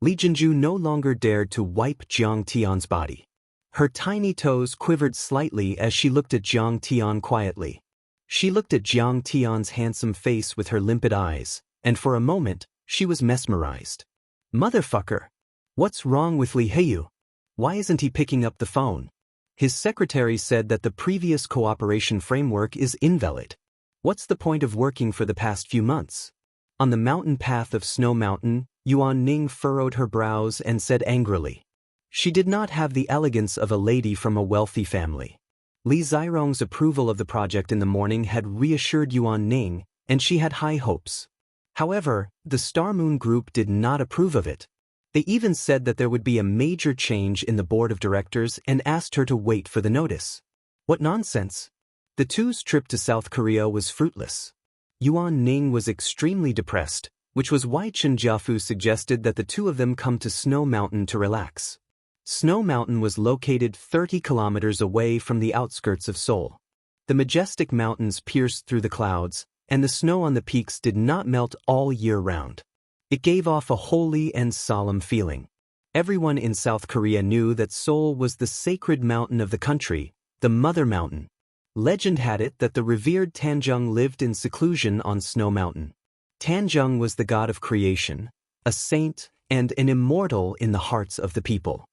Li Jinju no longer dared to wipe Jiang Tian's body. Her tiny toes quivered slightly as she looked at Jiang Tian quietly. She looked at Jiang Tian's handsome face with her limpid eyes, and for a moment, she was mesmerized. Motherfucker! What's wrong with Li Heiyu? Why isn't he picking up the phone? His secretary said that the previous cooperation framework is invalid. What's the point of working for the past few months? On the mountain path of Snow Mountain, Yuan Ning furrowed her brows and said angrily. She did not have the elegance of a lady from a wealthy family. Li Zirong's approval of the project in the morning had reassured Yuan Ning, and she had high hopes. However, the Star Moon Group did not approve of it. They even said that there would be a major change in the board of directors and asked her to wait for the notice. What nonsense! The two's trip to South Korea was fruitless. Yuan Ning was extremely depressed, which was why Chen Jiafu suggested that the two of them come to Snow Mountain to relax. Snow Mountain was located 30 kilometers away from the outskirts of Seoul. The majestic mountains pierced through the clouds, and the snow on the peaks did not melt all year round. It gave off a holy and solemn feeling. Everyone in South Korea knew that Seoul was the sacred mountain of the country, the Mother Mountain. Legend had it that the revered Tanjung lived in seclusion on Snow Mountain. Tanjung was the god of creation, a saint, and an immortal in the hearts of the people.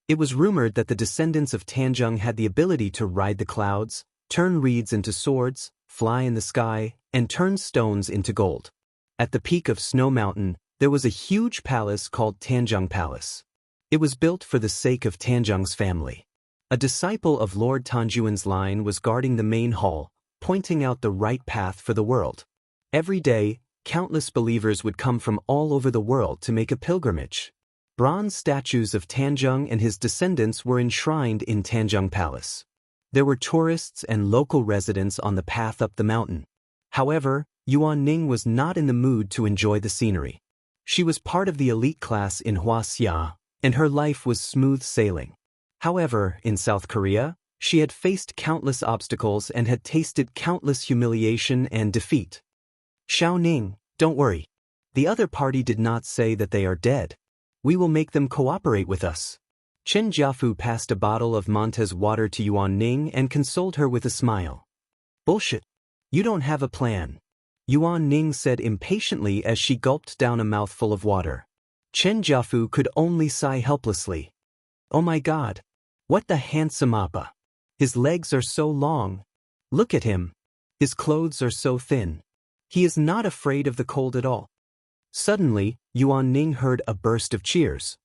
It was rumored that the descendants of Tanjung had the ability to ride the clouds, turn reeds into swords, fly in the sky, and turn stones into gold. At the peak of Snow Mountain, there was a huge palace called Tanjung Palace. It was built for the sake of Tanjung's family. A disciple of Lord Tanjuan's line was guarding the main hall, pointing out the right path for the world. Every day, countless believers would come from all over the world to make a pilgrimage. Bronze statues of Tanjung and his descendants were enshrined in Tanjung Palace. There were tourists and local residents on the path up the mountain. However, Yuan Ning was not in the mood to enjoy the scenery. She was part of the elite class in Huaxia, and her life was smooth sailing. However, in South Korea, she had faced countless obstacles and had tasted countless humiliation and defeat. Xiao Ning, don't worry. The other party did not say that they are dead. We will make them cooperate with us. Chen Jiafu passed a bottle of Montez water to Yuan Ning and consoled her with a smile. Bullshit. You don't have a plan. Yuan Ning said impatiently as she gulped down a mouthful of water. Chen Jiafu could only sigh helplessly. Oh my god. What the handsome appa. His legs are so long. Look at him. His clothes are so thin. He is not afraid of the cold at all. Suddenly, Yuan Ning heard a burst of cheers.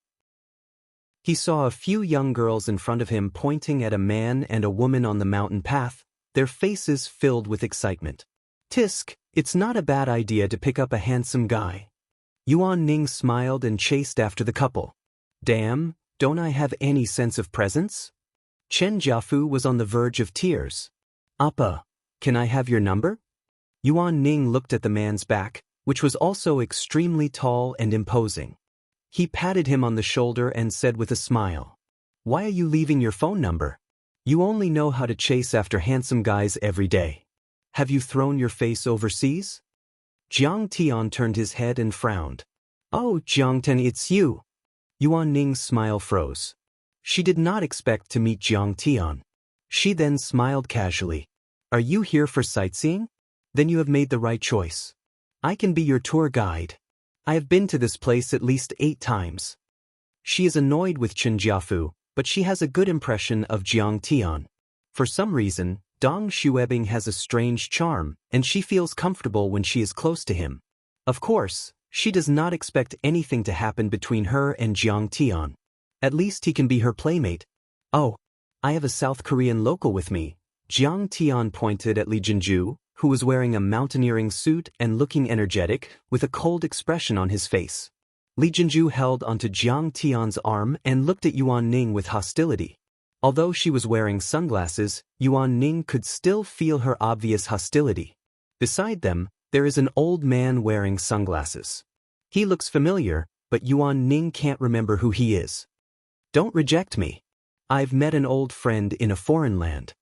He saw a few young girls in front of him pointing at a man and a woman on the mountain path, their faces filled with excitement. Tisk, it's not a bad idea to pick up a handsome guy. Yuan Ning smiled and chased after the couple. Damn, don't I have any sense of presence? Chen Jiafu was on the verge of tears. Appa, can I have your number? Yuan Ning looked at the man's back, which was also extremely tall and imposing. He patted him on the shoulder and said with a smile, Why are you leaving your phone number? You only know how to chase after handsome guys every day. Have you thrown your face overseas? Jiang Tian turned his head and frowned. Oh, Jiangten, it's you. Yuan Ning's smile froze. She did not expect to meet Jiang Tian. She then smiled casually. Are you here for sightseeing? Then you have made the right choice. I can be your tour guide. I have been to this place at least 8 times. She is annoyed with Chen Jiafu, but she has a good impression of Jiang Tian. For some reason, Dong Xuebing has a strange charm, and she feels comfortable when she is close to him. Of course, she does not expect anything to happen between her and Jiang Tian. At least he can be her playmate. Oh, I have a South Korean local with me. Jiang Tian pointed at Li Jinju, who was wearing a mountaineering suit and looking energetic, with a cold expression on his face. Li Jinju held onto Jiang Tian's arm and looked at Yuan Ning with hostility. Although she was wearing sunglasses, Yuan Ning could still feel her obvious hostility. Beside them, there is an old man wearing sunglasses. He looks familiar, but Yuan Ning can't remember who he is. Don't reject me. I've met an old friend in a foreign land.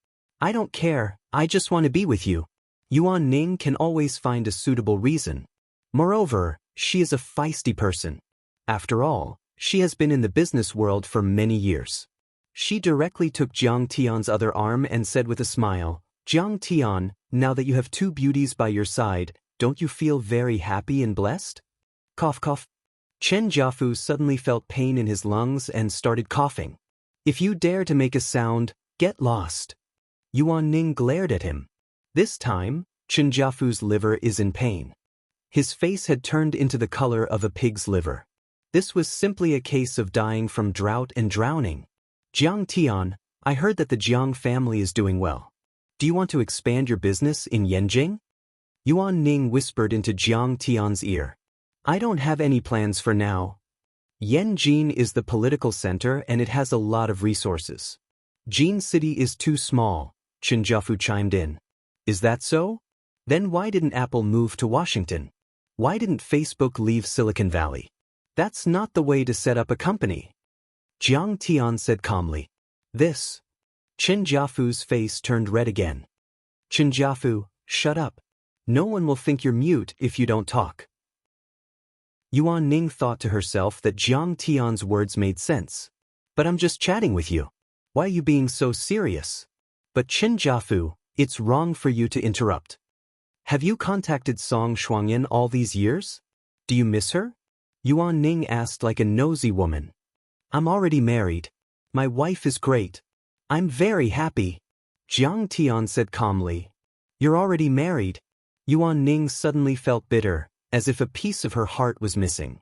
I don't care, I just want to be with you. Yuan Ning can always find a suitable reason. Moreover, she is a feisty person. After all, She has been in the business world for many years. She directly took Jiang Tian's other arm and said with a smile, Jiang Tian, now that you have two beauties by your side, don't you feel very happy and blessed? Cough cough. Chen Jiafu suddenly felt pain in his lungs and started coughing. If you dare to make a sound, get lost. Yuan Ning glared at him. This time, Chen Jiafu's liver is in pain. His face had turned into the color of a pig's liver. This was simply a case of dying from drought and drowning. Jiang Tian, I heard that the Jiang family is doing well. Do you want to expand your business in Yanjing? Yuan Ning whispered into Jiang Tian's ear. I don't have any plans for now. Yanjing is the political center and it has a lot of resources. Jin City is too small, Chen Jiafu chimed in. Is that so? Then why didn't Apple move to Washington? Why didn't Facebook leave Silicon Valley? That's not the way to set up a company. Jiang Tian said calmly. This. Chen Jiafu's face turned red again. Chen Jiafu, shut up. No one will think you're mute if you don't talk. Yuan Ning thought to herself that Jiang Tian's words made sense. But I'm just chatting with you. Why are you being so serious? But Chen Jiafu, it's wrong for you to interrupt. Have you contacted Song Shuangyan all these years? Do you miss her? Yuan Ning asked like a nosy woman. I'm already married. My wife is great. I'm very happy. Jiang Tian said calmly. You're already married? Yuan Ning suddenly felt bitter, as if a piece of her heart was missing.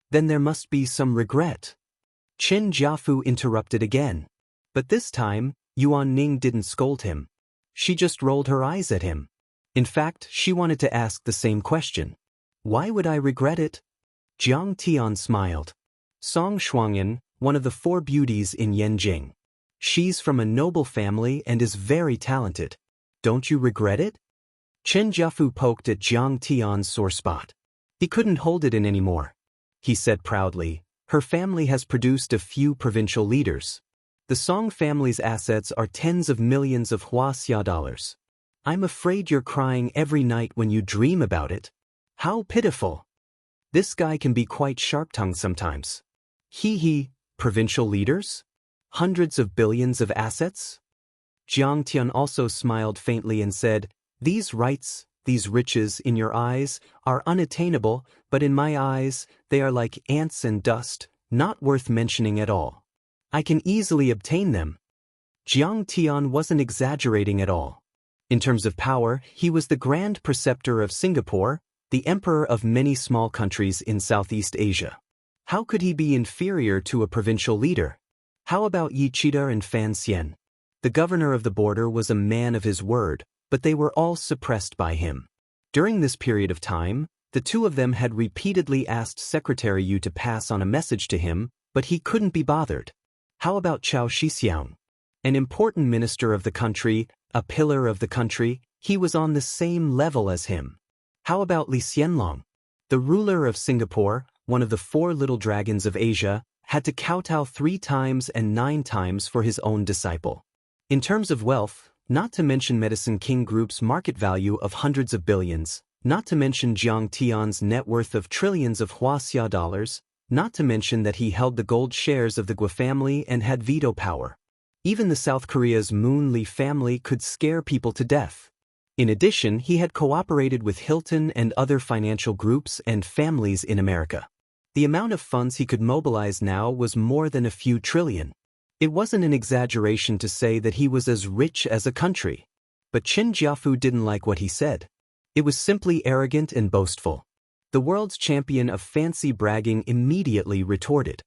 Then there must be some regret. Chen Jiafu interrupted again. But this time, Yuan Ning didn't scold him. She just rolled her eyes at him. In fact, she wanted to ask the same question. Why would I regret it? Jiang Tian smiled. Song Shuangyan, one of the four beauties in Yanjing. She's from a noble family and is very talented. Don't you regret it? Chen Jiafu poked at Jiang Tian's sore spot. He couldn't hold it in anymore. He said proudly, her family has produced a few provincial leaders. The Song family's assets are tens of millions of Huaxia dollars. I'm afraid you're crying every night when you dream about it. How pitiful. This guy can be quite sharp-tongued sometimes. He, provincial leaders? Hundreds of billions of assets? Jiang Tian also smiled faintly and said, these rights, these riches in your eyes, are unattainable, but in my eyes, they are like ants and dust, not worth mentioning at all. I can easily obtain them. Jiang Tian wasn't exaggerating at all. In terms of power, he was the Grand Preceptor of Singapore, the emperor of many small countries in Southeast Asia. How could he be inferior to a provincial leader? How about Yi Qida and Fan Xian? The governor of the border was a man of his word, but they were all suppressed by him. During this period of time, the two of them had repeatedly asked Secretary Yu to pass on a message to him, but he couldn't be bothered. How about Chao Shixiang? An important minister of the country, a pillar of the country, he was on the same level as him. How about Li Xianlong? The ruler of Singapore, one of the four little dragons of Asia, had to kowtow 3 times and 9 times for his own disciple. In terms of wealth, not to mention Medicine King Group's market value of hundreds of billions, not to mention Jiang Tian's net worth of trillions of Huaxia dollars, not to mention that he held the gold shares of the Gua family and had veto power. Even the South Korea's Moon Lee family could scare people to death. In addition, he had cooperated with Hilton and other financial groups and families in America. The amount of funds he could mobilize now was more than a few trillion. It wasn't an exaggeration to say that he was as rich as a country. But Chen Jiafu didn't like what he said. It was simply arrogant and boastful. The world's champion of fancy bragging immediately retorted.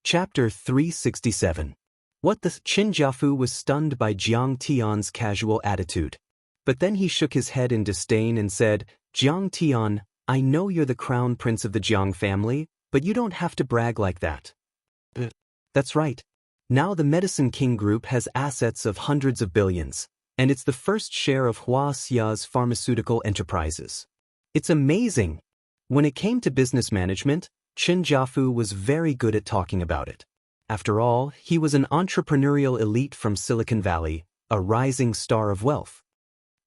Chapter 367. What the Chen Jiafu was stunned by Jiang Tian's casual attitude. But then he shook his head in disdain and said, Jiang Tian, I know you're the crown prince of the Jiang family, but you don't have to brag like that. That's right. Now the Medicine King Group has assets of hundreds of billions, and it's the first share of Huaxia's pharmaceutical enterprises. It's amazing. When it came to business management, Chen Jiafu was very good at talking about it. After all, he was an entrepreneurial elite from Silicon Valley, a rising star of wealth.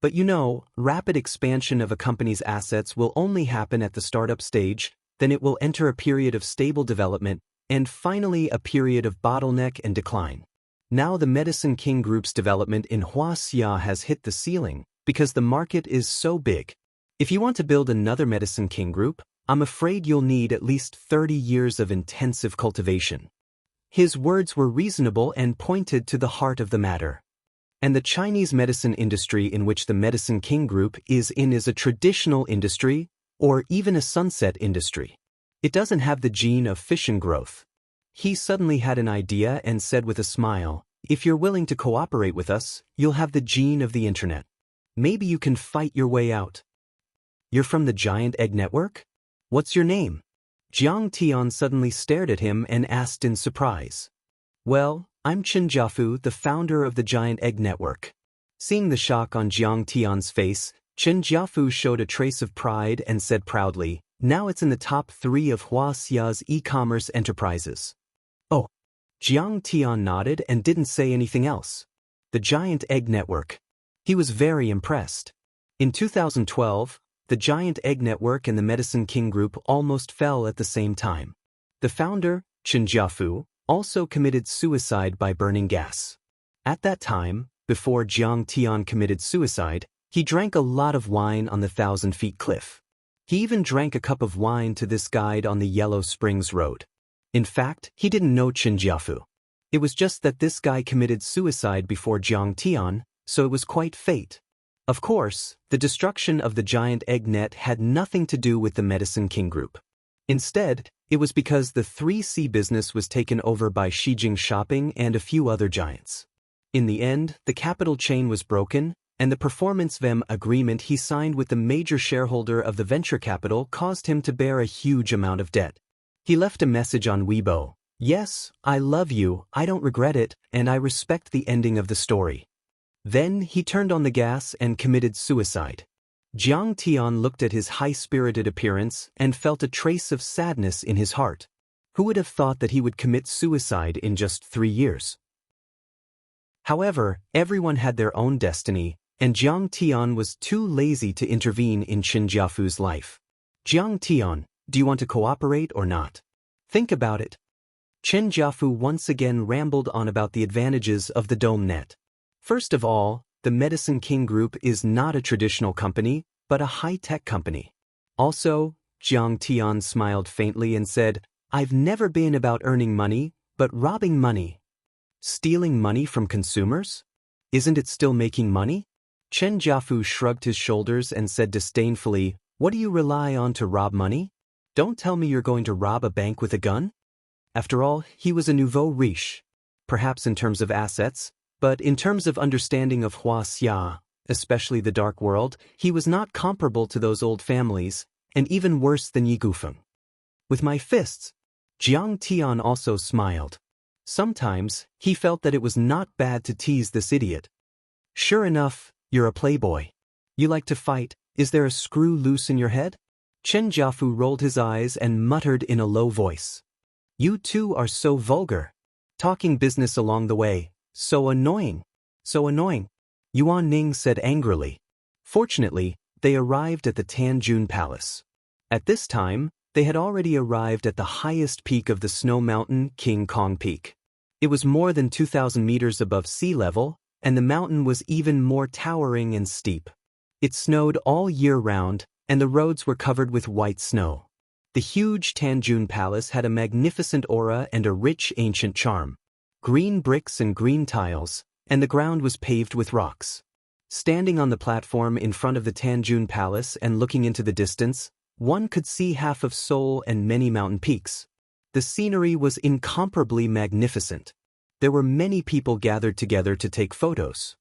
But you know, rapid expansion of a company's assets will only happen at the startup stage, then it will enter a period of stable development, and finally a period of bottleneck and decline. Now the Medicine King Group's development in Huaxia has hit the ceiling, because the market is so big. If you want to build another Medicine King Group, I'm afraid you'll need at least 30 years of intensive cultivation. His words were reasonable and pointed to the heart of the matter. And the Chinese medicine industry in which the Medicine King Group is in is a traditional industry, or even a sunset industry. It doesn't have the gene of fission growth. He suddenly had an idea and said with a smile, "If you're willing to cooperate with us, you'll have the gene of the internet. Maybe you can fight your way out." "You're from the Giant Egg Network? What's your name?" Jiang Tian suddenly stared at him and asked in surprise. "Well, I'm Chen Jiafu, the founder of the Giant Egg Network." Seeing the shock on Jiang Tian's face, Chen Jiafu showed a trace of pride and said proudly, "Now it's in the top 3 of Huaxia's e-commerce enterprises." "Oh." Jiang Tian nodded and didn't say anything else. The Giant Egg Network. He was very impressed. In 2012, the Giant Egg Network and the Medicine King Group almost fell at the same time. The founder, Chen Jiafu, also committed suicide by burning gas. At that time, before Jiang Tian committed suicide, he drank a lot of wine on the 1,000-Feet cliff. He even drank a cup of wine to this guide on the Yellow Springs Road. In fact, he didn't know Chen Jiafu. It was just that this guy committed suicide before Jiang Tian, so it was quite fate. Of course, the destruction of the Giant Egg Net had nothing to do with the Medicine King Group. Instead, it was because the 3C business was taken over by Shijing Shopping and a few other giants. In the end, the capital chain was broken, and the performance VEM agreement he signed with the major shareholder of the venture capital caused him to bear a huge amount of debt. He left a message on Weibo, "Yes, I love you, I don't regret it, and I respect the ending of the story." Then he turned on the gas and committed suicide. Jiang Tian looked at his high-spirited appearance and felt a trace of sadness in his heart. Who would have thought that he would commit suicide in just 3 years? However, everyone had their own destiny, and Jiang Tian was too lazy to intervene in Chen Jiafu's life. "Jiang Tian, do you want to cooperate or not? Think about it." Chen Jiafu once again rambled on about the advantages of the Dome Net. First of all, the Medicine King Group is not a traditional company, but a high-tech company. Also, Jiang Tian smiled faintly and said, "I've never been about earning money, but robbing money." Stealing money from consumers? Isn't it still making money? Chen Jiafu shrugged his shoulders and said disdainfully, "What do you rely on to rob money? Don't tell me you're going to rob a bank with a gun?" After all, he was a nouveau riche. Perhaps in terms of assets, but in terms of understanding of Huaxia, especially the dark world, he was not comparable to those old families, and even worse than Yi Gufeng. "With my fists." Jiang Tian also smiled. Sometimes, he felt that it was not bad to tease this idiot. "Sure enough, you're a playboy. You like to fight, is there a screw loose in your head?" Chen Jiafu rolled his eyes and muttered in a low voice. "You two are so vulgar. Talking business along the way. So annoying. So annoying," Yuan Ning said angrily. Fortunately, they arrived at the Tanjun Palace. At this time, they had already arrived at the highest peak of the snow mountain, King Kong Peak. It was more than 2,000 meters above sea level, and the mountain was even more towering and steep. It snowed all year round, and the roads were covered with white snow. The huge Tanjun Palace had a magnificent aura and a rich ancient charm. Green bricks and green tiles, and the ground was paved with rocks. Standing on the platform in front of the Tanjun Palace and looking into the distance, one could see half of Seoul and many mountain peaks. The scenery was incomparably magnificent. There were many people gathered together to take photos.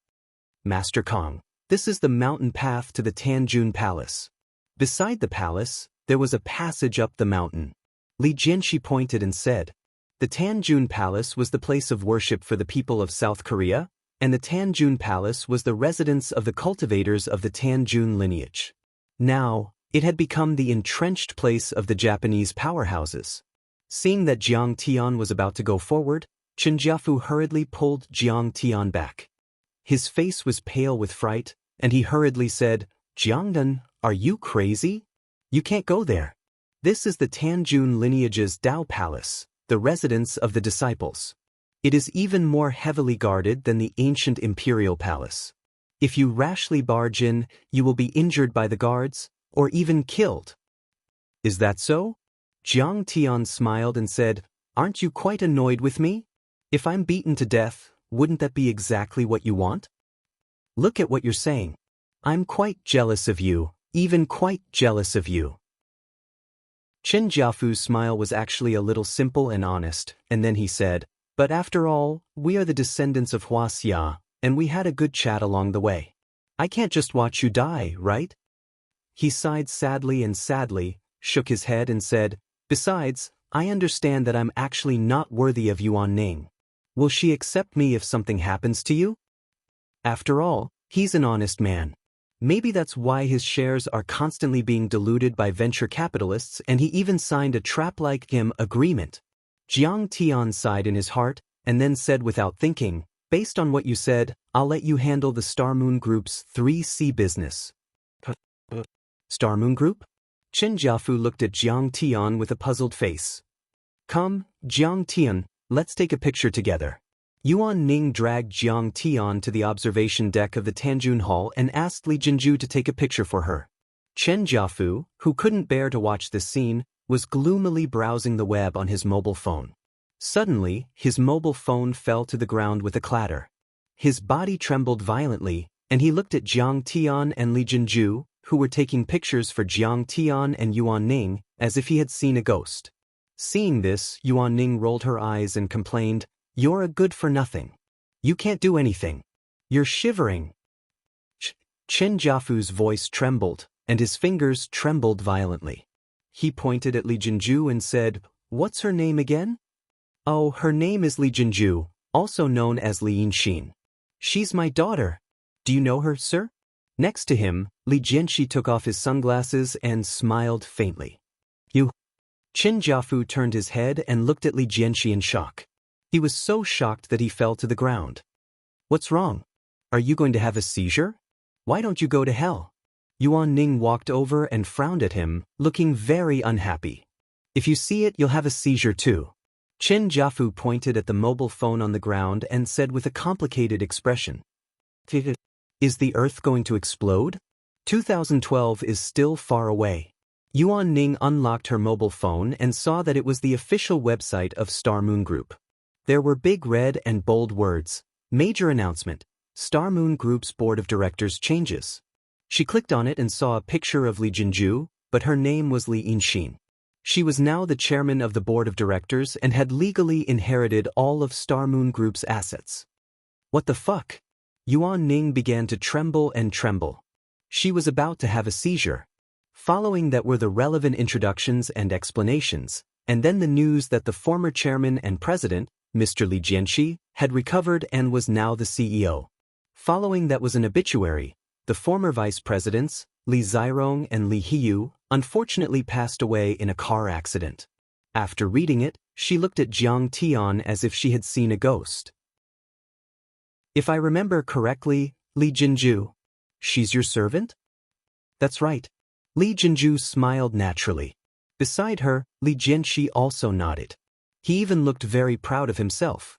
"Master Kong, this is the mountain path to the Tanjun Palace." Beside the palace, there was a passage up the mountain. Li Jianxi pointed and said, "The Tanjun Palace was the place of worship for the people of South Korea, and the Tanjun Palace was the residence of the cultivators of the Tanjun lineage. Now, it had become the entrenched place of the Japanese powerhouses." Seeing that Jiang Tian was about to go forward, Chen Jiafu hurriedly pulled Jiang Tian back. His face was pale with fright, and he hurriedly said, "Jiangdan, are you crazy? You can't go there." This is the Tanjun lineage's Tao Palace, the residence of the disciples. It is even more heavily guarded than the ancient imperial palace. If you rashly barge in, you will be injured by the guards, or even killed. Is that so? Jiang Tian smiled and said, "Aren't you quite annoyed with me? If I'm beaten to death, wouldn't that be exactly what you want? Look at what you're saying. I'm quite jealous of you, even quite jealous of you." Chen Jiafu's smile was actually a little simple and honest, and then he said, "But after all, we are the descendants of Hua Xia, and we had a good chat along the way. I can't just watch you die, right?" He sighed sadly and sadly, shook his head and said, "Besides, I understand that I'm actually not worthy of Yuan Ning. Will she accept me if something happens to you? After all, he's an honest man. Maybe that's why his shares are constantly being diluted by venture capitalists, and he even signed a trap-like him agreement." Jiang Tian sighed in his heart, and then said without thinking, "Based on what you said, I'll let you handle the Star Moon Group's 3C business." Star Moon Group? Chen Jiafu looked at Jiang Tian with a puzzled face. "Come, Jiang Tian, let's take a picture together." Yuan Ning dragged Jiang Tian to the observation deck of the Tanjun Hall and asked Li Jinju to take a picture for her. Chen Jiafu, who couldn't bear to watch this scene, was gloomily browsing the web on his mobile phone. Suddenly, his mobile phone fell to the ground with a clatter. His body trembled violently, and he looked at Jiang Tian and Li Jinju, who were taking pictures for Jiang Tian and Yuan Ning, as if he had seen a ghost. Seeing this, Yuan Ning rolled her eyes and complained, "You're a good-for-nothing. You can't do anything. You're shivering." Chen Jiafu's voice trembled, and his fingers trembled violently. He pointed at Li Jinju and said, "What's her name again?" "Oh, her name is Li Jinju, also known as Li Yinxin. She's my daughter. Do you know her, sir?" Next to him, Li Jianxi took off his sunglasses and smiled faintly. "You?" Chen Jiafu turned his head and looked at Li Jianxi in shock. He was so shocked that he fell to the ground. "What's wrong? Are you going to have a seizure? Why don't you go to hell?" Yuan Ning walked over and frowned at him, looking very unhappy. "If you see it, you'll have a seizure too." Chen Jiafu pointed at the mobile phone on the ground and said with a complicated expression, "Is the Earth going to explode? 2012 is still far away." Yuan Ning unlocked her mobile phone and saw that it was the official website of Star Moon Group. There were big red and bold words, "Major announcement, Star Moon Group's board of directors changes." She clicked on it and saw a picture of Li Jinju, but her name was Li Yinxin. She was now the chairman of the board of directors and had legally inherited all of Star Moon Group's assets. What the fuck? Yuan Ning began to tremble and tremble. She was about to have a seizure. Following that were the relevant introductions and explanations, and then the news that the former chairman and president, Mr. Li Jianxi, had recovered and was now the CEO. Following that was an obituary. The former vice presidents, Li Zirong and Li Hiyu, unfortunately passed away in a car accident. After reading it, she looked at Jiang Tian as if she had seen a ghost. "If I remember correctly, Li Jinju, she's your servant?" "That's right." Li Jinju smiled naturally. Beside her, Li Jianxi also nodded. He even looked very proud of himself.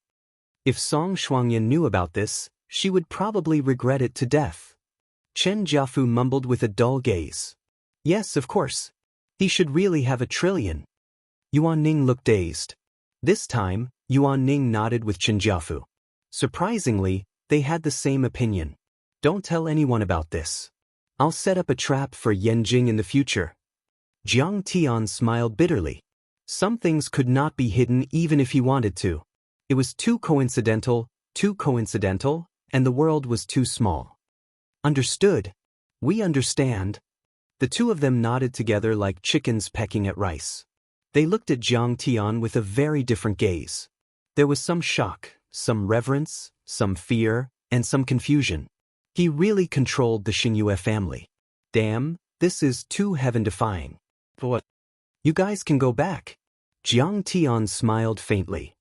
If Song Shuangyan knew about this, she would probably regret it to death. Chen Jiafu mumbled with a dull gaze. "Yes, of course. He should really have 1,000,000,000. Yuan Ning looked dazed. This time, Yuan Ning nodded with Chen Jiafu. Surprisingly, they had the same opinion. "Don't tell anyone about this. I'll set up a trap for Yanjing in the future." Jiang Tian smiled bitterly. Some things could not be hidden even if he wanted to. It was too coincidental, and the world was too small. "Understood. We understand." The two of them nodded together like chickens pecking at rice. They looked at Jiang Tian with a very different gaze. There was some shock, some reverence, some fear, and some confusion. He really controlled the Xingyue family. Damn, this is too heaven-defying. "What? You guys can go back." Jiang Tian smiled faintly.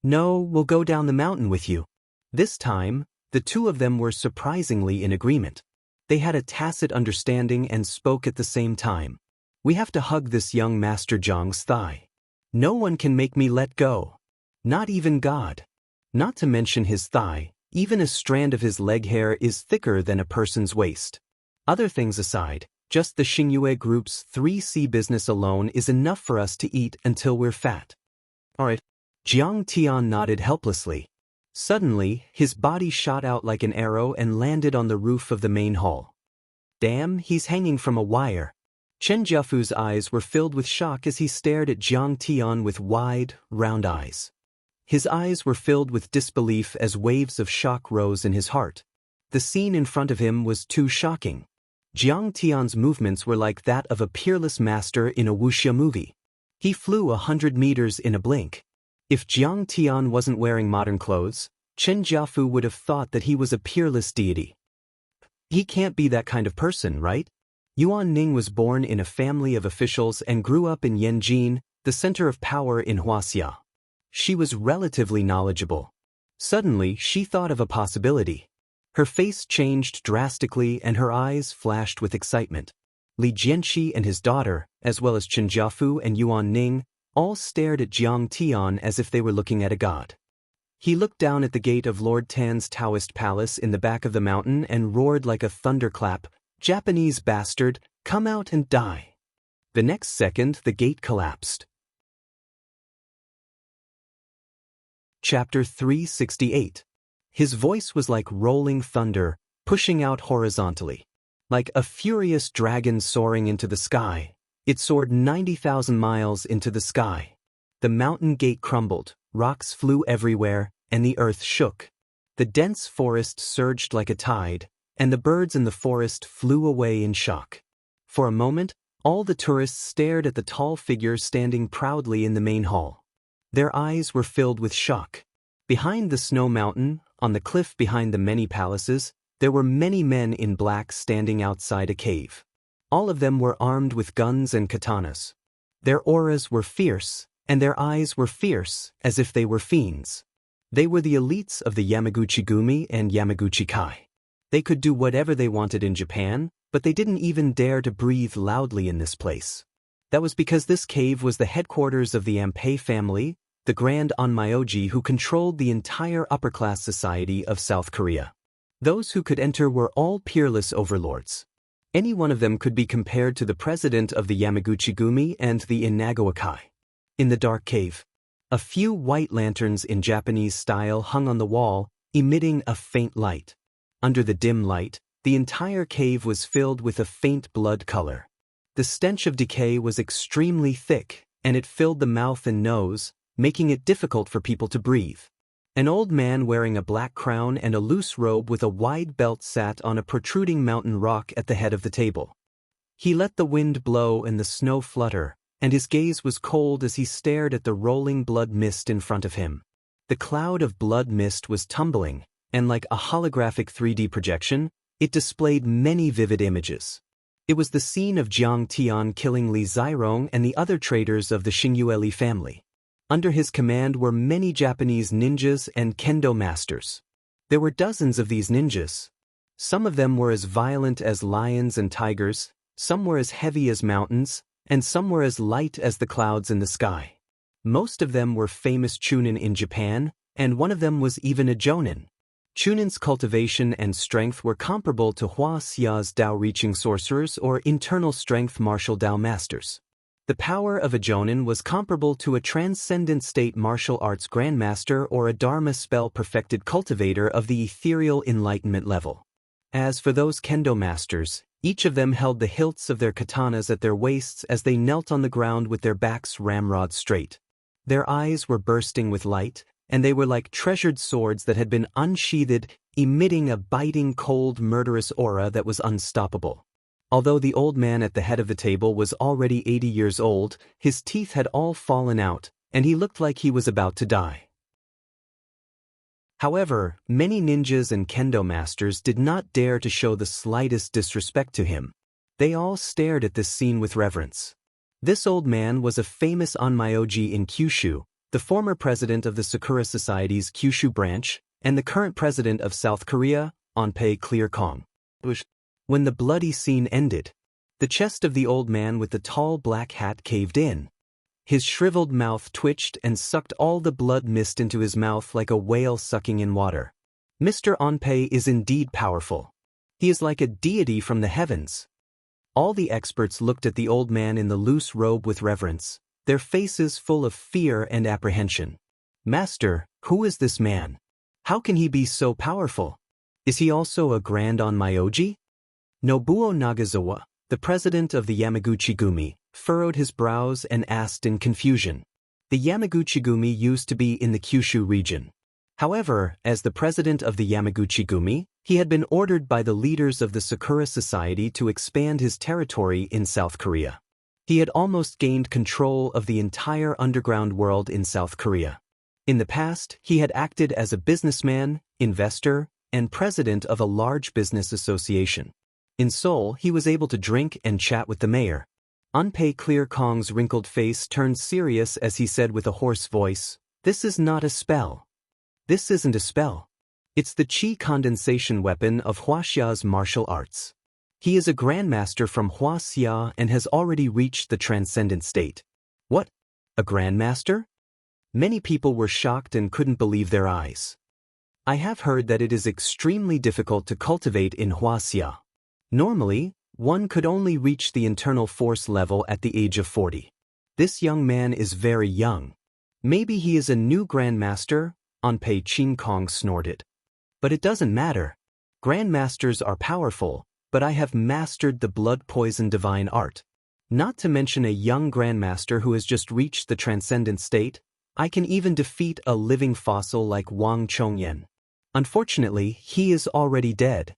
"No, we'll go down the mountain with you." This time, the two of them were surprisingly in agreement. They had a tacit understanding and spoke at the same time. We have to hug this young Master Zhang's thigh. No one can make me let go. Not even God. Not to mention his thigh, even a strand of his leg hair is thicker than a person's waist. Other things aside, just the Xingyue Group's 3C business alone is enough for us to eat until we're fat. Alright. Jiang Tian nodded helplessly. Suddenly, his body shot out like an arrow and landed on the roof of the main hall. Damn, he's hanging from a wire. Chen Jiafu's eyes were filled with shock as he stared at Jiang Tian with wide, round eyes. His eyes were filled with disbelief as waves of shock rose in his heart. The scene in front of him was too shocking. Jiang Tian's movements were like that of a peerless master in a wuxia movie. He flew 100 meters in a blink. If Jiang Tian wasn't wearing modern clothes, Chen Jiafu would have thought that he was a peerless deity. He can't be that kind of person, right? Yuan Ning was born in a family of officials and grew up in Yanjin, the center of power in Huaxia. She was relatively knowledgeable. Suddenly, she thought of a possibility. Her face changed drastically and her eyes flashed with excitement. Li Jianxi and his daughter, as well as Chen Jiafu and Yuan Ning, all stared at Jiang Tian as if they were looking at a god. He looked down at the gate of Lord Tan's Taoist palace in the back of the mountain and roared like a thunderclap, "Japanese bastard, come out and die." The next second, the gate collapsed. Chapter 368. His voice was like rolling thunder, pushing out horizontally. Like a furious dragon soaring into the sky, it soared 90,000 miles into the sky. The mountain gate crumbled, rocks flew everywhere, and the earth shook. The dense forest surged like a tide, and the birds in the forest flew away in shock. For a moment, all the tourists stared at the tall figure standing proudly in the main hall. Their eyes were filled with shock. Behind the snow mountain, on the cliff behind the many palaces, there were many men in black standing outside a cave. All of them were armed with guns and katanas. Their auras were fierce, and their eyes were fierce, as if they were fiends. They were the elites of the Yamaguchi-gumi and Yamaguchi-kai. They could do whatever they wanted in Japan, but they didn't even dare to breathe loudly in this place. That was because this cave was the headquarters of the Ampei family, the Grand Onmyoji who controlled the entire upper-class society of South Korea. Those who could enter were all peerless overlords. Any one of them could be compared to the president of the Yamaguchi-gumi and the Inagawa-kai. In the dark cave, a few white lanterns in Japanese style hung on the wall, emitting a faint light. Under the dim light, the entire cave was filled with a faint blood color. The stench of decay was extremely thick, and it filled the mouth and nose, making it difficult for people to breathe. An old man wearing a black crown and a loose robe with a wide belt sat on a protruding mountain rock at the head of the table. He let the wind blow and the snow flutter, and his gaze was cold as he stared at the rolling blood mist in front of him. The cloud of blood mist was tumbling, and like a holographic 3D projection, it displayed many vivid images. It was the scene of Jiang Tian killing Li Zhairong and the other traitors of the Xingyue family. Under his command were many Japanese ninjas and kendo masters. There were dozens of these ninjas. Some of them were as violent as lions and tigers, some were as heavy as mountains, and some were as light as the clouds in the sky. Most of them were famous chunin in Japan, and one of them was even a jonin. Chunin's cultivation and strength were comparable to Huaxia's Dao-reaching sorcerers or internal strength martial Dao masters. The power of a jonin was comparable to a transcendent state martial arts grandmaster or a dharma spell-perfected cultivator of the ethereal enlightenment level. As for those kendo masters, each of them held the hilts of their katanas at their waists as they knelt on the ground with their backs ramrod straight. Their eyes were bursting with light, and they were like treasured swords that had been unsheathed, emitting a biting, cold, murderous aura that was unstoppable. Although the old man at the head of the table was already 80 years old, his teeth had all fallen out, and he looked like he was about to die. However, many ninjas and kendo masters did not dare to show the slightest disrespect to him. They all stared at this scene with reverence. This old man was a famous Onmyoji in Kyushu, the former president of the Sakura Society's Kyushu branch, and the current president of South Korea, Onpei Clear Kong. When the bloody scene ended, The chest of the old man with the tall black hat caved in. His shriveled mouth twitched and sucked all the blood mist into his mouth like a whale sucking in water. Mr. Onpei is indeed powerful. He is like a deity from the heavens. All the experts looked at the old man in the loose robe with reverence, their faces full of fear and apprehension. Master, who is this man? How can he be so powerful? Is he also a Grand Onmyoji? Nobuo Nagazawa, the president of the Yamaguchi-gumi, furrowed his brows and asked in confusion. The Yamaguchi-gumi used to be in the Kyushu region. However, as the president of the Yamaguchi-gumi, he had been ordered by the leaders of the Sakura Society to expand his territory in South Korea. He had almost gained control of the entire underground world in South Korea. In the past, he had acted as a businessman, investor, and president of a large business association. In Seoul, he was able to drink and chat with the mayor. Onpei Clear Kong's wrinkled face turned serious as he said with a hoarse voice, "This is not a spell. This isn't a spell. It's the chi condensation weapon of Huaxia's martial arts. He is a grandmaster from Huaxia and has already reached the transcendent state." What? A grandmaster? Many people were shocked and couldn't believe their eyes. I have heard that it is extremely difficult to cultivate in Huaxia. Normally, one could only reach the internal force level at the age of 40. This young man is very young. Maybe he is a new grandmaster, Onpei Chin Kong snorted. But it doesn't matter. Grandmasters are powerful, but I have mastered the blood poison divine art. Not to mention a young grandmaster who has just reached the transcendent state, I can even defeat a living fossil like Wang Chongyan. Unfortunately, he is already dead.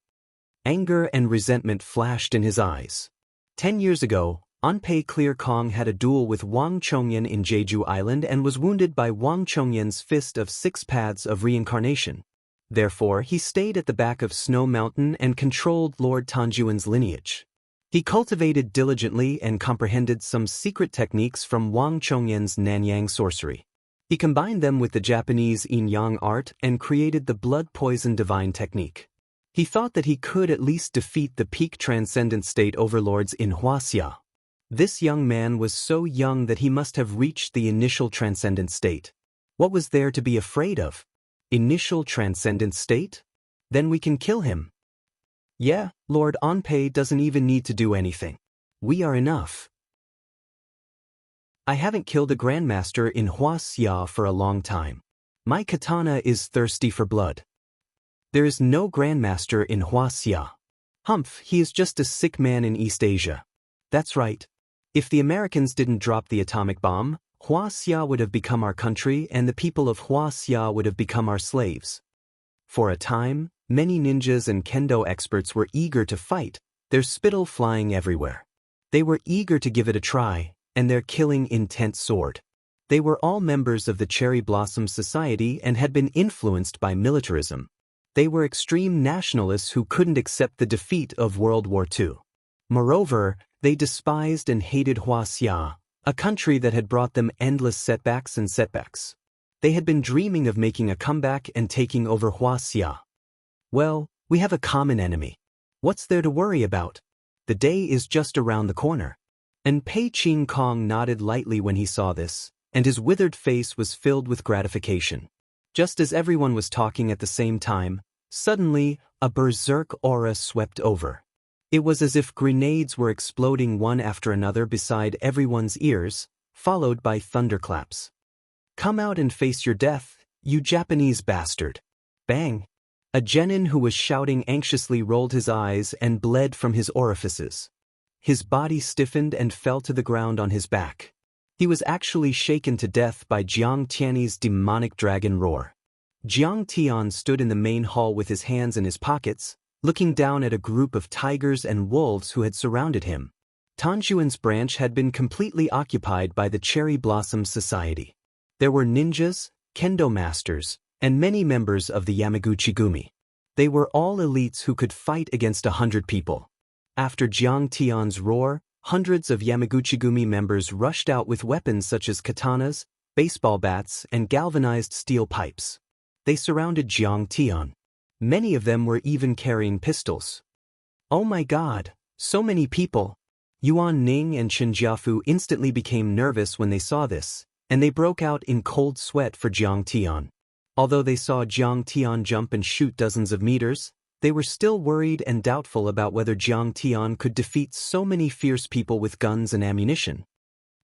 Anger and resentment flashed in his eyes. 10 years ago, Onpei Clear Kong had a duel with Wang Chongyan in Jeju Island and was wounded by Wang Chongyan's fist of 6 paths of reincarnation. Therefore, he stayed at the back of Snow Mountain and controlled Lord Tanjuan's lineage. He cultivated diligently and comprehended some secret techniques from Wang Chongyan's Nanyang sorcery. He combined them with the Japanese yin-yang art and created the blood poison divine technique. He thought that he could at least defeat the peak transcendent state overlords in Huaxia. This young man was so young that he must have reached the initial transcendent state. What was there to be afraid of? Initial transcendent state? Then we can kill him. Yeah, Lord Onpei doesn't even need to do anything. We are enough. I haven't killed a grandmaster in Huaxia for a long time. My katana is thirsty for blood. There is no grandmaster in Huaxia. Humph, he is just a sick man in East Asia. That's right. If the Americans didn't drop the atomic bomb, Huaxia would have become our country and the people of Huaxia would have become our slaves. For a time, many ninjas and kendo experts were eager to fight, their spittle flying everywhere. They were eager to give it a try, and their killing intent soared. They were all members of the Cherry Blossom Society and had been influenced by militarism. They were extreme nationalists who couldn't accept the defeat of World War II. Moreover, they despised and hated Huaxia, a country that had brought them endless setbacks. They had been dreaming of making a comeback and taking over Huaxia. Well, we have a common enemy. What's there to worry about? The day is just around the corner. And Pei Chin Kong nodded lightly when he saw this, and his withered face was filled with gratification. Just as everyone was talking at the same time, suddenly, a berserk aura swept over. It was as if grenades were exploding one after another beside everyone's ears, followed by thunderclaps. Come out and face your death, you Japanese bastard. Bang! A genin who was shouting anxiously rolled his eyes and bled from his orifices. His body stiffened and fell to the ground on his back. He was actually shaken to death by Jiang Tian's demonic dragon roar. Jiang Tian stood in the main hall with his hands in his pockets, looking down at a group of tigers and wolves who had surrounded him. Tanjuan's branch had been completely occupied by the Cherry Blossom Society. There were ninjas, kendo masters, and many members of the Yamaguchi-gumi. They were all elites who could fight against 100 people. After Jiang Tian's roar, hundreds of Yamaguchi-gumi members rushed out with weapons such as katanas, baseball bats, and galvanized steel pipes. They surrounded Jiang Tian. Many of them were even carrying pistols. Oh my God, so many people! Yuan Ning and Chen Jiafu instantly became nervous when they saw this, and they broke out in cold sweat for Jiang Tian. Although they saw Jiang Tian jump and shoot dozens of meters, they were still worried and doubtful about whether Jiang Tian could defeat so many fierce people with guns and ammunition.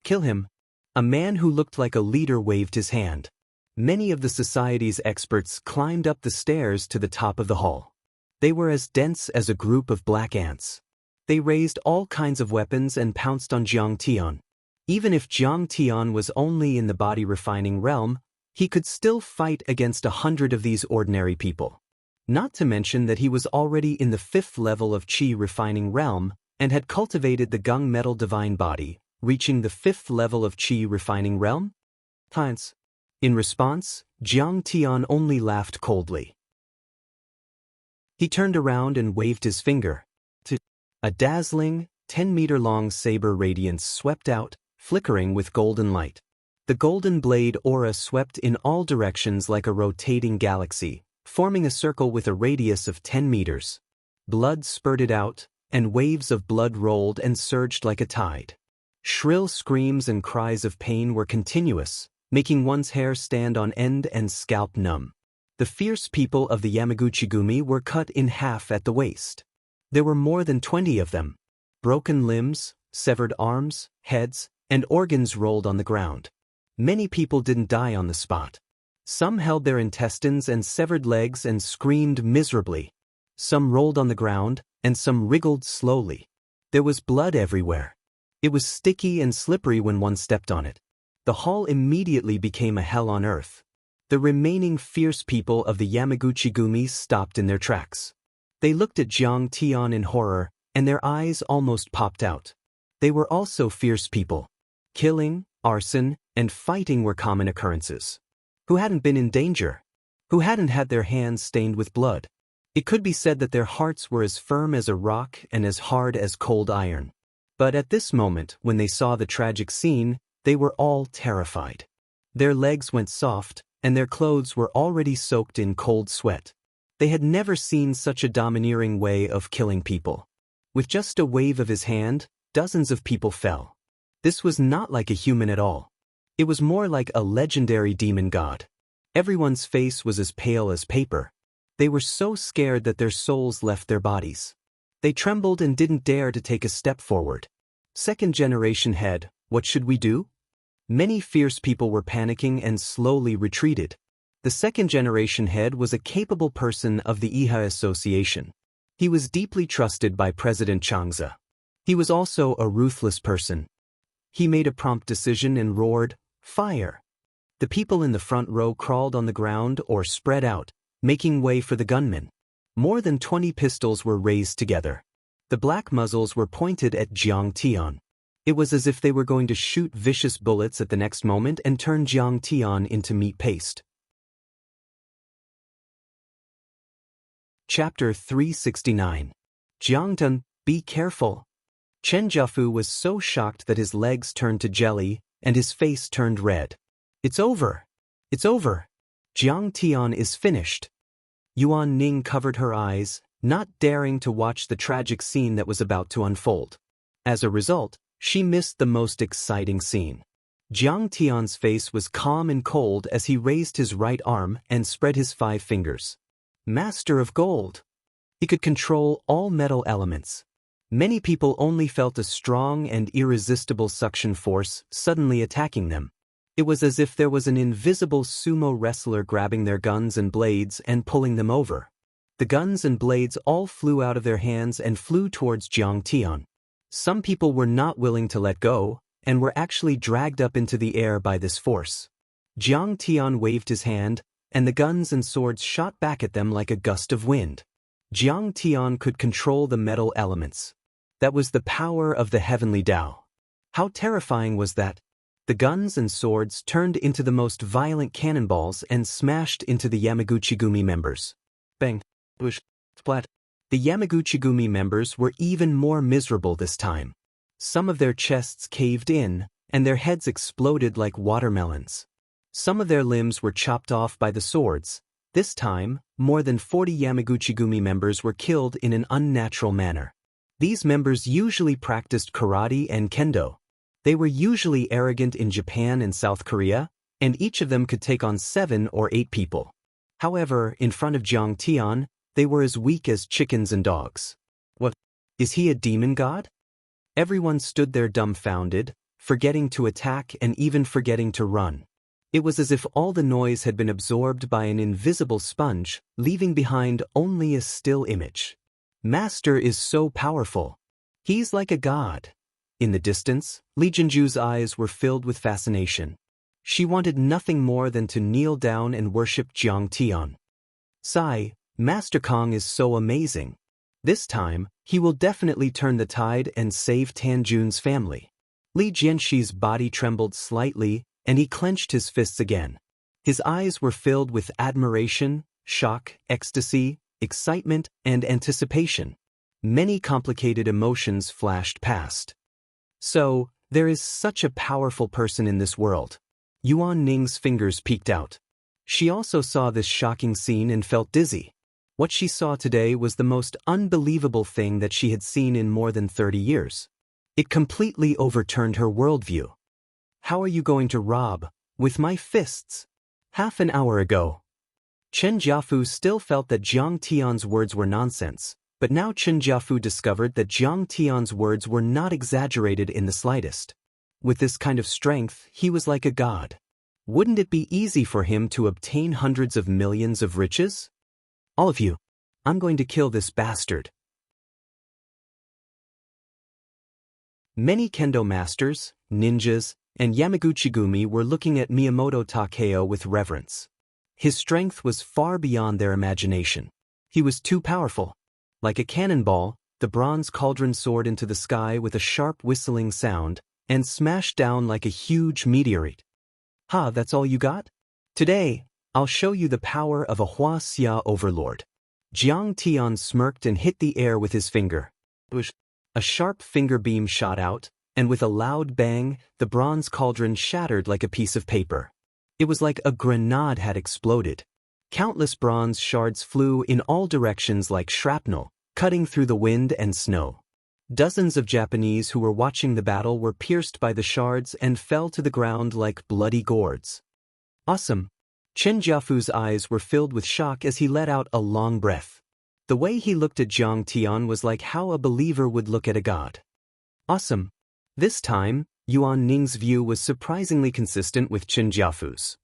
Kill him. A man who looked like a leader waved his hand. Many of the society's experts climbed up the stairs to the top of the hall. They were as dense as a group of black ants. They raised all kinds of weapons and pounced on Jiang Tian. Even if Jiang Tian was only in the body refining realm, he could still fight against 100 of these ordinary people. Not to mention that he was already in the 5th level of Qi refining realm and had cultivated the Gung metal divine body, reaching the 5th level of Qi refining realm? Hence. In response, Jiang Tian only laughed coldly. He turned around and waved his finger. A dazzling, 10-meter-long saber radiance swept out, flickering with golden light. The golden blade aura swept in all directions like a rotating galaxy, forming a circle with a radius of 10 meters. Blood spurted out, and waves of blood rolled and surged like a tide. Shrill screams and cries of pain were continuous, making one's hair stand on end and scalp numb. The fierce people of the Yamaguchi-gumi were cut in half at the waist. There were more than 20 of them. Broken limbs, severed arms, heads, and organs rolled on the ground. Many people didn't die on the spot. Some held their intestines and severed legs and screamed miserably. Some rolled on the ground, and some wriggled slowly. There was blood everywhere. It was sticky and slippery when one stepped on it. The hall immediately became a hell on earth. The remaining fierce people of the Yamaguchi-gumi stopped in their tracks. They looked at Jiang Tian in horror, and their eyes almost popped out. They were also fierce people. Killing, arson, and fighting were common occurrences. Who hadn't been in danger? Who hadn't had their hands stained with blood? It could be said that their hearts were as firm as a rock and as hard as cold iron. But at this moment, when they saw the tragic scene, they were all terrified. Their legs went soft, and their clothes were already soaked in cold sweat. They had never seen such a domineering way of killing people. With just a wave of his hand, dozens of people fell. This was not like a human at all. It was more like a legendary demon god. Everyone's face was as pale as paper. They were so scared that their souls left their bodies. They trembled and didn't dare to take a step forward. Second generation head, what should we do? Many fierce people were panicking and slowly retreated. The second generation head was a capable person of the Iha Association. He was deeply trusted by President Changza. He was also a ruthless person. He made a prompt decision and roared, "Fire!" The people in the front row crawled on the ground or spread out, making way for the gunmen. More than 20 pistols were raised together. The black muzzles were pointed at Jiang Tian. It was as if they were going to shoot vicious bullets at the next moment and turn Jiang Tian into meat paste. Chapter 369. Jiang Tian, be careful. Chen Jiafu was so shocked that his legs turned to jelly and his face turned red. It's over. It's over. Jiang Tian is finished. Yuan Ning covered her eyes, not daring to watch the tragic scene that was about to unfold. As a result, she missed the most exciting scene. Jiang Tian's face was calm and cold as he raised his right arm and spread his 5 fingers. Master of Gold. He could control all metal elements. Many people only felt a strong and irresistible suction force suddenly attacking them. It was as if there was an invisible sumo wrestler grabbing their guns and blades and pulling them over. The guns and blades all flew out of their hands and flew towards Jiang Tian. Some people were not willing to let go, and were actually dragged up into the air by this force. Jiang Tian waved his hand, and the guns and swords shot back at them like a gust of wind. Jiang Tian could control the metal elements. That was the power of the heavenly Tao. How terrifying was that? The guns and swords turned into the most violent cannonballs and smashed into the Yamaguchi-gumi members. Bang! Whoosh! Splat! The Yamaguchi-gumi members were even more miserable this time. Some of their chests caved in, and their heads exploded like watermelons. Some of their limbs were chopped off by the swords. This time, more than 40 Yamaguchi-gumi members were killed in an unnatural manner. These members usually practiced karate and kendo. They were usually arrogant in Japan and South Korea, and each of them could take on 7 or 8 people. However, in front of Jiang Tian, they were as weak as chickens and dogs. What? Is he a demon god? Everyone stood there dumbfounded, forgetting to attack and even forgetting to run. It was as if all the noise had been absorbed by an invisible sponge, leaving behind only a still image. Master is so powerful. He's like a god. In the distance, Li Jinju's eyes were filled with fascination. She wanted nothing more than to kneel down and worship Jiang Tian. Sigh, Master Kong is so amazing. This time, he will definitely turn the tide and save Tanjun's family. Li Jianxi's body trembled slightly, and he clenched his fists again. His eyes were filled with admiration, shock, ecstasy, excitement, and anticipation. Many complicated emotions flashed past. So, there is such a powerful person in this world. Yuan Ning's fingers peeked out. She also saw this shocking scene and felt dizzy. What she saw today was the most unbelievable thing that she had seen in more than 30 years. It completely overturned her worldview. How are you going to rob? With my fists? Half an hour ago. Chen Jiafu still felt that Jiang Tian's words were nonsense, but now Chen Jiafu discovered that Jiang Tian's words were not exaggerated in the slightest. With this kind of strength, he was like a god. Wouldn't it be easy for him to obtain hundreds of millions of riches? All of you, I'm going to kill this bastard. Many kendo masters, ninjas, and Yamaguchi-gumi were looking at Miyamoto Takeo with reverence. His strength was far beyond their imagination. He was too powerful. Like a cannonball, the bronze cauldron soared into the sky with a sharp whistling sound and smashed down like a huge meteorite. Ha, that's all you got? Today, I'll show you the power of a Huaxia overlord. Jiang Tian smirked and hit the air with his finger. A sharp finger beam shot out, and with a loud bang, the bronze cauldron shattered like a piece of paper. It was like a grenade had exploded. Countless bronze shards flew in all directions like shrapnel, cutting through the wind and snow. Dozens of Japanese who were watching the battle were pierced by the shards and fell to the ground like bloody gourds. Awesome! Chen Jiafu's eyes were filled with shock as he let out a long breath. The way he looked at Jiang Tian was like how a believer would look at a god. Awesome! This time, Yuan Ning's view was surprisingly consistent with Chen Jiafu's.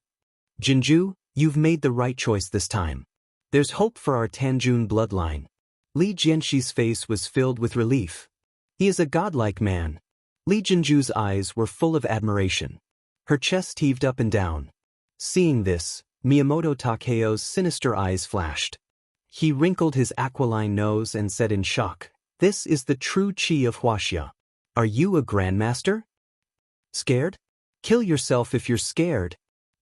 Jinju, you've made the right choice this time. There's hope for our Tanjun bloodline. Li Jianxi's face was filled with relief. He is a godlike man. Li Jinju's eyes were full of admiration. Her chest heaved up and down. Seeing this, Miyamoto Takeo's sinister eyes flashed. He wrinkled his aquiline nose and said in shock, "This is the true chi of Huaxia. Are you a grandmaster? Scared? Kill yourself if you're scared."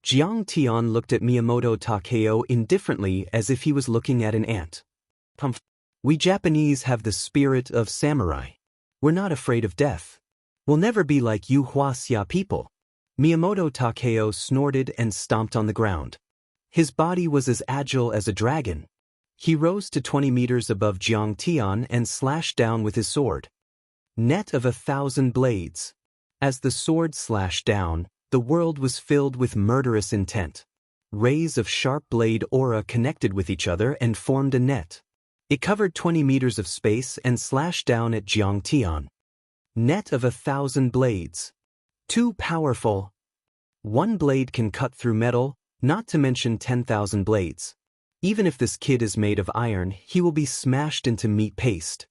Jiang Tian looked at Miyamoto Takeo indifferently as if he was looking at an ant. We Japanese have the spirit of samurai. We're not afraid of death. We'll never be like you Huaxia people. Miyamoto Takeo snorted and stomped on the ground. His body was as agile as a dragon. He rose to 20 meters above Jiang Tian and slashed down with his sword. Net of 1,000 blades. As the sword slashed down, the world was filled with murderous intent. Rays of sharp blade aura connected with each other and formed a net. It covered 20 meters of space and slashed down at Jiang Tian. Net of 1,000 blades. Too powerful. One blade can cut through metal, not to mention 10,000 blades. Even if this kid is made of iron, he will be smashed into meat paste.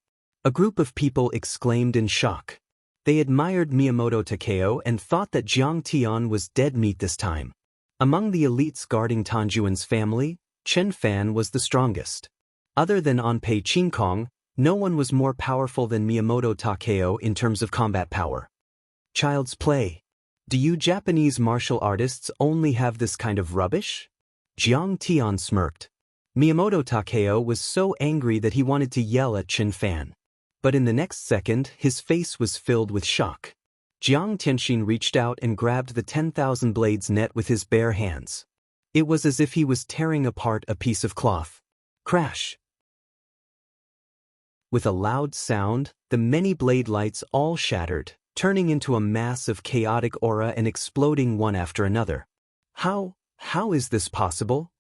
A group of people exclaimed in shock. They admired Miyamoto Takeo and thought that Jiang Tian was dead meat this time. Among the elites guarding Tanjuan's family, Chen Fan was the strongest. Other than Anpei Qingkong, no one was more powerful than Miyamoto Takeo in terms of combat power. Child's play. Do you Japanese martial artists only have this kind of rubbish? Jiang Tian smirked. Miyamoto Takeo was so angry that he wanted to yell at Chen Fan. But in the next second, his face was filled with shock. Jiang Tianxin reached out and grabbed the 10,000 blades net with his bare hands. It was as if he was tearing apart a piece of cloth. Crash! With a loud sound, the many blade lights all shattered, turning into a mass of chaotic aura and exploding one after another. How is this possible?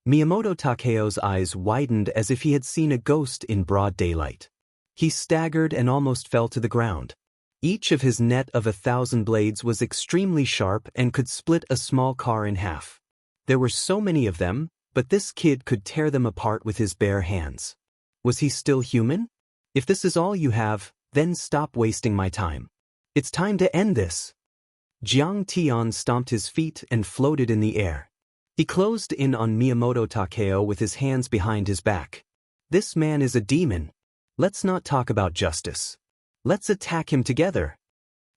Miyamoto Takeo's eyes widened as if he had seen a ghost in broad daylight. He staggered and almost fell to the ground. Each of his net of 1,000 blades was extremely sharp and could split a small car in half. There were so many of them, but this kid could tear them apart with his bare hands. Was he still human? If this is all you have, then stop wasting my time. It's time to end this. Jiang Tian stomped his feet and floated in the air. He closed in on Miyamoto Takeo with his hands behind his back. This man is a demon. Let's not talk about justice. Let's attack him together.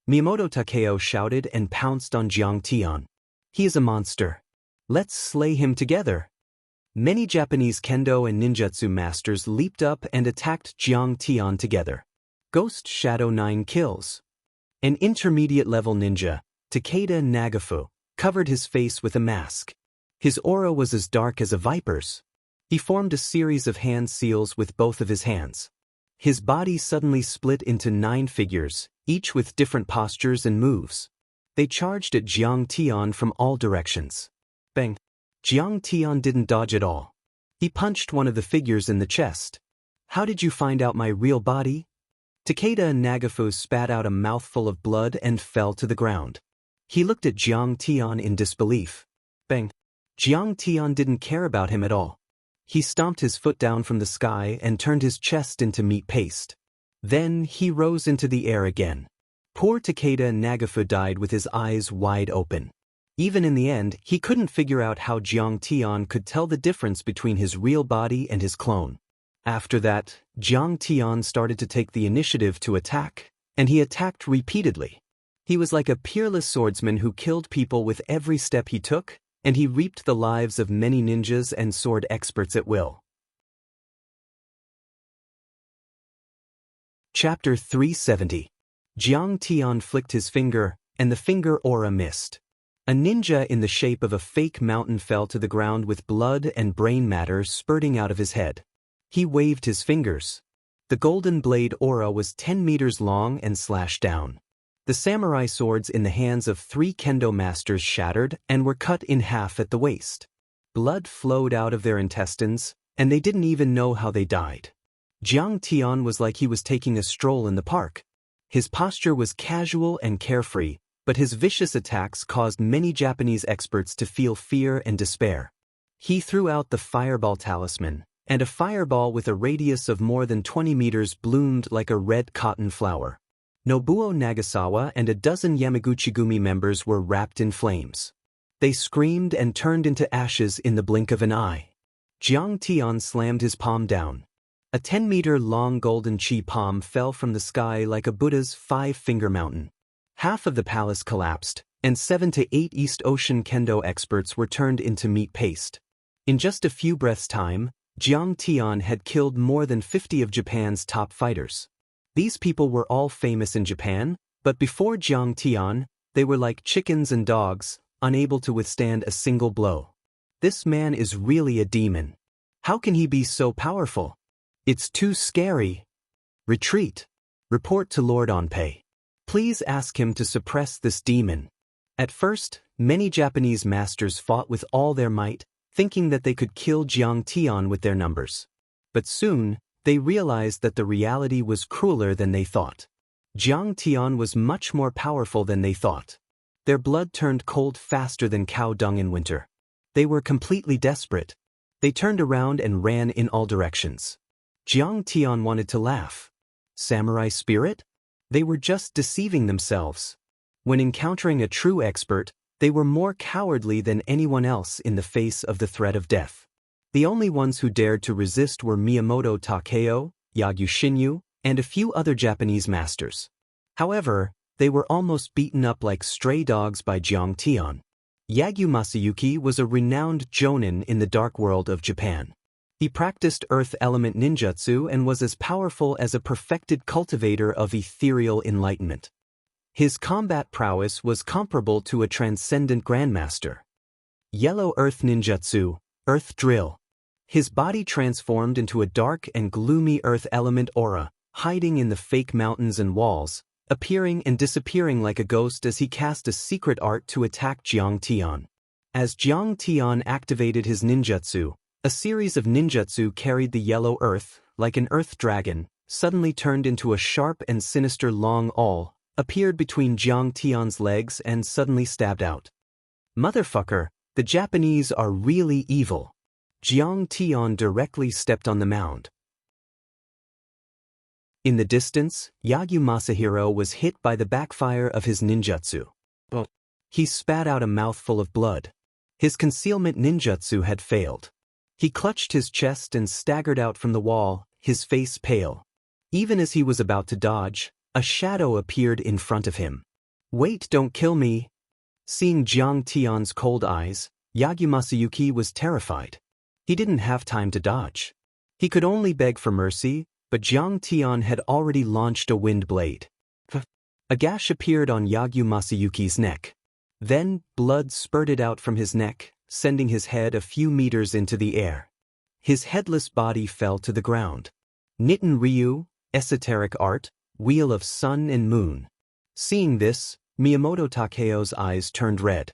Miyamoto Takeo shouted and pounced on Jiang Tian. He is a monster. Let's slay him together. Many Japanese kendo and ninjutsu masters leaped up and attacked Jiang Tian together. Ghost Shadow 9 kills. An intermediate-level ninja, Takeda Nagafu, covered his face with a mask. His aura was as dark as a viper's. He formed a series of hand seals with both of his hands. His body suddenly split into 9 figures, each with different postures and moves. They charged at Jiang Tian from all directions. Bang! Jiang Tian didn't dodge at all. He punched one of the figures in the chest. How did you find out my real body? Takeda Nagafu spat out a mouthful of blood and fell to the ground. He looked at Jiang Tian in disbelief. Bang! Jiang Tian didn't care about him at all. He stomped his foot down from the sky and turned his chest into meat paste. Then he rose into the air again. Poor Takeda Nagafu died with his eyes wide open. Even in the end, he couldn't figure out how Jiang Tian could tell the difference between his real body and his clone. After that, Jiang Tian started to take the initiative to attack, and he attacked repeatedly. He was like a peerless swordsman who killed people with every step he took, and he reaped the lives of many ninjas and sword experts at will. Chapter 370. Jiang Tian flicked his finger, and the finger aura missed. A ninja in the shape of a fake mountain fell to the ground with blood and brain matter spurting out of his head. He waved his fingers. The golden blade aura was 10 meters long and slashed down. The samurai swords in the hands of 3 kendo masters shattered and were cut in half at the waist. Blood flowed out of their intestines, and they didn't even know how they died. Jiang Tian was like he was taking a stroll in the park. His posture was casual and carefree, but his vicious attacks caused many Japanese experts to feel fear and despair. He threw out the fireball talisman, and a fireball with a radius of more than 20 meters bloomed like a red cotton flower. Nobuo Nagasawa and a dozen Yamaguchi-gumi members were wrapped in flames. They screamed and turned into ashes in the blink of an eye. Jiang Tian slammed his palm down. A 10-meter-long golden chi palm fell from the sky like a Buddha's 5-finger mountain. Half of the palace collapsed, and 7 to 8 East Ocean kendo experts were turned into meat paste. In just a few breaths' time, Jiang Tian had killed more than 50 of Japan's top fighters. These people were all famous in Japan, but before Jiang Tian, they were like chickens and dogs, unable to withstand a single blow. This man is really a demon. How can he be so powerful? It's too scary. Retreat. Report to Lord Onpei. Please ask him to suppress this demon. At first, many Japanese masters fought with all their might, thinking that they could kill Jiang Tian with their numbers. But soon, they realized that the reality was crueler than they thought. Jiang Tian was much more powerful than they thought. Their blood turned cold faster than cow dung in winter. They were completely desperate. They turned around and ran in all directions. Jiang Tian wanted to laugh. Samurai spirit? They were just deceiving themselves. When encountering a true expert, they were more cowardly than anyone else in the face of the threat of death. The only ones who dared to resist were Miyamoto Takeo, Yagyu Shinyu, and a few other Japanese masters. However, they were almost beaten up like stray dogs by Jiang Tian. Yagyu Masayuki was a renowned jonin in the dark world of Japan. He practiced earth element ninjutsu and was as powerful as a perfected cultivator of ethereal enlightenment. His combat prowess was comparable to a transcendent grandmaster. Yellow earth ninjutsu, earth drill. His body transformed into a dark and gloomy earth element aura, hiding in the fake mountains and walls, appearing and disappearing like a ghost as he cast a secret art to attack Jiang Tian. As Jiang Tian activated his ninjutsu, a series of ninjutsu carried the yellow earth, like an earth dragon, suddenly turned into a sharp and sinister long awl, appeared between Jiang Tian's legs and suddenly stabbed out. Motherfucker, the Japanese are really evil. Jiang Tian directly stepped on the mound. In the distance, Yagyu Masahiro was hit by the backfire of his ninjutsu. He spat out a mouthful of blood. His concealment ninjutsu had failed. He clutched his chest and staggered out from the wall, his face pale. Even as he was about to dodge, a shadow appeared in front of him. "Wait, don't kill me." Seeing Jiang Tian's cold eyes, Yagyu Masayuki was terrified. He didn't have time to dodge. He could only beg for mercy, but Jiang Tian had already launched a wind blade. A gash appeared on Yagyu Masayuki's neck. Then, blood spurted out from his neck, sending his head a few meters into the air. His headless body fell to the ground. Nitten Ryu, esoteric art, wheel of sun and moon. Seeing this, Miyamoto Takeo's eyes turned red.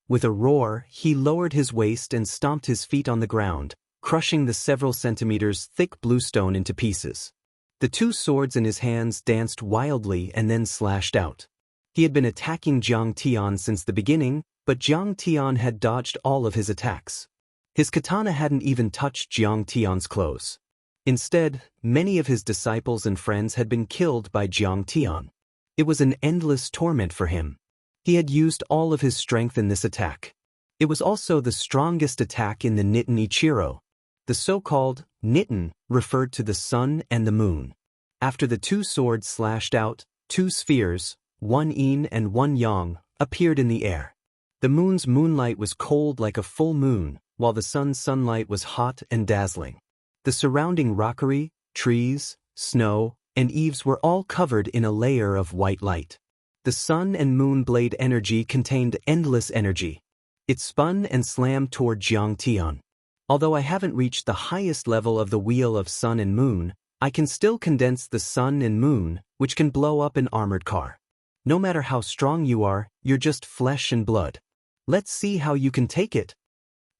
With a roar, he lowered his waist and stomped his feet on the ground, crushing the several centimeters thick bluestone into pieces. The two swords in his hands danced wildly and then slashed out. He had been attacking Jiang Tian since the beginning, but Jiang Tian had dodged all of his attacks. His katana hadn't even touched Jiang Tian's clothes. Instead, many of his disciples and friends had been killed by Jiang Tian. It was an endless torment for him. He had used all of his strength in this attack. It was also the strongest attack in the Nitten Ichiro. The so-called Nitten referred to the sun and the moon. After the two swords slashed out, two spheres, one yin and one yang, appeared in the air. The moon's moonlight was cold like a full moon, while the sun's sunlight was hot and dazzling. The surrounding rockery, trees, snow, and eaves were all covered in a layer of white light. The sun and moon blade energy contained endless energy. It spun and slammed toward Jiang Tian. Although I haven't reached the highest level of the wheel of sun and moon, I can still condense the sun and moon, which can blow up an armored car. No matter how strong you are, you're just flesh and blood. Let's see how you can take it.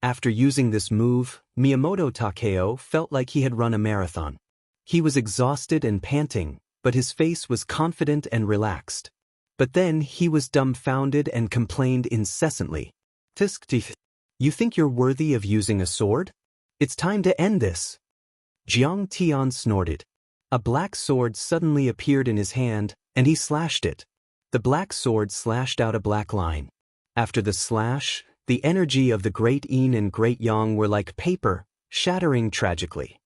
After using this move, Miyamoto Takeo felt like he had run a marathon. He was exhausted and panting, but his face was confident and relaxed. But then he was dumbfounded and complained incessantly. "You think you're worthy of using a sword? It's time to end this." Jiang Tian snorted. A black sword suddenly appeared in his hand, and he slashed it. The black sword slashed out a black line. After the slash, the energy of the Great Yin and Great Yang were like paper, shattering tragically.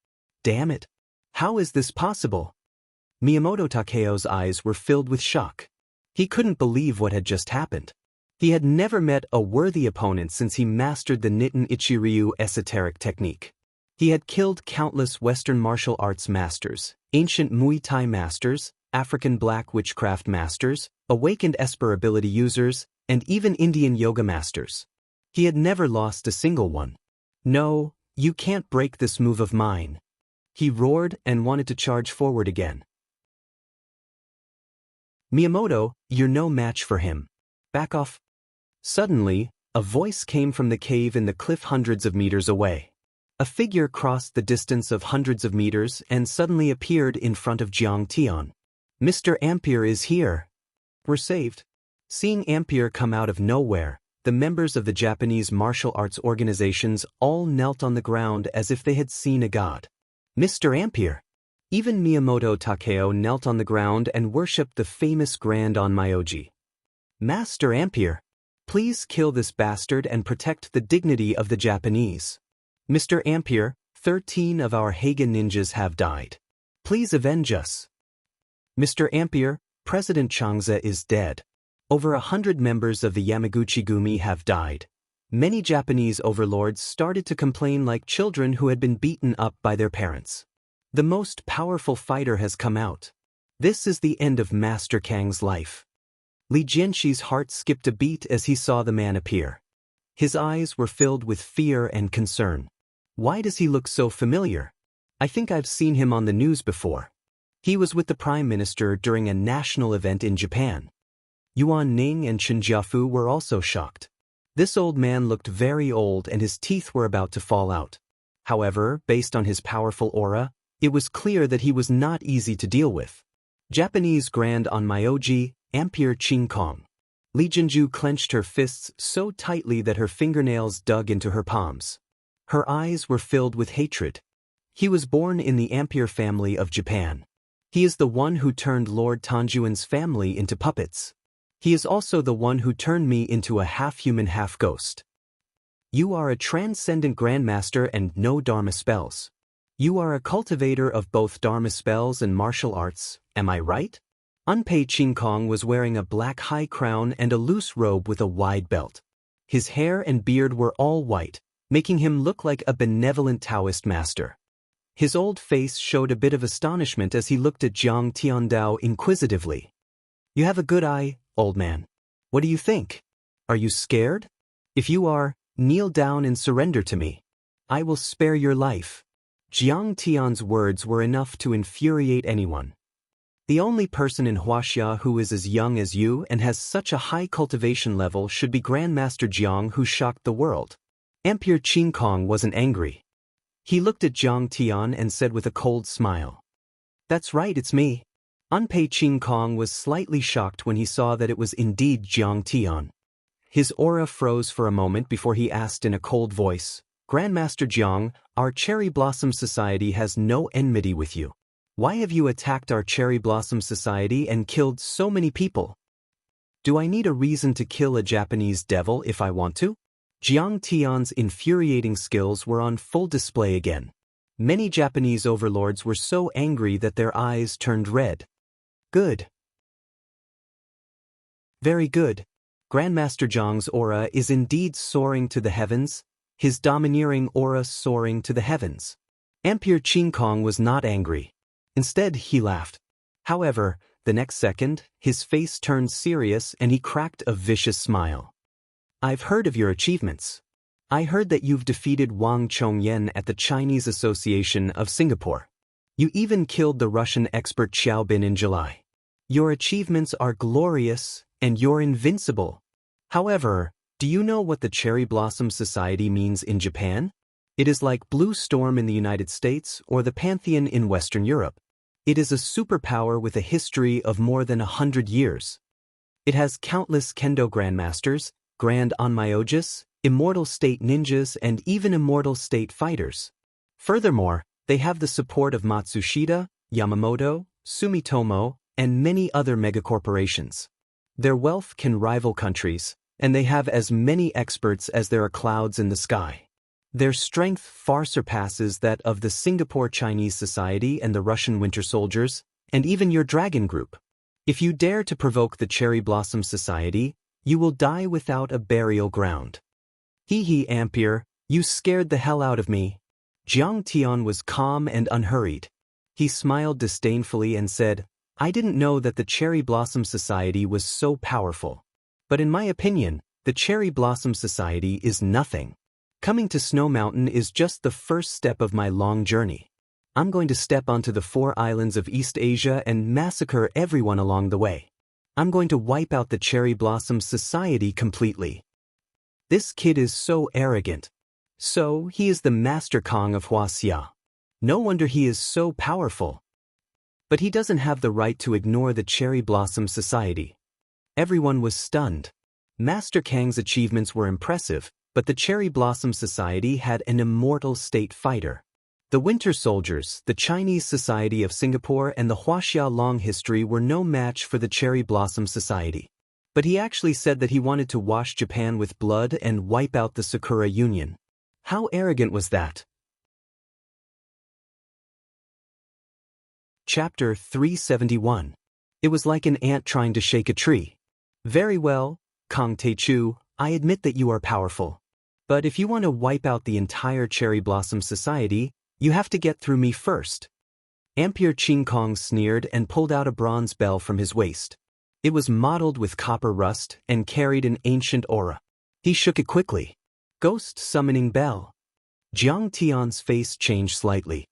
Damn it! How is this possible? Miyamoto Takeo's eyes were filled with shock. He couldn't believe what had just happened. He had never met a worthy opponent since he mastered the Nitten Ichiryu esoteric technique. He had killed countless Western martial arts masters, ancient Muay Thai masters, African black witchcraft masters, awakened Esper ability users, and even Indian yoga masters. He had never lost a single one. "No, you can't break this move of mine." He roared and wanted to charge forward again. "Miyamoto, you're no match for him. Back off." Suddenly, a voice came from the cave in the cliff hundreds of meters away. A figure crossed the distance of hundreds of meters and suddenly appeared in front of Jiang Tian. "Mr. Ampere is here. We're saved." Seeing Ampere come out of nowhere, the members of the Japanese martial arts organizations all knelt on the ground as if they had seen a god. "Mr. Ampere!" Even Miyamoto Takeo knelt on the ground and worshipped the famous Grand Onmyoji. "Master Ampere, please kill this bastard and protect the dignity of the Japanese. Mr. Ampere, 13 of our Hagen ninjas have died. Please avenge us. Mr. Ampere, President Changza is dead. Over 100 members of the Yamaguchi-gumi have died." Many Japanese overlords started to complain like children who had been beaten up by their parents. The most powerful fighter has come out. This is the end of Master Kang's life. Li Jianxi's heart skipped a beat as he saw the man appear. His eyes were filled with fear and concern. Why does he look so familiar? I think I've seen him on the news before. He was with the Prime Minister during a national event in Japan. Yuan Ning and Chen Jiafu were also shocked. This old man looked very old and his teeth were about to fall out. However, based on his powerful aura, it was clear that he was not easy to deal with. Japanese Grand Onmyoji, Ampere Ching Kong. Li Jinju clenched her fists so tightly that her fingernails dug into her palms. Her eyes were filled with hatred. He was born in the Ampere family of Japan. He is the one who turned Lord Tanjuan's family into puppets. He is also the one who turned me into a half-human half-ghost. You are a transcendent grandmaster and no Dharma spells. You are a cultivator of both Dharma spells and martial arts, am I right? Unpei Ching Kong was wearing a black high crown and a loose robe with a wide belt. His hair and beard were all white, making him look like a benevolent Taoist master. His old face showed a bit of astonishment as he looked at Jiang Tiandao inquisitively. You have a good eye, old man. What do you think? Are you scared? If you are, kneel down and surrender to me. I will spare your life. Jiang Tian's words were enough to infuriate anyone. The only person in Huaxia who is as young as you and has such a high cultivation level should be Grandmaster Jiang, who shocked the world. Ampere Ching Kong wasn't angry. He looked at Jiang Tian and said with a cold smile. That's right, it's me. Unpei Ching Kong was slightly shocked when he saw that it was indeed Jiang Tian. His aura froze for a moment before he asked in a cold voice, Grandmaster Jiang, our Cherry Blossom Society has no enmity with you. Why have you attacked our Cherry Blossom Society and killed so many people? Do I need a reason to kill a Japanese devil if I want to? Jiang Tian's infuriating skills were on full display again. Many Japanese overlords were so angry that their eyes turned red. Good. Very good. Grandmaster Jiang's aura is indeed soaring to the heavens, his domineering aura soaring to the heavens. Ampere Ching Kong was not angry. Instead, he laughed. However, the next second, his face turned serious and he cracked a vicious smile. I've heard of your achievements. I heard that you've defeated Wang Chongyan at the Chinese Association of Singapore. You even killed the Russian expert Xiao Bin in July. Your achievements are glorious, and you're invincible. However, do you know what the Cherry Blossom Society means in Japan? It is like Blue Storm in the United States or the Pantheon in Western Europe. It is a superpower with a history of more than 100 years. It has countless kendo grandmasters, Grand Onmyojis, immortal state ninjas and even immortal state fighters. Furthermore, they have the support of Matsushita, Yamamoto, Sumitomo, and many other megacorporations. Their wealth can rival countries, and they have as many experts as there are clouds in the sky. Their strength far surpasses that of the Singapore Chinese Society and the Russian Winter Soldiers, and even your Dragon Group. If you dare to provoke the Cherry Blossom Society, you will die without a burial ground. Hee hee, Ampere, you scared the hell out of me. Jiang Tian was calm and unhurried. He smiled disdainfully and said, I didn't know that the Cherry Blossom Society was so powerful. But in my opinion, the Cherry Blossom Society is nothing. Coming to Snow Mountain is just the first step of my long journey. I'm going to step onto the 4 islands of East Asia and massacre everyone along the way. I'm going to wipe out the Cherry Blossom Society completely. This kid is so arrogant. So, he is the Master Kong of Huaxia. No wonder he is so powerful. But he doesn't have the right to ignore the Cherry Blossom Society. Everyone was stunned. Master Kang's achievements were impressive, but the Cherry Blossom Society had an immortal state fighter. The Winter Soldiers, the Chinese Society of Singapore and the Huaxia long history were no match for the Cherry Blossom Society. But he actually said that he wanted to wash Japan with blood and wipe out the Sakura Union. How arrogant was that? Chapter 371. It was like an ant trying to shake a tree. Very well, Kong Teichu, I admit that you are powerful. But if you want to wipe out the entire Cherry Blossom Society, you have to get through me first. Ampere Ching Kong sneered and pulled out a bronze bell from his waist. It was mottled with copper rust and carried an ancient aura. He shook it quickly. Ghost summoning bell. Jiang Tian's face changed slightly.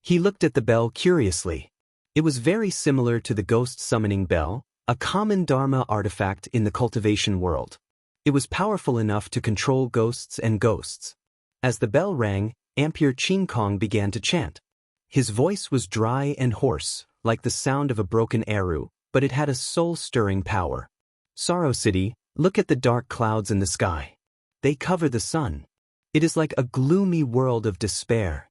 He looked at the bell curiously. It was very similar to the ghost summoning bell, a common Dharma artifact in the cultivation world. It was powerful enough to control ghosts and ghosts. As the bell rang, Ampere Ching Kong began to chant. His voice was dry and hoarse, like the sound of a broken arrow, but it had a soul-stirring power. Sorrow City, look at the dark clouds in the sky. They cover the sun. It is like a gloomy world of despair.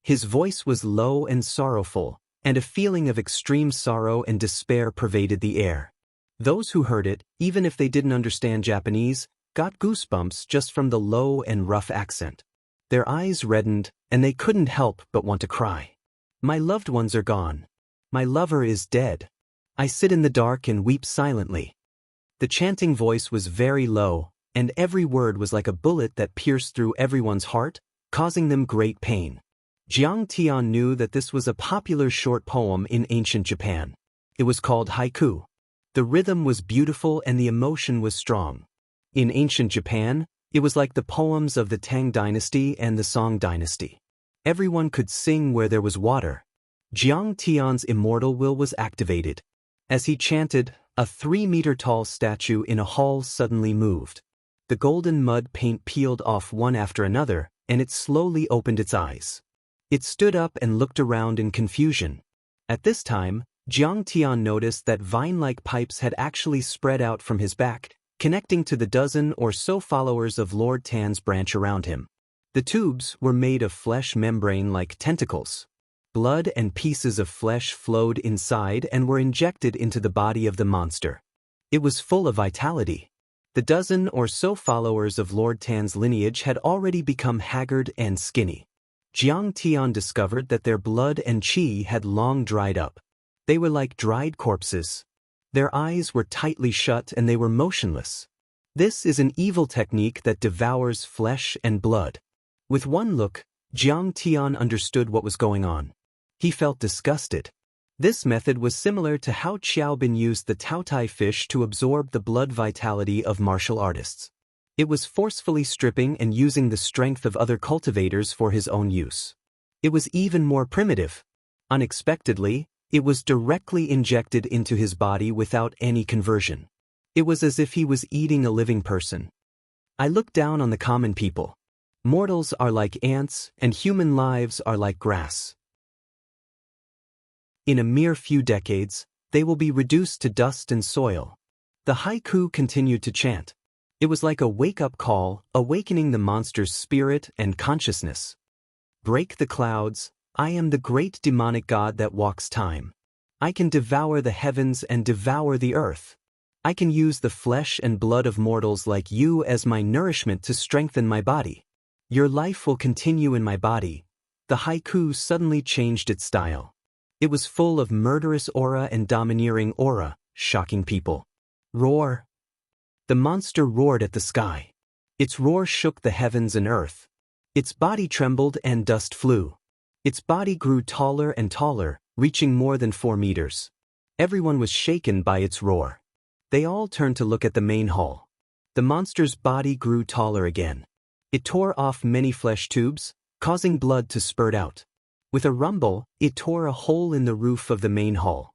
His voice was low and sorrowful, and a feeling of extreme sorrow and despair pervaded the air. Those who heard it, even if they didn't understand Japanese, got goosebumps just from the low and rough accent. Their eyes reddened, and they couldn't help but want to cry. My loved ones are gone. My lover is dead. I sit in the dark and weep silently. The chanting voice was very low, and every word was like a bullet that pierced through everyone's heart, causing them great pain. Jiang Tian knew that this was a popular short poem in ancient Japan. It was called haiku. The rhythm was beautiful and the emotion was strong. In ancient Japan, it was like the poems of the Tang dynasty and the Song dynasty. Everyone could sing where there was water. Jiang Tian's immortal will was activated. As he chanted, a 3-meter-tall statue in a hall suddenly moved. The golden mud paint peeled off one after another, and it slowly opened its eyes. It stood up and looked around in confusion. At this time, Jiang Tian noticed that vine-like pipes had actually spread out from his back, connecting to the dozen or so followers of Lord Tan's branch around him. The tubes were made of flesh membrane like tentacles. Blood and pieces of flesh flowed inside and were injected into the body of the monster. It was full of vitality. The dozen or so followers of Lord Tan's lineage had already become haggard and skinny. Jiang Tian discovered that their blood and qi had long dried up. They were like dried corpses. Their eyes were tightly shut and they were motionless. This is an evil technique that devours flesh and blood. With one look, Jiang Tian understood what was going on. He felt disgusted. This method was similar to how Xiaobin used the Taotai fish to absorb the blood vitality of martial artists. It was forcefully stripping and using the strength of other cultivators for his own use. It was even more primitive. Unexpectedly, it was directly injected into his body without any conversion. It was as if he was eating a living person. I looked down on the common people. Mortals are like ants, and human lives are like grass. In a mere few decades, they will be reduced to dust and soil. The haiku continued to chant. It was like a wake-up call, awakening the monster's spirit and consciousness. Break the clouds, I am the great demonic god that walks time. I can devour the heavens and devour the earth. I can use the flesh and blood of mortals like you as my nourishment to strengthen my body. Your life will continue in my body. The haiku suddenly changed its style. It was full of murderous aura and domineering aura, shocking people. Roar. The monster roared at the sky. Its roar shook the heavens and earth. Its body trembled and dust flew. Its body grew taller and taller, reaching more than 4 meters. Everyone was shaken by its roar. They all turned to look at the main hall. The monster's body grew taller again. It tore off many flesh tubes, causing blood to spurt out. With a rumble, it tore a hole in the roof of the main hall.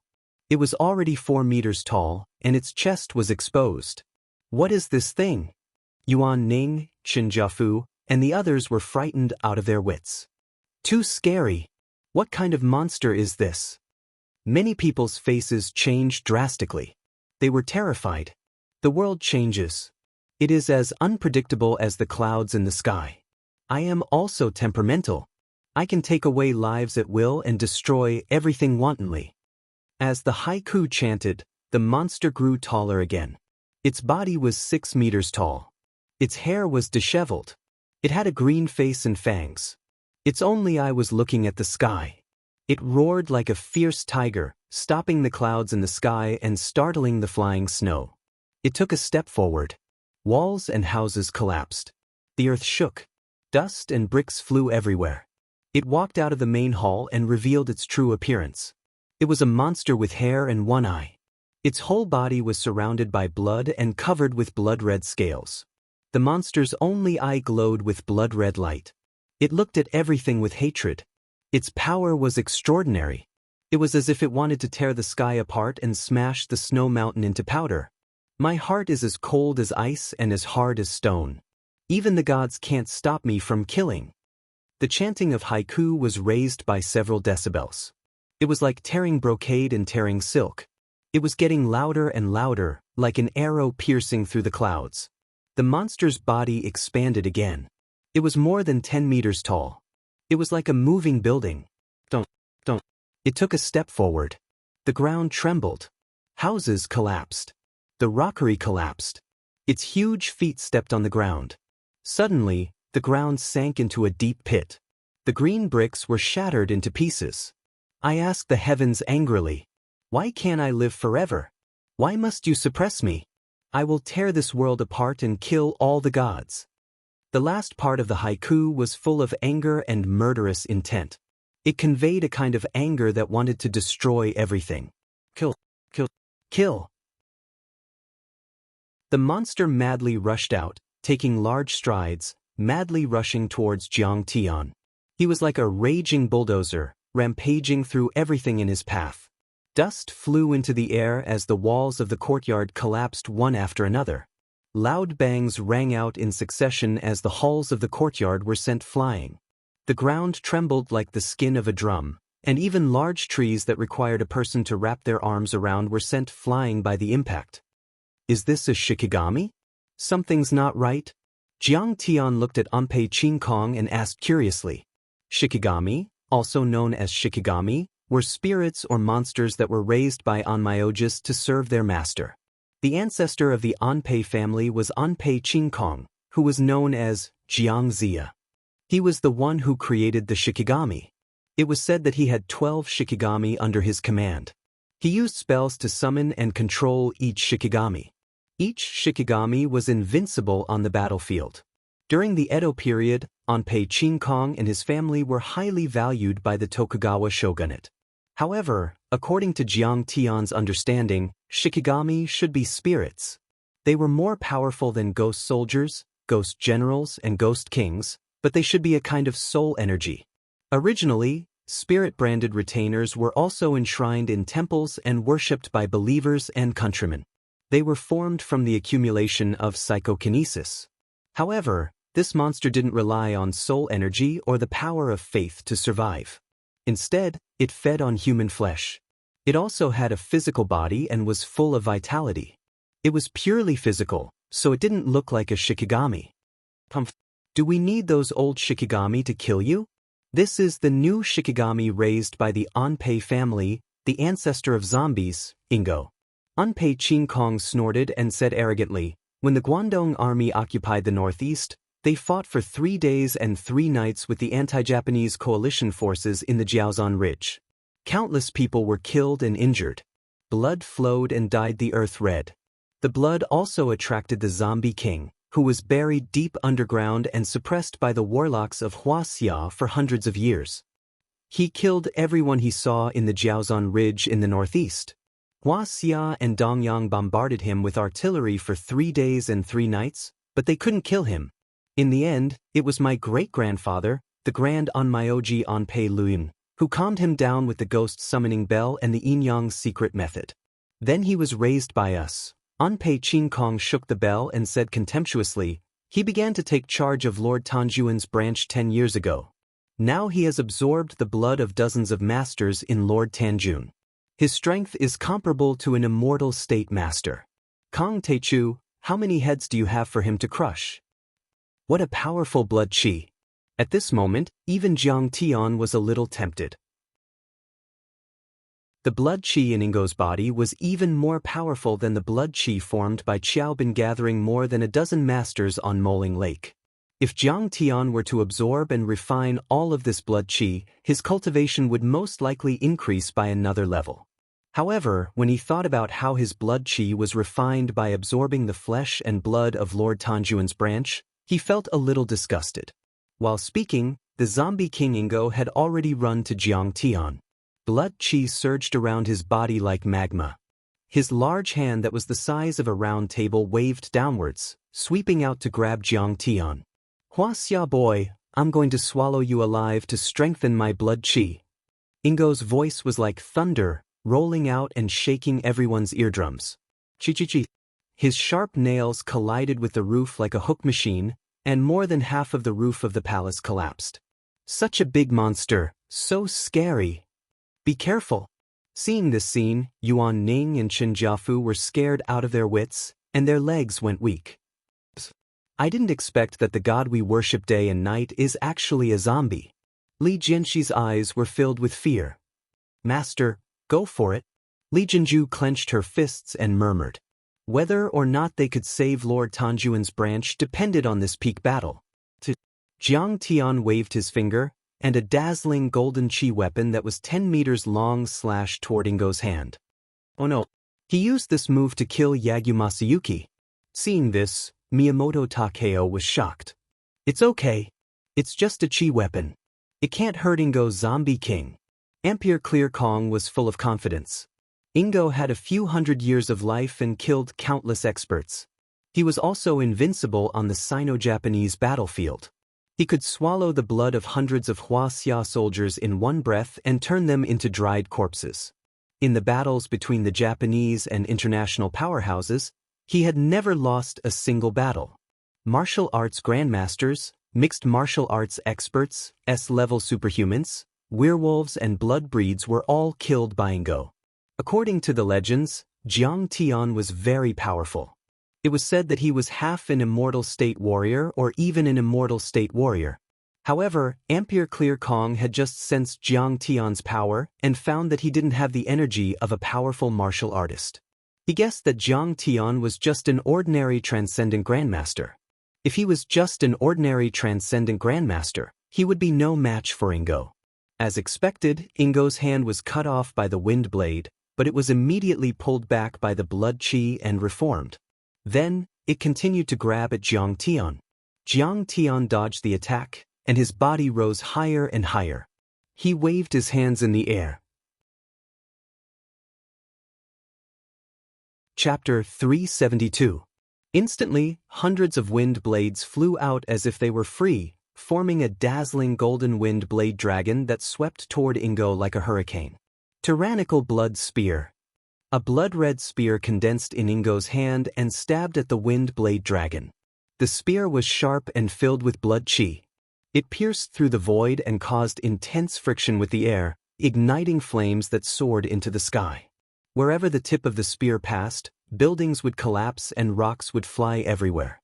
It was already 4 meters tall, and its chest was exposed. What is this thing? Yuan Ning, Chen Jiafu, and the others were frightened out of their wits. Too scary. What kind of monster is this? Many people's faces changed drastically. They were terrified. The world changes. It is as unpredictable as the clouds in the sky. I am also temperamental. I can take away lives at will and destroy everything wantonly. As the haiku chanted, the monster grew taller again. Its body was 6 meters tall. Its hair was disheveled. It had a green face and fangs. Its only eye was looking at the sky. It roared like a fierce tiger, stopping the clouds in the sky and startling the flying snow. It took a step forward. Walls and houses collapsed. The earth shook. Dust and bricks flew everywhere. It walked out of the main hall and revealed its true appearance. It was a monster with hair and one eye. Its whole body was surrounded by blood and covered with blood-red scales. The monster's only eye glowed with blood-red light. It looked at everything with hatred. Its power was extraordinary. It was as if it wanted to tear the sky apart and smash the snow mountain into powder. My heart is as cold as ice and as hard as stone. Even the gods can't stop me from killing. The chanting of haiku was raised by several decibels. It was like tearing brocade and tearing silk. It was getting louder and louder, like an arrow piercing through the clouds. The monster's body expanded again. It was more than 10 meters tall. It was like a moving building. Don't. It took a step forward. The ground trembled. Houses collapsed. The rockery collapsed. Its huge feet stepped on the ground. Suddenly, the ground sank into a deep pit. The green bricks were shattered into pieces. I asked the heavens angrily, "Why can't I live forever? Why must you suppress me? I will tear this world apart and kill all the gods." The last part of the haiku was full of anger and murderous intent. It conveyed a kind of anger that wanted to destroy everything. Kill. Kill. The monster madly rushed out, taking large strides, madly rushing towards Jiang Tian. He was like a raging bulldozer, rampaging through everything in his path. Dust flew into the air as the walls of the courtyard collapsed one after another. Loud bangs rang out in succession as the halls of the courtyard were sent flying. The ground trembled like the skin of a drum, and even large trees that required a person to wrap their arms around were sent flying by the impact. Is this a shikigami? Something's not right. Jiang Tian looked at Anpei Qingkong and asked curiously. Shikigami, also known as shikigami, were spirits or monsters that were raised by onmyoges to serve their master. The ancestor of the Anpei family was Anpei Qingkong, who was known as Jiang Zia. He was the one who created the shikigami. It was said that he had 12 shikigami under his command. He used spells to summon and control each shikigami. Each shikigami was invincible on the battlefield. During the Edo period, Anpei Qingkong and his family were highly valued by the Tokugawa shogunate. However, according to Jiang Tian's understanding, shikigami should be spirits. They were more powerful than ghost soldiers, ghost generals, and ghost kings, but they should be a kind of soul energy. Originally, spirit-branded retainers were also enshrined in temples and worshipped by believers and countrymen. They were formed from the accumulation of psychokinesis. However, this monster didn't rely on soul energy or the power of faith to survive. Instead, it fed on human flesh. It also had a physical body and was full of vitality. It was purely physical, so it didn't look like a shikigami. Do we need those old shikigami to kill you? This is the new shikigami raised by the Anpei family, the ancestor of zombies, Ingo. Anpei Qingkong snorted and said arrogantly, when the Guangdong army occupied the northeast, they fought for 3 days and 3 nights with the anti-Japanese coalition forces in the Jiaozan Ridge. Countless people were killed and injured. Blood flowed and dyed the earth red. The blood also attracted the zombie king, who was buried deep underground and suppressed by the warlocks of Huaxia for hundreds of years. He killed everyone he saw in the Jiaozan Ridge in the northeast. Huaxia and Dongyang bombarded him with artillery for 3 days and 3 nights, but they couldn't kill him. In the end, it was my great-grandfather, the Grand Onmyoji Anpei Luin, who calmed him down with the ghost summoning bell and the Yin-Yang secret method. Then he was raised by us. Anpei Qingkong shook the bell and said contemptuously, he began to take charge of Lord Tanjuan's branch 10 years ago. Now he has absorbed the blood of dozens of masters in Lord Tanjun. His strength is comparable to an immortal state master. Kong Teichu, how many heads do you have for him to crush? What a powerful blood qi. At this moment, even Jiang Tian was a little tempted. The blood qi in Ingo's body was even more powerful than the blood qi formed by Qiaobin gathering more than a dozen masters on Moling Lake. If Jiang Tian were to absorb and refine all of this blood qi, his cultivation would most likely increase by another level. However, when he thought about how his blood qi was refined by absorbing the flesh and blood of Lord Tanjuan's branch, he felt a little disgusted. While speaking, the zombie king Ingo had already run to Jiang Tian. Blood qi surged around his body like magma. His large hand that was the size of a round table waved downwards, sweeping out to grab Jiang Tian. Huaxia boy, I'm going to swallow you alive to strengthen my blood chi. Ingo's voice was like thunder, rolling out and shaking everyone's eardrums. Chi. His sharp nails collided with the roof like a hook machine, and more than half of the roof of the palace collapsed. Such a big monster, so scary. Be careful. Seeing this scene, Yuan Ning and Chen Jiafu were scared out of their wits, and their legs went weak. I didn't expect that the god we worship day and night is actually a zombie. Li Jianxi's eyes were filled with fear. Master, go for it. Li Jianju clenched her fists and murmured. Whether or not they could save Lord Tanjuan's branch depended on this peak battle. Jiang Tian waved his finger, and a dazzling golden chi weapon that was 10 meters long slashed toward Ingo's hand. Oh no. He used this move to kill Yagyu Masayuki. Seeing this, Miyamoto Takeo was shocked. It's okay. It's just a chi weapon. It can't hurt Ingo's zombie king. Ampere Clear Kong was full of confidence. Ingo had a few hundred years of life and killed countless experts. He was also invincible on the Sino-Japanese battlefield. He could swallow the blood of hundreds of Huaxia soldiers in one breath and turn them into dried corpses. In the battles between the Japanese and international powerhouses, he had never lost a single battle. Martial arts grandmasters, mixed martial arts experts, S-level superhumans, werewolves and blood breeds were all killed by Ingo. According to the legends, Jiang Tian was very powerful. It was said that he was half an immortal state warrior or even an immortal state warrior. However, Ampere Clear Kong had just sensed Jiang Tian's power and found that he didn't have the energy of a powerful martial artist. He guessed that Jiang Tian was just an ordinary transcendent grandmaster. If he was just an ordinary transcendent grandmaster, he would be no match for Ingo. As expected, Ingo's hand was cut off by the wind blade, but it was immediately pulled back by the blood chi and reformed. Then, it continued to grab at Jiang Tian. Jiang Tian dodged the attack, and his body rose higher and higher. He waved his hands in the air. Chapter 372. Instantly, hundreds of wind blades flew out as if they were free, forming a dazzling golden wind blade dragon that swept toward Ingo like a hurricane. Tyrannical blood spear. A blood-red spear condensed in Ingo's hand and stabbed at the wind blade dragon. The spear was sharp and filled with blood chi. It pierced through the void and caused intense friction with the air, igniting flames that soared into the sky. Wherever the tip of the spear passed, buildings would collapse and rocks would fly everywhere.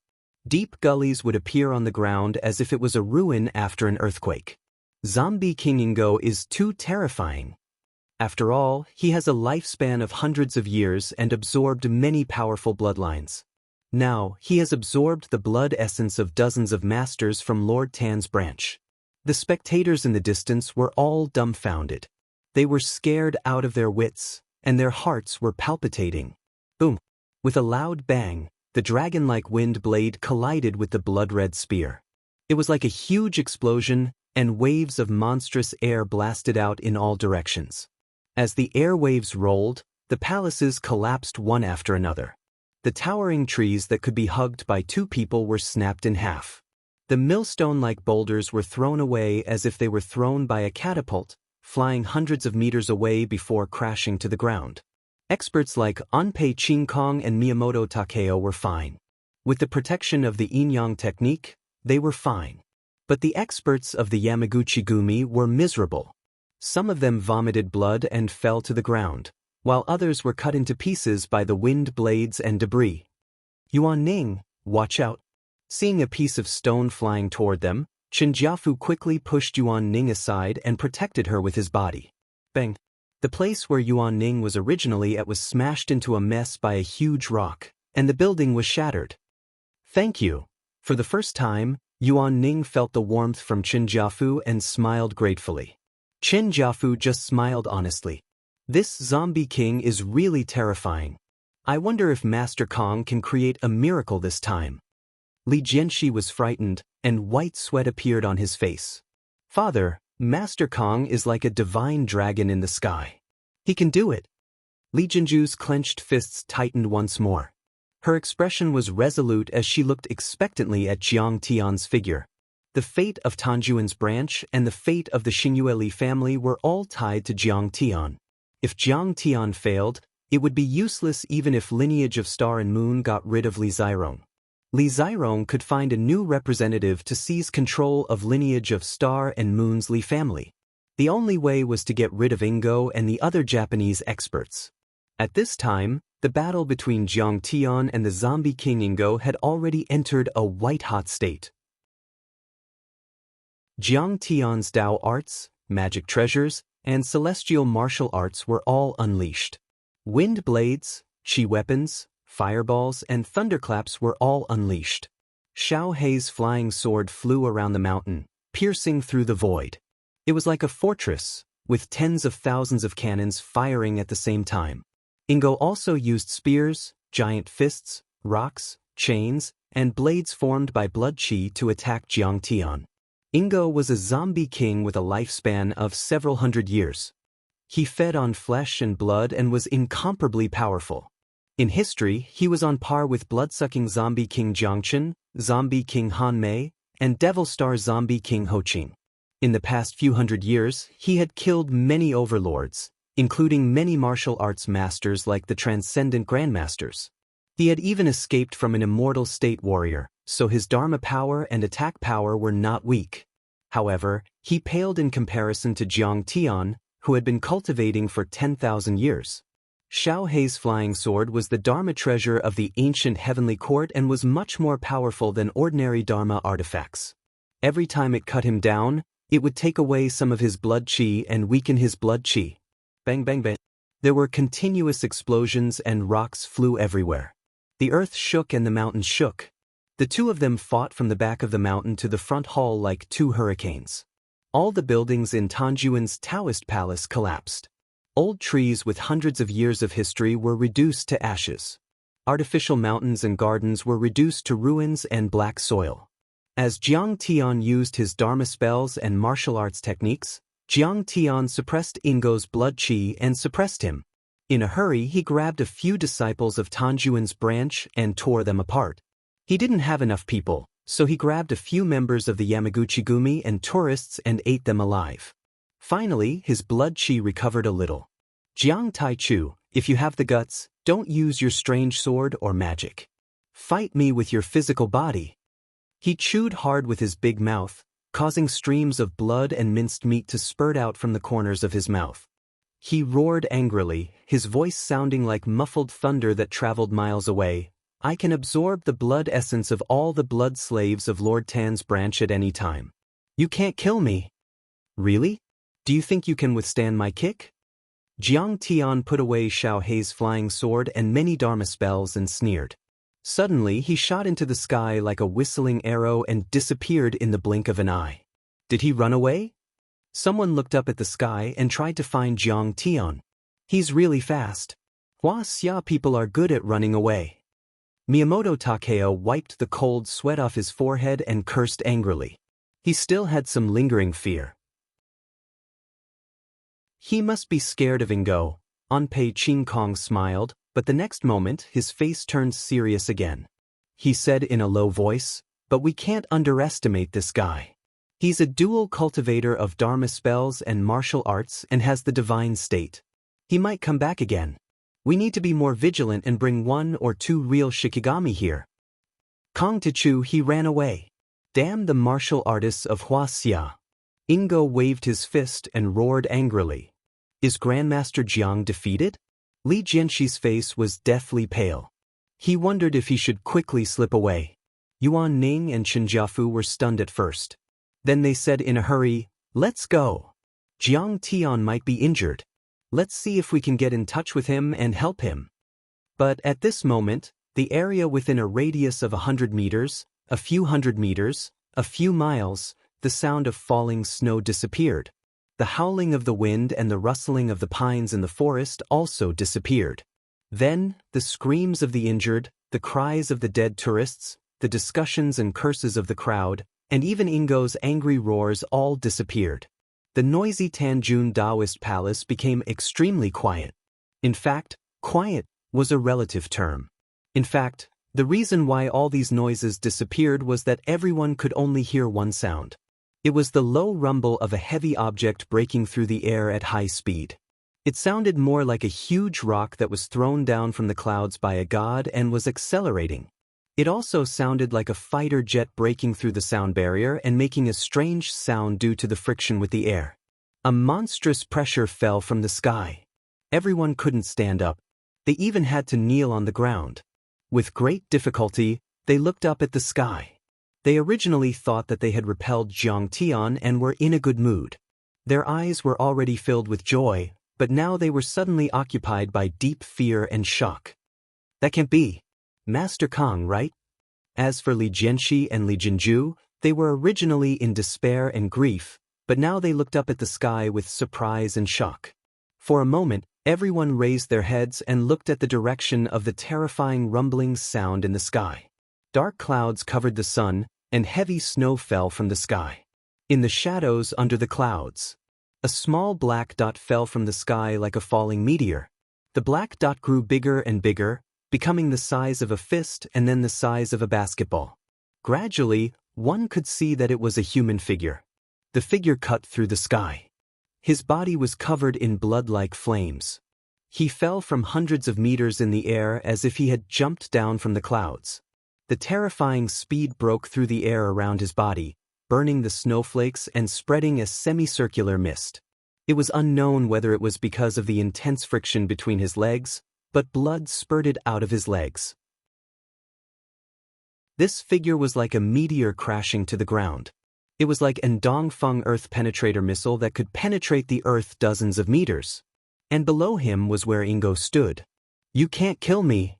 Deep gullies would appear on the ground as if it was a ruin after an earthquake. Zombie King Ingo is too terrifying. After all, he has a lifespan of hundreds of years and absorbed many powerful bloodlines. Now, he has absorbed the blood essence of dozens of masters from Lord Tan's branch. The spectators in the distance were all dumbfounded. They were scared out of their wits, and their hearts were palpitating. Boom! With a loud bang, the dragon-like wind blade collided with the blood-red spear. It was like a huge explosion, and waves of monstrous air blasted out in all directions. As the air waves rolled, the palaces collapsed one after another. The towering trees that could be hugged by two people were snapped in half. The millstone-like boulders were thrown away as if they were thrown by a catapult, flying hundreds of meters away before crashing to the ground. Experts like Anpei Qingkong and Miyamoto Takeo were fine. With the protection of the yin-yang technique, they were fine. But the experts of the Yamaguchi-gumi were miserable. Some of them vomited blood and fell to the ground, while others were cut into pieces by the wind blades and debris. Yuan Ning, watch out. Seeing a piece of stone flying toward them, Chen Jiafu quickly pushed Yuan Ning aside and protected her with his body. Bang! The place where Yuan Ning was originally at was smashed into a mess by a huge rock, and the building was shattered. Thank you. For the first time, Yuan Ning felt the warmth from Chen Jiafu and smiled gratefully. Chen Jiafu just smiled honestly. This zombie king is really terrifying. I wonder if Master Kong can create a miracle this time. Li Jianxi was frightened, and white sweat appeared on his face. Father, Master Kong is like a divine dragon in the sky. He can do it. Li Jianju's clenched fists tightened once more. Her expression was resolute as she looked expectantly at Jiang Tian's figure. The fate of Tanjuan's branch and the fate of the Xinyueli family were all tied to Jiang Tian. If Jiang Tian failed, it would be useless even if lineage of Star and Moon got rid of Li Zirong. Li Zirong could find a new representative to seize control of lineage of Star and Moon's Li family. The only way was to get rid of Ingo and the other Japanese experts. At this time, the battle between Jiang Tian and the zombie king Ingo had already entered a white-hot state. Jiang Tian's Dao arts, magic treasures, and celestial martial arts were all unleashed. Wind blades, chi weapons, fireballs, and thunderclaps were all unleashed. Xiao Hei's flying sword flew around the mountain, piercing through the void. It was like a fortress, with tens of thousands of cannons firing at the same time. Ingo also used spears, giant fists, rocks, chains, and blades formed by blood chi to attack Jiang Tian. Ingo was a zombie king with a lifespan of several hundred years. He fed on flesh and blood and was incomparably powerful. In history, he was on par with blood-sucking zombie king Jiangchen, zombie king Han Mei, and devil star zombie king Ho Qing. In the past few hundred years, he had killed many overlords, including many martial arts masters like the Transcendent Grandmasters. He had even escaped from an immortal state warrior, so his Dharma power and attack power were not weak. However, he paled in comparison to Jiang Tian, who had been cultivating for 10,000 years. Xiao Hei's flying sword was the Dharma treasure of the ancient heavenly court and was much more powerful than ordinary Dharma artifacts. Every time it cut him down, it would take away some of his blood chi and weaken his blood chi. Bang bang bang. There were continuous explosions and rocks flew everywhere. The earth shook and the mountains shook. The two of them fought from the back of the mountain to the front hall like two hurricanes. All the buildings in Tanjuan's Taoist palace collapsed. Old trees with hundreds of years of history were reduced to ashes. Artificial mountains and gardens were reduced to ruins and black soil. As Jiang Tian used his Dharma spells and martial arts techniques, Jiang Tian suppressed Ingo's blood chi and suppressed him. In a hurry, he grabbed a few disciples of Tanjuan's branch and tore them apart. He didn't have enough people, so he grabbed a few members of the Yamaguchi-gumi and tourists and ate them alive. Finally, his blood chi recovered a little. Jiang Taichu, if you have the guts, don't use your strange sword or magic. Fight me with your physical body. He chewed hard with his big mouth, causing streams of blood and minced meat to spurt out from the corners of his mouth. He roared angrily, his voice sounding like muffled thunder that traveled miles away. I can absorb the blood essence of all the blood slaves of Lord Tan's branch at any time. You can't kill me. Really? Do you think you can withstand my kick? Jiang Tian put away Xiao Hei's flying sword and many Dharma spells and sneered. Suddenly he shot into the sky like a whistling arrow and disappeared in the blink of an eye. Did he run away? Someone looked up at the sky and tried to find Jiang Tian. He's really fast. Hua Xia people are good at running away. Miyamoto Takeo wiped the cold sweat off his forehead and cursed angrily. He still had some lingering fear. He must be scared of Ingo. Anpei Qingkong smiled, but the next moment his face turned serious again. He said in a low voice, but we can't underestimate this guy. He's a dual cultivator of Dharma spells and martial arts and has the divine state. He might come back again. We need to be more vigilant and bring 1 or 2 real Shikigami here. Kong Tichu, he ran away. Damn the martial artists of Hua Xia. Ingo waved his fist and roared angrily. Is Grandmaster Jiang defeated? Li Jianxi's face was deathly pale. He wondered if he should quickly slip away. Yuan Ning and Chen Jiafu were stunned at first. Then they said in a hurry, let's go. Jiang Tian might be injured. Let's see if we can get in touch with him and help him. But at this moment, the area within a radius of 100 meters, a few hundred meters, a few miles, the sound of falling snow disappeared. The howling of the wind and the rustling of the pines in the forest also disappeared. Then, the screams of the injured, the cries of the dead tourists, the discussions and curses of the crowd, and even Ingo's angry roars all disappeared. The noisy Tanjun Taoist palace became extremely quiet. In fact, quiet was a relative term. In fact, The reason why all these noises disappeared was that everyone could only hear one sound. It was the low rumble of a heavy object breaking through the air at high speed. It sounded more like a huge rock that was thrown down from the clouds by a god and was accelerating. It also sounded like a fighter jet breaking through the sound barrier and making a strange sound due to the friction with the air. A monstrous pressure fell from the sky. Everyone couldn't stand up. They even had to kneel on the ground. With great difficulty, they looked up at the sky. They originally thought that they had repelled Jiang Tian and were in a good mood. Their eyes were already filled with joy, but now they were suddenly occupied by deep fear and shock. That can't be. Master Kang, right? As for Li Jianxi and Li Jinju, they were originally in despair and grief, but now they looked up at the sky with surprise and shock. For a moment, everyone raised their heads and looked at the direction of the terrifying rumbling sound in the sky. Dark clouds covered the sun, and heavy snow fell from the sky. In the shadows under the clouds, a small black dot fell from the sky like a falling meteor. The black dot grew bigger and bigger, becoming the size of a fist and then the size of a basketball. Gradually, one could see that it was a human figure. The figure cut through the sky. His body was covered in blood-like flames. He fell from hundreds of meters in the air as if he had jumped down from the clouds. The terrifying speed broke through the air around his body, burning the snowflakes and spreading a semicircular mist. It was unknown whether it was because of the intense friction between his legs, but blood spurted out of his legs. This figure was like a meteor crashing to the ground. It was like an Dongfeng Earth penetrator missile that could penetrate the Earth dozens of meters. And below him was where Ingo stood. "You can't kill me."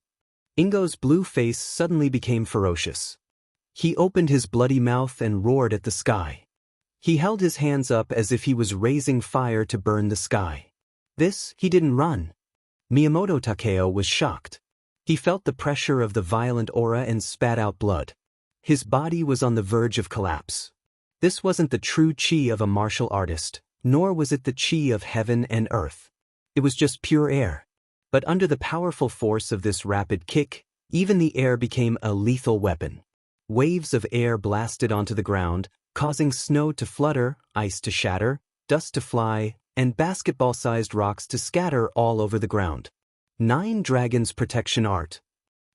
Ingo's blue face suddenly became ferocious. He opened his bloody mouth and roared at the sky. He held his hands up as if he was raising fire to burn the sky. He didn't run. Miyamoto Takeo was shocked. He felt the pressure of the violent aura and spat out blood. His body was on the verge of collapse. This wasn't the true chi of a martial artist, nor was it the chi of heaven and earth. It was just pure air. But under the powerful force of this rapid kick, even the air became a lethal weapon. Waves of air blasted onto the ground, causing snow to flutter, ice to shatter, dust to fly, and basketball-sized rocks to scatter all over the ground. 9 Dragons Protection Art.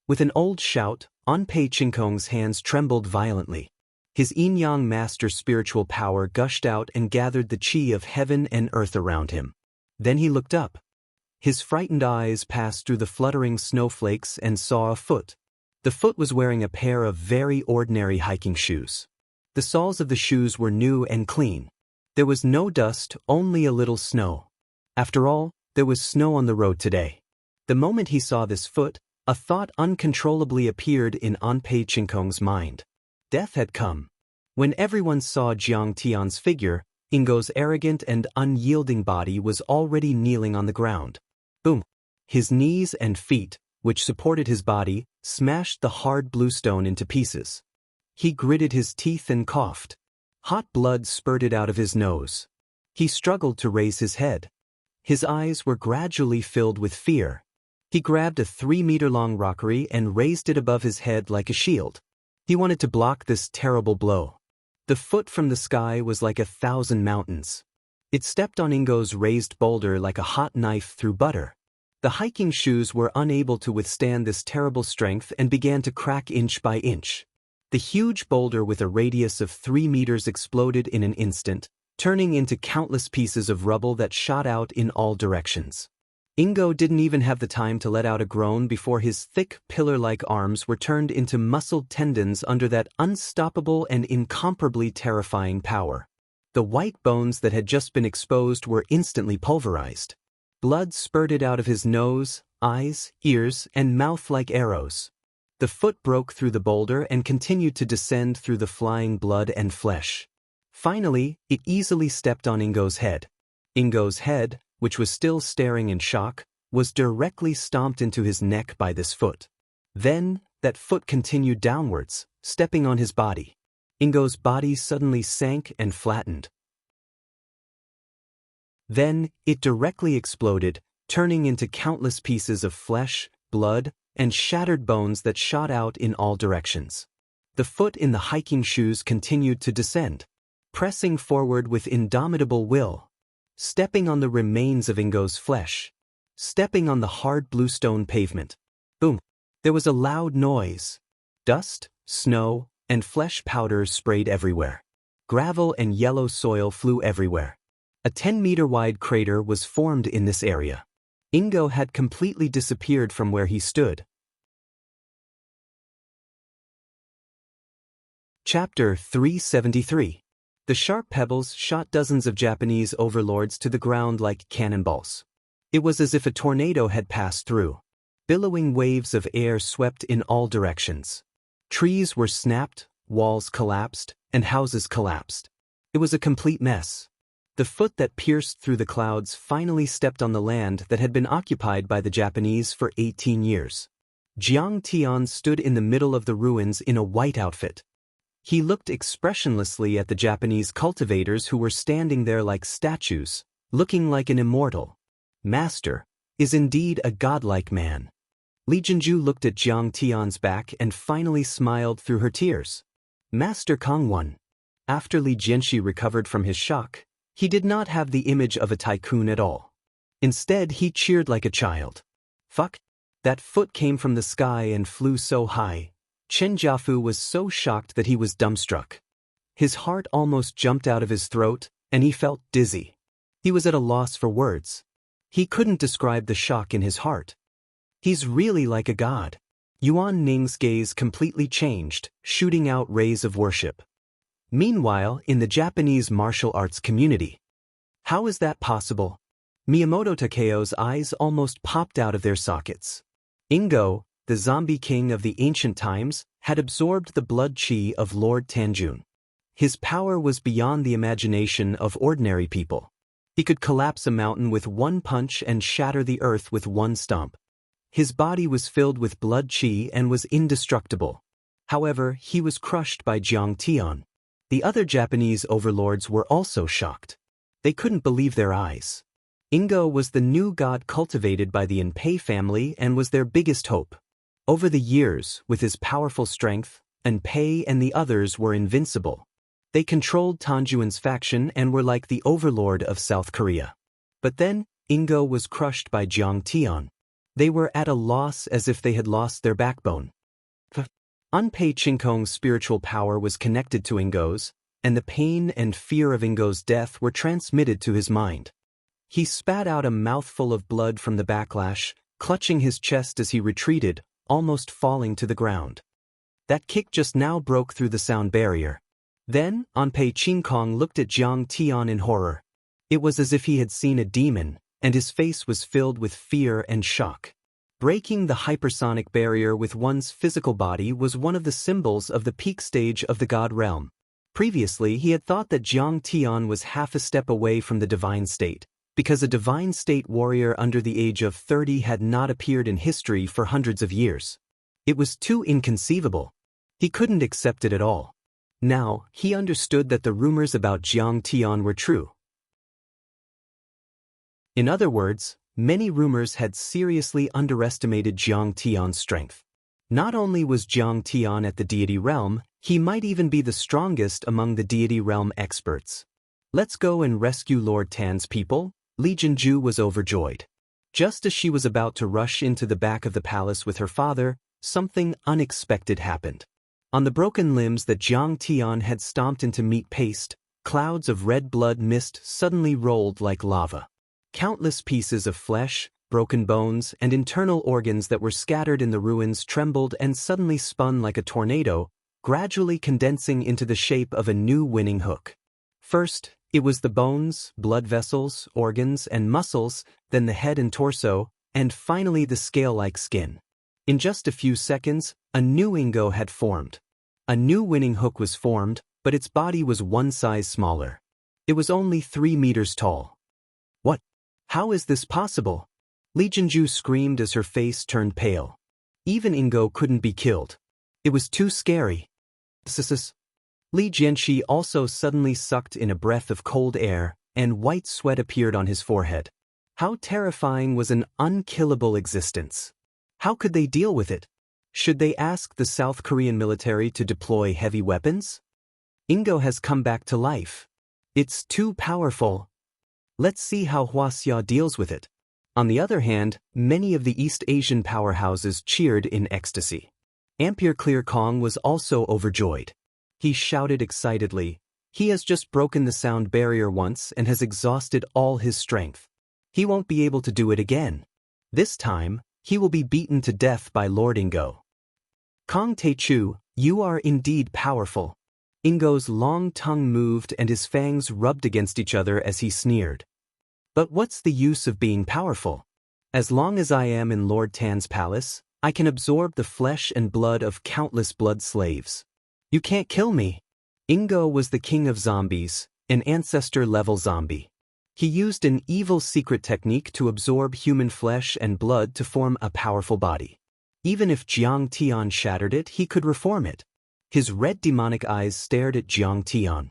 With an old shout, Anpei Chinkong's hands trembled violently. His yin-yang master spiritual power gushed out and gathered the chi of heaven and earth around him. Then he looked up. His frightened eyes passed through the fluttering snowflakes and saw a foot. The foot was wearing a pair of very ordinary hiking shoes. The soles of the shoes were new and clean. There was no dust, only a little snow. After all, there was snow on the road today. The moment he saw this foot, a thought uncontrollably appeared in Anpei Chinkong's mind. Death had come. When everyone saw Jiang Tian's figure, Ingo's arrogant and unyielding body was already kneeling on the ground. Boom! His knees and feet, which supported his body, smashed the hard bluestone into pieces. He gritted his teeth and coughed. Hot blood spurted out of his nose. He struggled to raise his head. His eyes were gradually filled with fear. He grabbed a 3-meter-long rockery and raised it above his head like a shield. He wanted to block this terrible blow. The foot from the sky was like 1,000 mountains. It stepped on Ingo's raised boulder like a hot knife through butter. The hiking shoes were unable to withstand this terrible strength and began to crack inch by inch. The huge boulder with a radius of 3 meters exploded in an instant, turning into countless pieces of rubble that shot out in all directions. Ingo didn't even have the time to let out a groan before his thick, pillar-like arms were turned into muscled tendons under that unstoppable and incomparably terrifying power. The white bones that had just been exposed were instantly pulverized. Blood spurted out of his nose, eyes, ears, and mouth like arrows. The foot broke through the boulder and continued to descend through the flying blood and flesh. Finally, it easily stepped on Ingo's head. Ingo's head, which was still staring in shock, was directly stomped into his neck by this foot. Then, that foot continued downwards, stepping on his body. Ingo's body suddenly sank and flattened. Then, it directly exploded, turning into countless pieces of flesh, blood, and shattered bones that shot out in all directions. The foot in the hiking shoes continued to descend, pressing forward with indomitable will, stepping on the remains of Ingo's flesh, stepping on the hard bluestone pavement. Boom! There was a loud noise. Dust, snow, and flesh powders sprayed everywhere. Gravel and yellow soil flew everywhere. A 10-meter-wide crater was formed in this area. Ingo had completely disappeared from where he stood. Chapter 373. The sharp pebbles shot dozens of Japanese overlords to the ground like cannonballs. It was as if a tornado had passed through. Billowing waves of air swept in all directions. Trees were snapped, walls collapsed, and houses collapsed. It was a complete mess. The foot that pierced through the clouds finally stepped on the land that had been occupied by the Japanese for 18 years. Jiang Tian stood in the middle of the ruins in a white outfit. He looked expressionlessly at the Japanese cultivators who were standing there like statues, looking like an immortal. Master is indeed a godlike man. Li Jinju looked at Jiang Tian's back and finally smiled through her tears. Master Kong won. After Li Jianxi recovered from his shock, he did not have the image of a tycoon at all. Instead, he cheered like a child. Fuck! That foot came from the sky and flew so high. Chen Jiafu was so shocked that he was dumbstruck. His heart almost jumped out of his throat, and he felt dizzy. He was at a loss for words. He couldn't describe the shock in his heart. He's really like a god. Yuan Ning's gaze completely changed, shooting out rays of worship. Meanwhile, in the Japanese martial arts community. How is that possible? Miyamoto Takeo's eyes almost popped out of their sockets. Ingo, the zombie king of the ancient times, had absorbed the blood chi of Lord Tanjun. His power was beyond the imagination of ordinary people. He could collapse a mountain with one punch and shatter the earth with one stomp. His body was filled with blood chi and was indestructible. However, he was crushed by Jiang Tian. The other Japanese overlords were also shocked. They couldn't believe their eyes. Ingo was the new god cultivated by the Enpei family and was their biggest hope. Over the years, with his powerful strength, Enpei and the others were invincible. They controlled Tanjuan's faction and were like the overlord of South Korea. But then, Ingo was crushed by Jiang Tian. They were at a loss as if they had lost their backbone. Enpei Chinkong's spiritual power was connected to Ingo's, and the pain and fear of Ingo's death were transmitted to his mind. He spat out a mouthful of blood from the backlash, clutching his chest as he retreated, almost falling to the ground. That kick just now broke through the sound barrier. Then, Enpei Chinkong looked at Jiang Tian in horror. It was as if he had seen a demon, and his face was filled with fear and shock. Breaking the hypersonic barrier with one's physical body was one of the symbols of the peak stage of the god realm. Previously, he had thought that Jiang Tian was half a step away from the divine state, because a divine state warrior under the age of 30 had not appeared in history for hundreds of years. It was too inconceivable. He couldn't accept it at all. Now, he understood that the rumors about Jiang Tian were true. In other words, many rumors had seriously underestimated Jiang Tian's strength. Not only was Jiang Tian at the deity realm, he might even be the strongest among the deity realm experts. Let's go and rescue Lord Tan's people. Li Jinju was overjoyed. Just as she was about to rush into the back of the palace with her father, something unexpected happened. On the broken limbs that Jiang Tian had stomped into meat paste, clouds of red blood mist suddenly rolled like lava. Countless pieces of flesh, broken bones, and internal organs that were scattered in the ruins trembled and suddenly spun like a tornado, gradually condensing into the shape of a new winning hook. First, it was the bones, blood vessels, organs, and muscles, then the head and torso, and finally the scale-like skin. In just a few seconds, a new Ingo had formed. A new winning hook was formed, but its body was one size smaller. It was only 3 meters tall. What? How is this possible? Li Jinju screamed as her face turned pale. Even Ingo couldn't be killed. It was too scary. Li Jianxi also suddenly sucked in a breath of cold air, and white sweat appeared on his forehead. How terrifying was an unkillable existence? How could they deal with it? Should they ask the South Korean military to deploy heavy weapons? Ingo has come back to life. It's too powerful. Let's see how Hwasya deals with it. On the other hand, many of the East Asian powerhouses cheered in ecstasy. Ampere Clear Kong was also overjoyed. He shouted excitedly, "He has just broken the sound barrier once and has exhausted all his strength. He won't be able to do it again. This time, he will be beaten to death by Lord Ingo." "Kong Tae-chu, you are indeed powerful." Ingo's long tongue moved and his fangs rubbed against each other as he sneered. "But what's the use of being powerful? As long as I am in Lord Tan's palace, I can absorb the flesh and blood of countless blood slaves. You can't kill me." Ingo was the king of zombies, an ancestor-level zombie. He used an evil secret technique to absorb human flesh and blood to form a powerful body. Even if Jiang Tian shattered it, he could reform it. His red demonic eyes stared at Jiang Tian.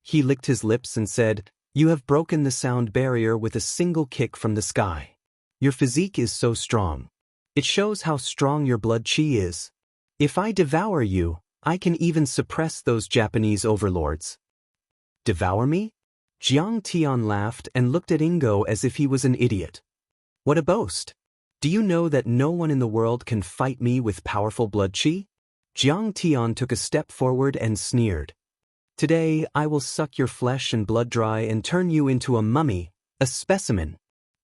He licked his lips and said, "You have broken the sound barrier with a single kick from the sky. Your physique is so strong. It shows how strong your blood chi is. If I devour you, I can even suppress those Japanese overlords." "Devour me?" Jiang Tian laughed and looked at Ingo as if he was an idiot. "What a boast! Do you know that no one in the world can fight me with powerful blood chi?" Jiang Tian took a step forward and sneered. "Today I will suck your flesh and blood dry and turn you into a mummy, a specimen."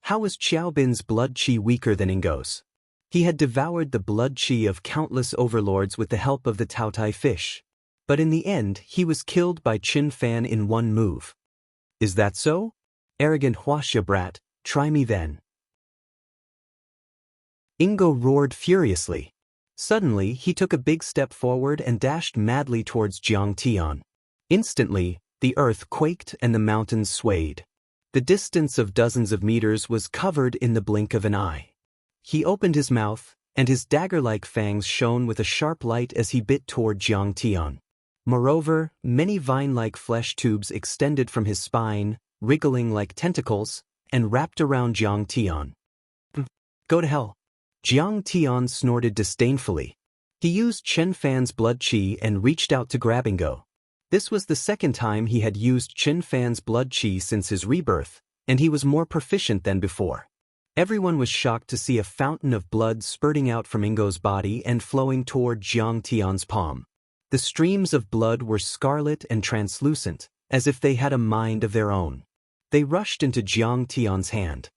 How was Xiaobin's blood chi weaker than Ingo's? He had devoured the blood chi of countless overlords with the help of the Taotai fish. But in the end, he was killed by Qin Fan in one move. "Is that so? Arrogant Hwasya brat, try me then." Ingo roared furiously. Suddenly, he took a big step forward and dashed madly towards Jiang Tian. Instantly, the earth quaked and the mountains swayed. The distance of dozens of meters was covered in the blink of an eye. He opened his mouth, and his dagger-like fangs shone with a sharp light as he bit toward Jiang Tian. Moreover, many vine-like flesh tubes extended from his spine, wriggling like tentacles, and wrapped around Jiang Tian. "Go to hell." Jiang Tian snorted disdainfully. He used Chen Fan's blood chi and reached out to grab Ingo. This was the second time he had used Chen Fan's blood chi since his rebirth, and he was more proficient than before. Everyone was shocked to see a fountain of blood spurting out from Ingo's body and flowing toward Jiang Tian's palm. The streams of blood were scarlet and translucent, as if they had a mind of their own. They rushed into Jiang Tian's hand.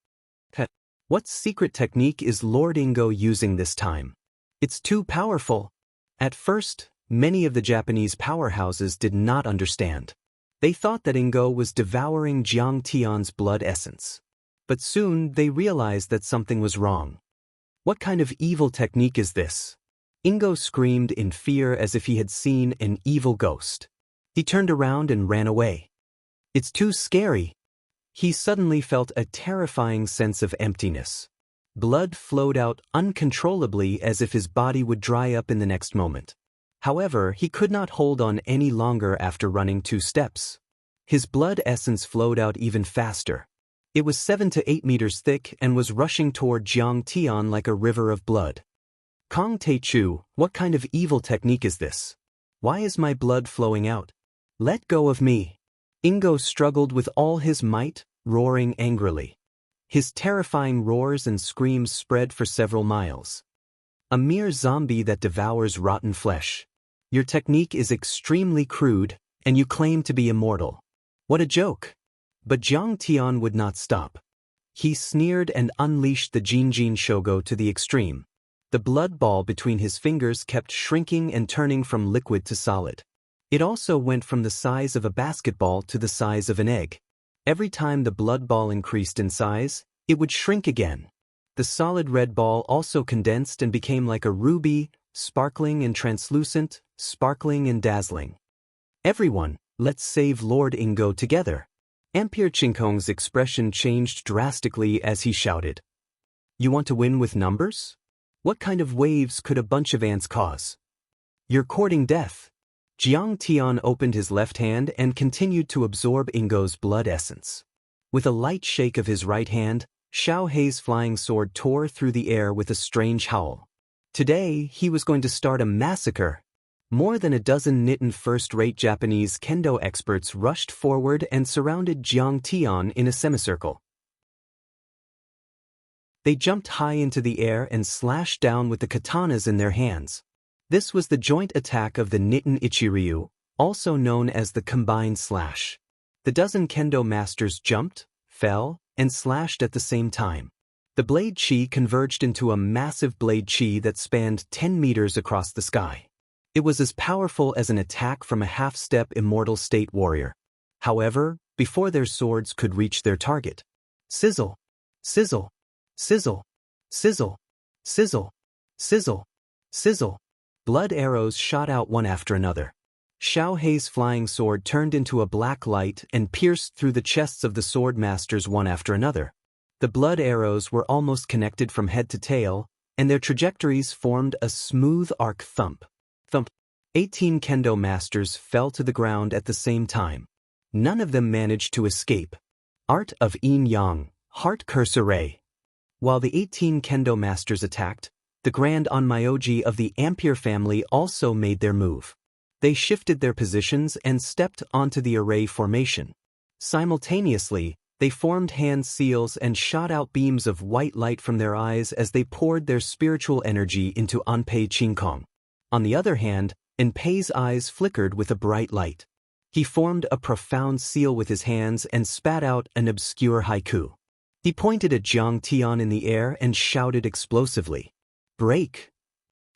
What secret technique is Lord Ingo using this time? It's too powerful. At first, many of the Japanese powerhouses did not understand. They thought that Ingo was devouring Jiang Tian's blood essence. But soon they realized that something was wrong. What kind of evil technique is this? Ingo screamed in fear as if he had seen an evil ghost. He turned around and ran away. "It's too scary." He suddenly felt a terrifying sense of emptiness. Blood flowed out uncontrollably as if his body would dry up in the next moment. However, he could not hold on any longer after running 2 steps. His blood essence flowed out even faster. It was 7 to 8 meters thick and was rushing toward Jiang Tian like a river of blood. "Kong Tae-chu, what kind of evil technique is this? Why is my blood flowing out? Let go of me." Ingo struggled with all his might, roaring angrily. His terrifying roars and screams spread for several miles. "A mere zombie that devours rotten flesh. Your technique is extremely crude, and you claim to be immortal. What a joke." But Jiang Tian would not stop. He sneered and unleashed the Jinjin Shogo to the extreme. The blood ball between his fingers kept shrinking and turning from liquid to solid. It also went from the size of a basketball to the size of an egg. Every time the blood ball increased in size, it would shrink again. The solid red ball also condensed and became like a ruby, sparkling and translucent, sparkling and dazzling. "Everyone, let's save Lord Ingo together." Ampere Chinkong's expression changed drastically as he shouted. "You want to win with numbers? What kind of waves could a bunch of ants cause? You're courting death." Jiang Tian opened his left hand and continued to absorb Ingo's blood essence. With a light shake of his right hand, Xiao Hei's flying sword tore through the air with a strange howl. Today, he was going to start a massacre. More than a dozen Nitin first-rate Japanese kendo experts rushed forward and surrounded Jiang Tian in a semicircle. They jumped high into the air and slashed down with the katanas in their hands. This was the joint attack of the Nitin Ichiryu, also known as the combined slash. The dozen kendo masters jumped, fell, and slashed at the same time. The blade chi converged into a massive blade chi that spanned 10 meters across the sky. It was as powerful as an attack from a half-step immortal state warrior. However, before their swords could reach their target, sizzle, sizzle, sizzle, sizzle, sizzle, sizzle, sizzle, blood arrows shot out one after another. Xiao Hei's flying sword turned into a black light and pierced through the chests of the sword masters one after another. The blood arrows were almost connected from head to tail, and their trajectories formed a smooth arc thump. Thump. 18 kendo masters fell to the ground at the same time. None of them managed to escape. Art of Yin Yang, Heart Cursor Ray. While the 18 kendo masters attacked, the Grand Onmyoji of the Ampere family also made their move. They shifted their positions and stepped onto the array formation. Simultaneously, they formed hand seals and shot out beams of white light from their eyes as they poured their spiritual energy into Anpei Qingkong. On the other hand, Anpei's eyes flickered with a bright light. He formed a profound seal with his hands and spat out an obscure haiku. He pointed at Jiang Tian in the air and shouted explosively, "Break!"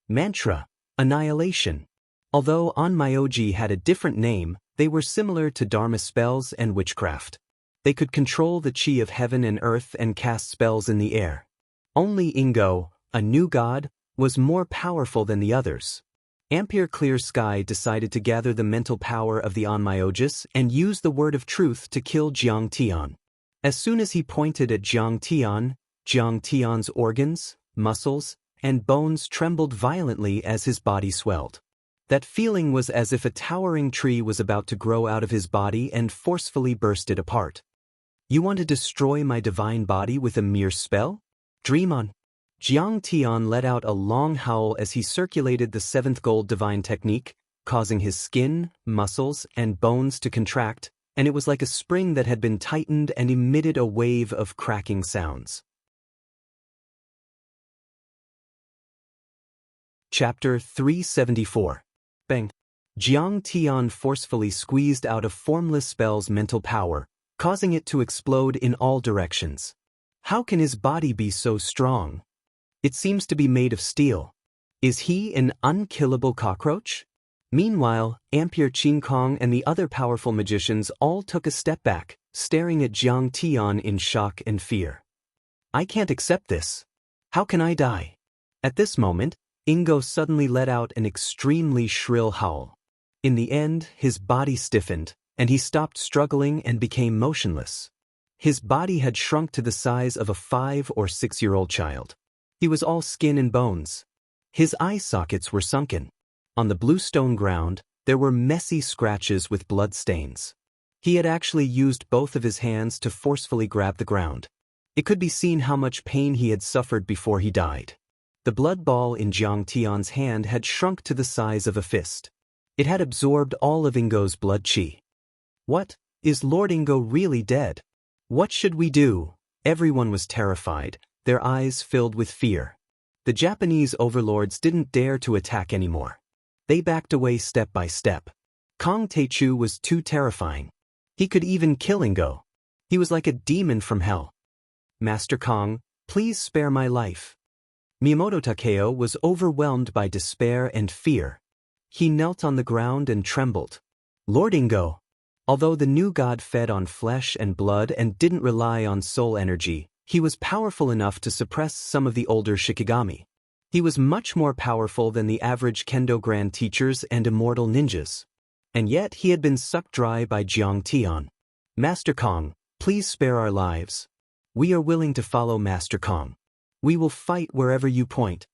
Mantra, annihilation. Although Onmyoji had a different name, they were similar to Dharma spells and witchcraft. They could control the chi of heaven and earth and cast spells in the air. Only Ingo, a new god, was more powerful than the others. Ampere Clear Sky decided to gather the mental power of the Onmyojis and use the word of truth to kill Jiang Tian. As soon as he pointed at Jiang Tian's organs, muscles, and bones trembled violently as his body swelled. That feeling was as if a towering tree was about to grow out of his body and forcefully burst it apart. You want to destroy my divine body with a mere spell? Dream on. Jiang Tian let out a long howl as he circulated the seventh gold divine technique, causing his skin, muscles, and bones to contract, and it was like a spring that had been tightened and emitted a wave of cracking sounds. Chapter 374. Bang. Jiang Tian forcefully squeezed out of formless spell's mental power, causing it to explode in all directions. How can his body be so strong? It seems to be made of steel. Is he an unkillable cockroach? Meanwhile, Ampere Qingkong and the other powerful magicians all took a step back, staring at Jiang Tian in shock and fear. I can't accept this. How can I die? At this moment, Ingo suddenly let out an extremely shrill howl. In the end, his body stiffened, and he stopped struggling and became motionless. His body had shrunk to the size of a 5- or 6-year-old child. He was all skin and bones. His eye sockets were sunken. On the blue stone ground, there were messy scratches with blood stains. He had actually used both of his hands to forcefully grab the ground. It could be seen how much pain he had suffered before he died. The blood ball in Jiang Tian's hand had shrunk to the size of a fist. It had absorbed all of Ingo's blood chi. What? Is Lord Ingo really dead? What should we do? Everyone was terrified, their eyes filled with fear. The Japanese overlords didn't dare to attack anymore. They backed away step by step. Kong Teichu was too terrifying. He could even kill Ingo. He was like a demon from hell. Master Kong, please spare my life. Miyamoto Takeo was overwhelmed by despair and fear. He knelt on the ground and trembled. Lord Ingo. Although the new god fed on flesh and blood and didn't rely on soul energy, he was powerful enough to suppress some of the older Shikigami. He was much more powerful than the average Kendo Grand teachers and immortal ninjas. And yet he had been sucked dry by Jiang Tian. Master Kong, please spare our lives. We are willing to follow Master Kong. We will fight wherever you point.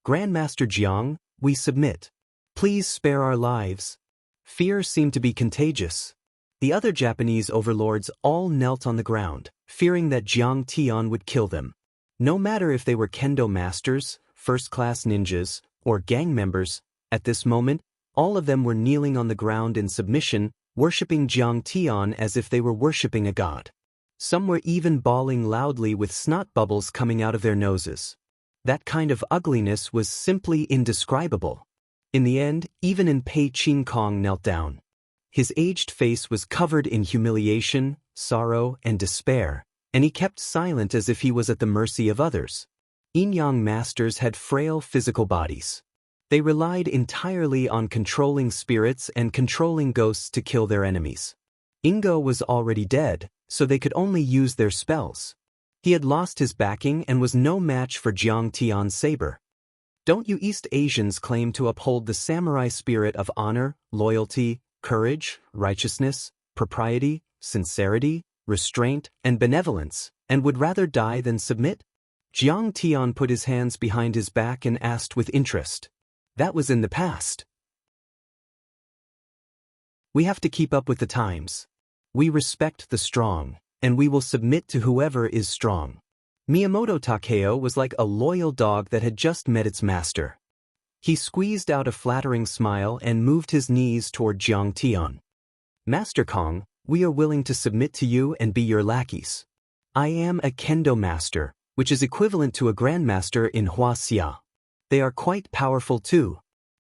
Grandmaster Jiang, we submit. Please spare our lives. Fear seemed to be contagious. The other Japanese overlords all knelt on the ground, fearing that Jiang Tian would kill them. No matter if they were kendo masters, first-class ninjas, or gang members, at this moment, all of them were kneeling on the ground in submission, worshipping Jiang Tian as if they were worshipping a god. Some were even bawling loudly with snot bubbles coming out of their noses. That kind of ugliness was simply indescribable. In the end, even Pei Qingkong knelt down. His aged face was covered in humiliation, sorrow, and despair, and he kept silent as if he was at the mercy of others. Yin-yang masters had frail physical bodies. They relied entirely on controlling spirits and controlling ghosts to kill their enemies. Ingo was already dead, so they could only use their spells. He had lost his backing and was no match for Jiang Tian's saber. Don't you East Asians claim to uphold the samurai spirit of honor, loyalty, courage, righteousness, propriety, sincerity, restraint, and benevolence, and would rather die than submit? Jiang Tian put his hands behind his back and asked with interest. That was in the past. We have to keep up with the times. We respect the strong, and we will submit to whoever is strong. Miyamoto Takeo was like a loyal dog that had just met its master. He squeezed out a flattering smile and moved his knees toward Jiang Tian. Master Kong, we are willing to submit to you and be your lackeys. I am a kendo master, which is equivalent to a grandmaster in Hua Xia. They are quite powerful too.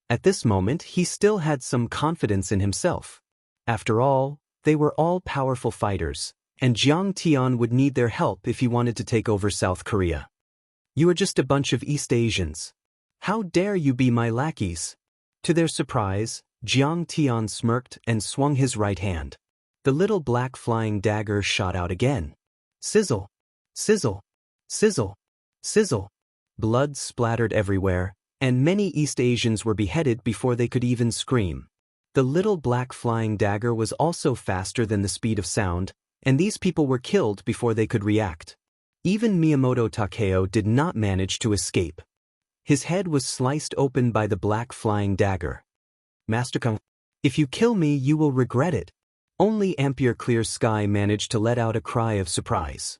At this moment, he still had some confidence in himself. After all, they were all powerful fighters, and Jiang Tian would need their help if he wanted to take over South Korea. You are just a bunch of East Asians. How dare you be my lackeys? To their surprise, Jiang Tian smirked and swung his right hand. The little black flying dagger shot out again. Sizzle! Sizzle! Sizzle! Sizzle! Blood splattered everywhere, and many East Asians were beheaded before they could even scream. The little black flying dagger was also faster than the speed of sound, and these people were killed before they could react. Even Miyamoto Takeo did not manage to escape. His head was sliced open by the black flying dagger. Master Kong, if you kill me, you will regret it. Only Ampere Clear Sky managed to let out a cry of surprise.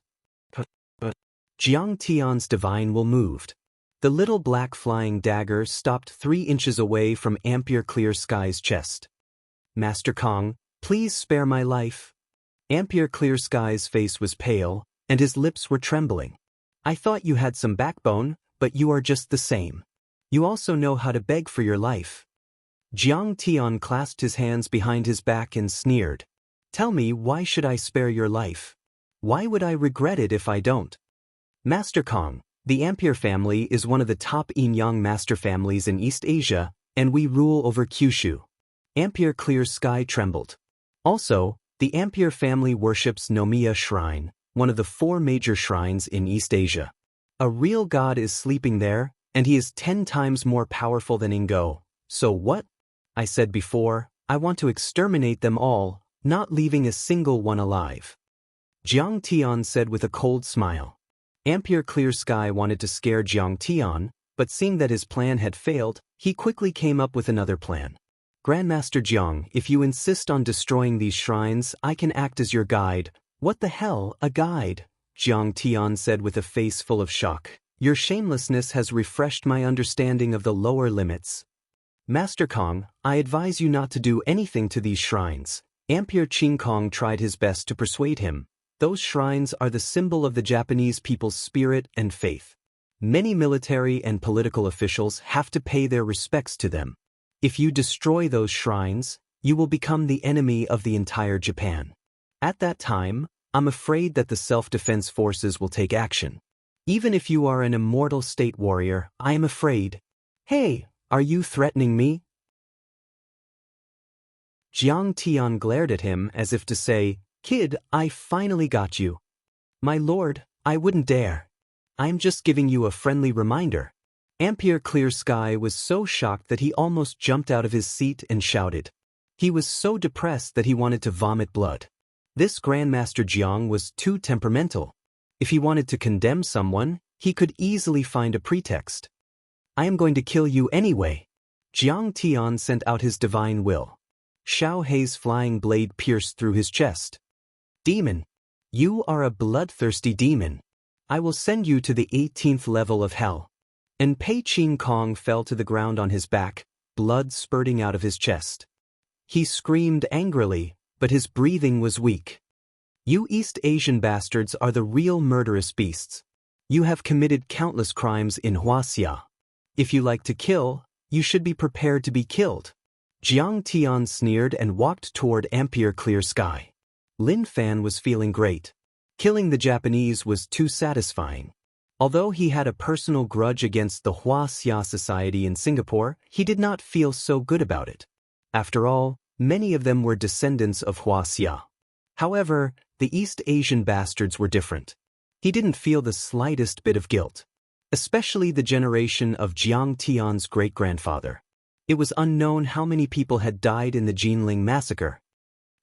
But Jiang Tian's divine will moved. The little black flying dagger stopped 3 inches away from Ampere Clear Sky's chest. Master Kong, please spare my life. Ampere Clear Sky's face was pale, and his lips were trembling. I thought you had some backbone, but you are just the same. You also know how to beg for your life. Jiang Tian clasped his hands behind his back and sneered. Tell me, why should I spare your life? Why would I regret it if I don't? Master Kong, the Ampere family is one of the top yin-yang master families in East Asia, and we rule over Kyushu. Ampere Clear Sky trembled. Also, the Ampere family worships Nomiya Shrine, one of the 4 major shrines in East Asia. A real god is sleeping there, and he is 10 times more powerful than Ingo. So what? I said before, I want to exterminate them all, not leaving a single one alive. Jiang Tian said with a cold smile. Ampere Clear Sky wanted to scare Jiang Tian, but seeing that his plan had failed, he quickly came up with another plan. Grandmaster Jiang, if you insist on destroying these shrines, I can act as your guide. What the hell, a guide? Jiang Tian said with a face full of shock. Your shamelessness has refreshed my understanding of the lower limits. Master Kong, I advise you not to do anything to these shrines. Ampere Qingkong tried his best to persuade him. Those shrines are the symbol of the Japanese people's spirit and faith. Many military and political officials have to pay their respects to them. If you destroy those shrines, you will become the enemy of the entire Japan. At that time, I'm afraid that the self-defense forces will take action. Even if you are an immortal state warrior, I am afraid. Hey, are you threatening me? Jiang Tian glared at him as if to say, Kid, I finally got you. My lord, I wouldn't dare. I'm just giving you a friendly reminder. Ampere Clear Sky was so shocked that he almost jumped out of his seat and shouted. He was so depressed that he wanted to vomit blood. This Grandmaster Jiang was too temperamental. If he wanted to condemn someone, he could easily find a pretext. I am going to kill you anyway. Jiang Tian sent out his divine will. Xiao Hei's flying blade pierced through his chest. Demon! You are a bloodthirsty demon. I will send you to the 18th level of hell. And Pei Qing Kong fell to the ground on his back, blood spurting out of his chest. He screamed angrily, but his breathing was weak. You East Asian bastards are the real murderous beasts. You have committed countless crimes in Huaxia. If you like to kill, you should be prepared to be killed. Jiang Tian sneered and walked toward Ampere Clear Sky. Lin Fan was feeling great. Killing the Japanese was too satisfying. Although he had a personal grudge against the Huaxia society in Singapore, he did not feel so good about it. After all, many of them were descendants of Huaxia. However, the East Asian bastards were different. He didn't feel the slightest bit of guilt. Especially the generation of Jiang Tian's great-grandfather. It was unknown how many people had died in the Jinling massacre.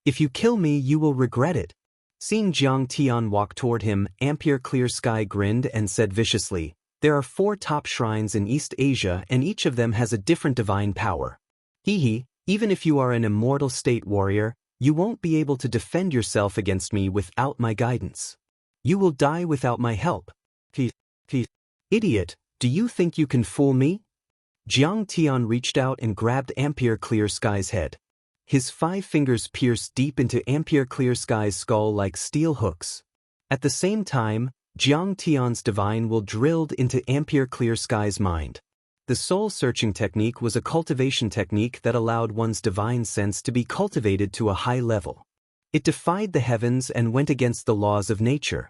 If you kill me, you will regret it. Seeing Jiang Tian walk toward him, Ampere Clear Sky grinned and said viciously, "There are 4 top shrines in East Asia and each of them has a different divine power. Hee, even if you are an immortal state warrior, you won't be able to defend yourself against me without my guidance. You will die without my help. Idiot, do you think you can fool me?" Jiang Tian reached out and grabbed Ampere Clear Sky's head. His 5 fingers pierced deep into Ampere Clear Sky's skull like steel hooks. At the same time, Jiang Tian's divine will drilled into Ampere Clear Sky's mind. The soul-searching technique was a cultivation technique that allowed one's divine sense to be cultivated to a high level. It defied the heavens and went against the laws of nature.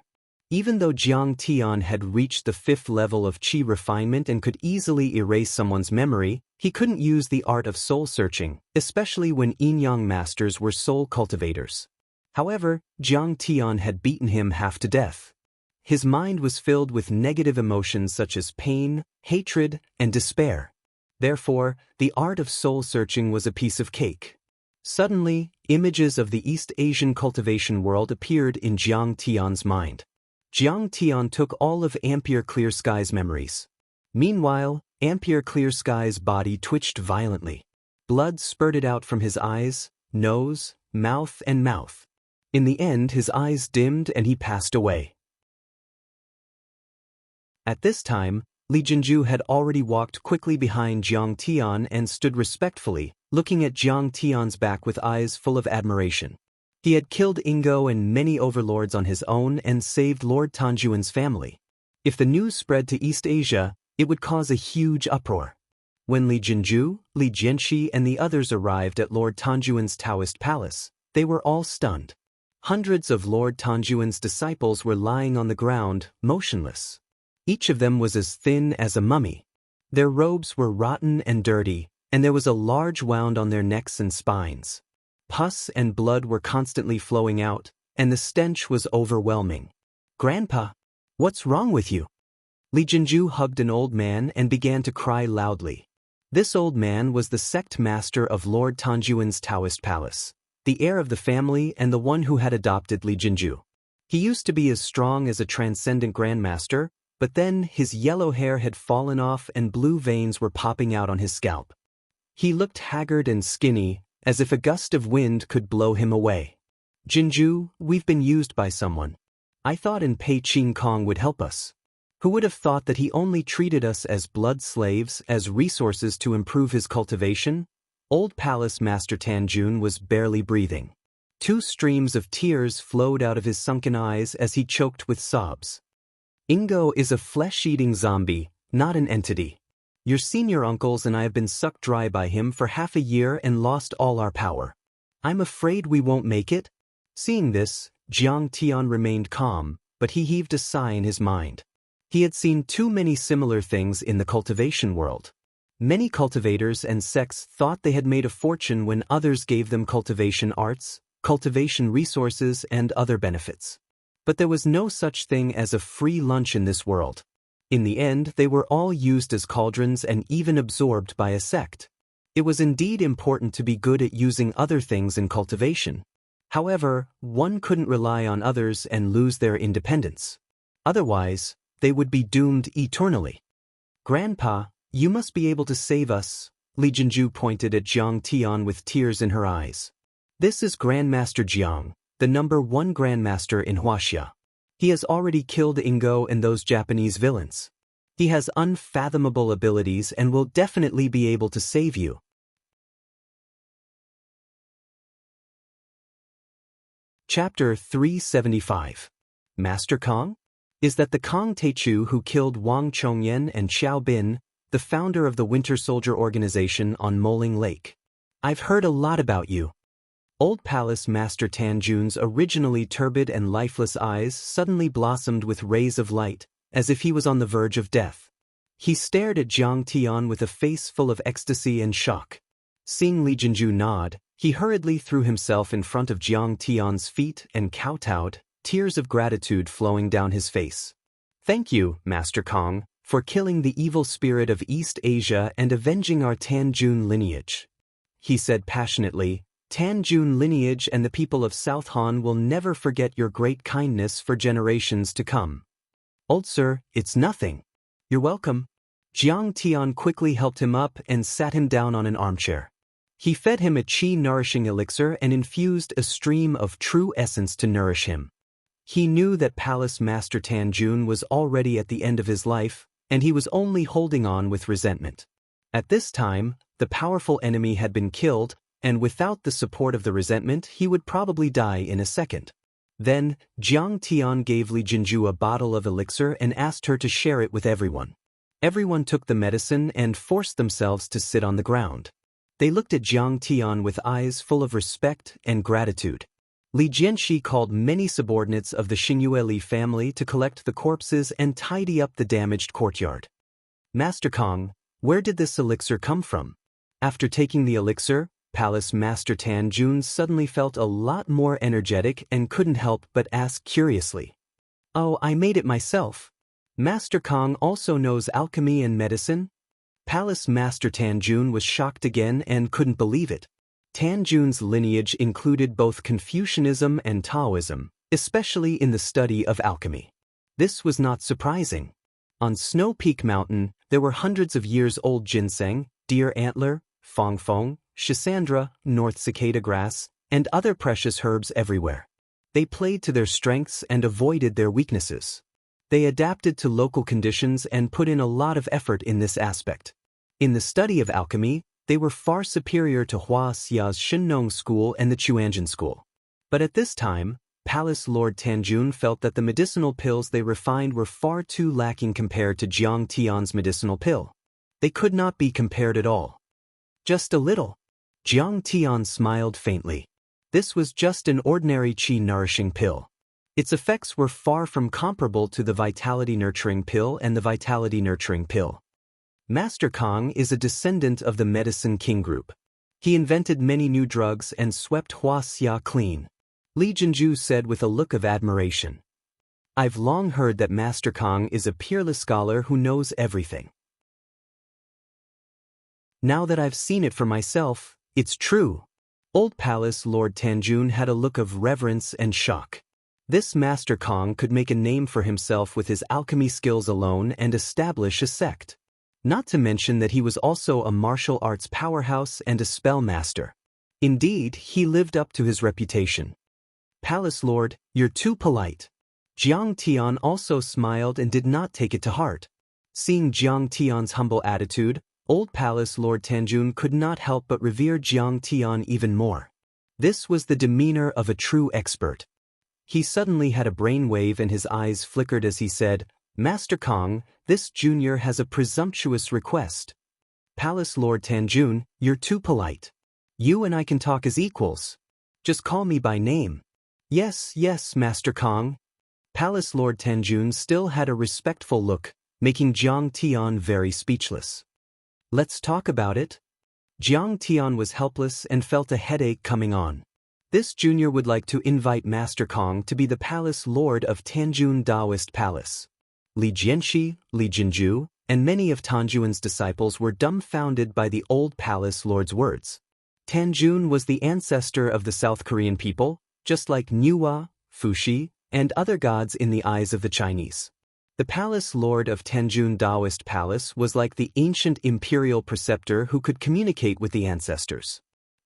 Even though Jiang Tian had reached the 5th level of qi refinement and could easily erase someone's memory, he couldn't use the art of soul-searching, especially when yin-yang masters were soul cultivators. However, Jiang Tian had beaten him half to death. His mind was filled with negative emotions such as pain, hatred, and despair. Therefore, the art of soul-searching was a piece of cake. Suddenly, images of the East Asian cultivation world appeared in Jiang Tian's mind. Jiang Tian took all of Ampere Clear Sky's memories. Meanwhile, Ampere Clear Sky's body twitched violently. Blood spurted out from his eyes, nose, mouth, and mouth. In the end, his eyes dimmed and he passed away. At this time, Li Jinju had already walked quickly behind Jiang Tian and stood respectfully, looking at Jiang Tian's back with eyes full of admiration. He had killed Ingo and many overlords on his own and saved Lord Tanjuan's family. If the news spread to East Asia, it would cause a huge uproar. When Li Jinju, Li Jianxi, and the others arrived at Lord Tanjuan's Taoist palace, they were all stunned. Hundreds of Lord Tanjuan's disciples were lying on the ground, motionless. Each of them was as thin as a mummy. Their robes were rotten and dirty, and there was a large wound on their necks and spines. Pus and blood were constantly flowing out, and the stench was overwhelming. "Grandpa, what's wrong with you?" Li Jinju hugged an old man and began to cry loudly. This old man was the sect master of Lord Tanjuan's Taoist palace, the heir of the family and the one who had adopted Li Jinju. He used to be as strong as a transcendent grandmaster, but then his yellow hair had fallen off and blue veins were popping out on his scalp. He looked haggard and skinny, as if a gust of wind could blow him away. "Jinju, we've been used by someone. I thought Pei Qing Kong would help us. Who would have thought that he only treated us as blood slaves, as resources to improve his cultivation?" Old Palace Master Tanjun was barely breathing. 2 streams of tears flowed out of his sunken eyes as he choked with sobs. "Ingo is a flesh-eating zombie, not an entity. Your senior uncles and I have been sucked dry by him for half a year and lost all our power. I'm afraid we won't make it." Seeing this, Jiang Tian remained calm, but he heaved a sigh in his mind. He had seen too many similar things in the cultivation world. Many cultivators and sects thought they had made a fortune when others gave them cultivation arts, cultivation resources, and other benefits. But there was no such thing as a free lunch in this world. In the end, they were all used as cauldrons and even absorbed by a sect. It was indeed important to be good at using other things in cultivation. However, one couldn't rely on others and lose their independence. Otherwise, they would be doomed eternally. "Grandpa, you must be able to save us," Li Jinju pointed at Jiang Tian with tears in her eyes. This is Grandmaster Jiang, the #1 Grandmaster in Huaxia. He has already killed Ingo and those Japanese villains. He has unfathomable abilities and will definitely be able to save you. Chapter 375. Master Kong? Is that the Kong Teichu who killed Wang Chongyan and Xiao Bin, the founder of the Winter Soldier Organization on Moling Lake? I've heard a lot about you. Old Palace Master Tan Jun's originally turbid and lifeless eyes suddenly blossomed with rays of light, as if he was on the verge of death. He stared at Jiang Tian with a face full of ecstasy and shock. Seeing Li Jinju nod, he hurriedly threw himself in front of Jiang Tian's feet and kowtowed, tears of gratitude flowing down his face. Thank you, Master Kong, for killing the evil spirit of East Asia and avenging our Tan Jun lineage. He said passionately, Tan Jun lineage and the people of South Han will never forget your great kindness for generations to come. Old sir, it's nothing. You're welcome. Jiang Tian quickly helped him up and sat him down on an armchair. He fed him a qi-nourishing elixir and infused a stream of true essence to nourish him. He knew that Palace Master Tan Jun was already at the end of his life, and he was only holding on with resentment. At this time, the powerful enemy had been killed, and without the support of the resentment he would probably die in a second. Then, Jiang Tian gave Li Jinju a bottle of elixir and asked her to share it with everyone. Everyone took the medicine and forced themselves to sit on the ground. They looked at Jiang Tian with eyes full of respect and gratitude. Li Jianxi called many subordinates of the Xingyue Li family to collect the corpses and tidy up the damaged courtyard. Master Kong, where did this elixir come from? After taking the elixir, Palace Master Tan Jun suddenly felt a lot more energetic and couldn't help but ask curiously. Oh, I made it myself. Master Kong also knows alchemy and medicine? Palace Master Tan Jun was shocked again and couldn't believe it. Tan Jun's lineage included both Confucianism and Taoism, especially in the study of alchemy. This was not surprising. On Snow Peak Mountain, there were hundreds of years old ginseng, deer antler, fongfong, schisandra, north cicada grass, and other precious herbs everywhere. They played to their strengths and avoided their weaknesses. They adapted to local conditions and put in a lot of effort in this aspect. In the study of alchemy, they were far superior to Huaxia's Shinnong school and the Chuanjin school. But at this time, Palace Lord Tan Jun felt that the medicinal pills they refined were far too lacking compared to Jiang Tian's medicinal pill. They could not be compared at all. Just a little. Jiang Tian smiled faintly. This was just an ordinary qi-nourishing pill. Its effects were far from comparable to the vitality-nurturing pill and the vitality-nurturing pill. Master Kong is a descendant of the Medicine King group. He invented many new drugs and swept Huaxia clean. Li Jinju said with a look of admiration. I've long heard that Master Kong is a peerless scholar who knows everything. Now that I've seen it for myself, it's true. Old Palace Lord Tan Jun had a look of reverence and shock. This Master Kong could make a name for himself with his alchemy skills alone and establish a sect. Not to mention that he was also a martial arts powerhouse and a spell master. Indeed, he lived up to his reputation. Palace Lord, you're too polite. Jiang Tian also smiled and did not take it to heart. Seeing Jiang Tian's humble attitude, Old Palace Lord Tan Jun could not help but revere Jiang Tian even more. This was the demeanor of a true expert. He suddenly had a brainwave and his eyes flickered as he said, Master Kong, this junior has a presumptuous request. Palace Lord Tan Jun, you're too polite. You and I can talk as equals. Just call me by name. Yes, yes, Master Kong. Palace Lord Tan Jun still had a respectful look, making Jiang Tian very speechless. Let's talk about it. Jiang Tian was helpless and felt a headache coming on. This junior would like to invite Master Kong to be the Palace Lord of Tanjun Daoist Palace. Li Jianxi, Li Jinju, and many of Tanjuan's disciples were dumbfounded by the old Palace Lord's words. Tanjun was the ancestor of the South Korean people, just like Nuwa, Fuxi, and other gods in the eyes of the Chinese. The palace lord of Tanjun Taoist Palace was like the ancient imperial preceptor who could communicate with the ancestors.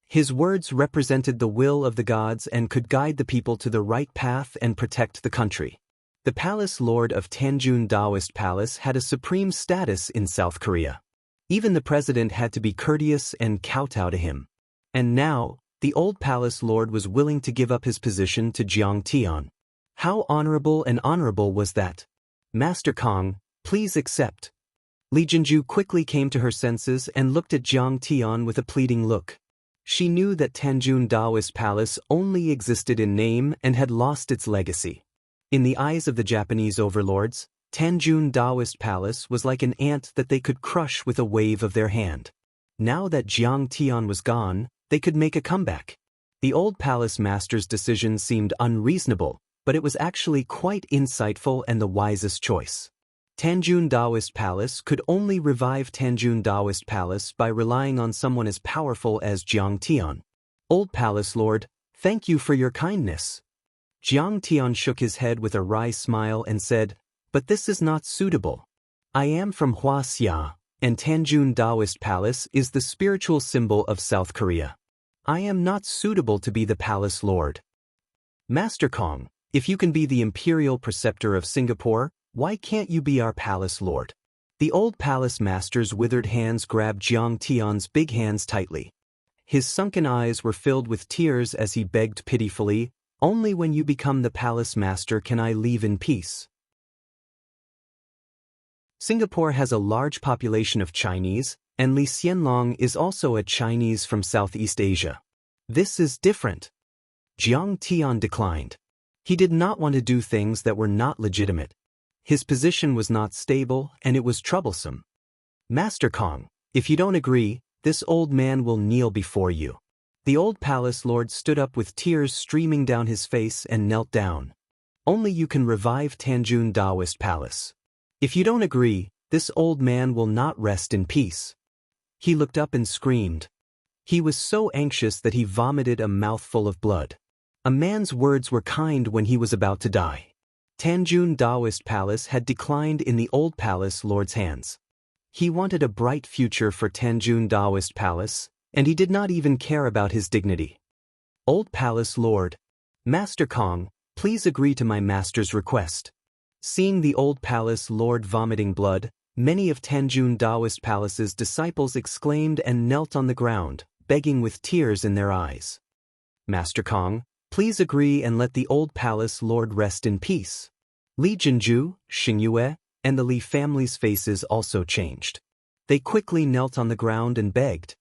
His words represented the will of the gods and could guide the people to the right path and protect the country. The palace lord of Tanjun Taoist Palace had a supreme status in South Korea. Even the president had to be courteous and kowtow to him. And now, the old palace lord was willing to give up his position to Jiang Tian. How honorable was that? Master Kong, please accept. Li Jinju quickly came to her senses and looked at Jiang Tian with a pleading look. She knew that Tanjun Taoist Palace only existed in name and had lost its legacy. In the eyes of the Japanese overlords, Tanjun Taoist Palace was like an ant that they could crush with a wave of their hand. Now that Jiang Tian was gone, they could make a comeback. The old palace master's decision seemed unreasonable, but it was actually quite insightful and the wisest choice. Tanjun Taoist Palace could only revive Tanjun Taoist Palace by relying on someone as powerful as Jiang Tian. Old Palace Lord, thank you for your kindness. Jiang Tian shook his head with a wry smile and said, but this is not suitable. I am from Huaxia, and Tanjun Taoist Palace is the spiritual symbol of South Korea. I am not suitable to be the palace lord. Master Kong, if you can be the imperial preceptor of Singapore, why can't you be our palace lord? The old palace master's withered hands grabbed Jiang Tian's big hands tightly. His sunken eyes were filled with tears as he begged pitifully, only when you become the palace master can I leave in peace. Singapore has a large population of Chinese, and Li Xianlong is also a Chinese from Southeast Asia. This is different. Jiang Tian declined. He did not want to do things that were not legitimate. His position was not stable and it was troublesome. Master Kong, if you don't agree, this old man will kneel before you. The old palace lord stood up with tears streaming down his face and knelt down. Only you can revive Tanjun Taoist Palace. If you don't agree, this old man will not rest in peace. He looked up and screamed. He was so anxious that he vomited a mouthful of blood. A man's words were kind when he was about to die. Tanjun Taoist Palace had declined in the old palace lord's hands. He wanted a bright future for Tanjun Taoist Palace, and he did not even care about his dignity. Old Palace Lord, Master Kong, please agree to my master's request. Seeing the old palace lord vomiting blood, many of Tanjun Taoist Palace's disciples exclaimed and knelt on the ground, begging with tears in their eyes. Master Kong, please agree and let the old palace lord rest in peace. Li Jinju, Xingyue, and the Li family's faces also changed. They quickly knelt on the ground and begged.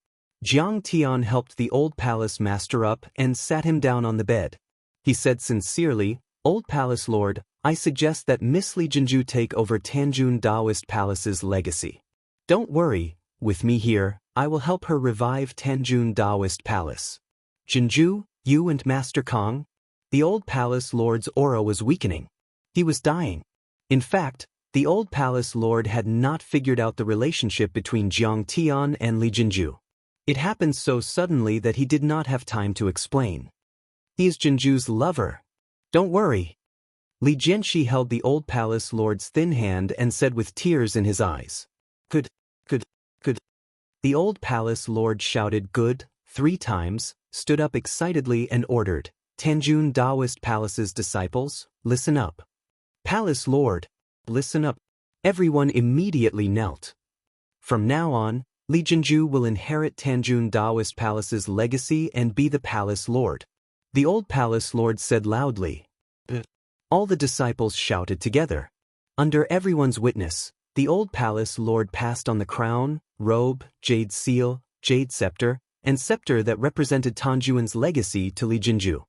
Jiang Tian helped the old palace master up and sat him down on the bed. He said sincerely, Old Palace Lord, I suggest that Miss Li Jinju take over Tanjun Taoist Palace's legacy. Don't worry, with me here, I will help her revive Tanjun Taoist Palace. Jinju, you and Master Kong? The old palace lord's aura was weakening. He was dying. In fact, the old palace lord had not figured out the relationship between Jiang Tian and Li Jinju. It happened so suddenly that he did not have time to explain. He is Jinju's lover. Don't worry. Li Jianxi held the old palace lord's thin hand and said with tears in his eyes. Good. The old palace lord shouted good 3 times, stood up excitedly and ordered, Tanjun Taoist Palace's disciples, listen up. Palace Lord, listen up. Everyone immediately knelt. From now on, Li Jinju will inherit Tanjun Taoist Palace's legacy and be the palace lord. The old palace lord said loudly. All the disciples shouted together. Under everyone's witness, the old palace lord passed on the crown, robe, jade seal, jade scepter, and scepter that represented Tanjun's legacy to Li Jinju.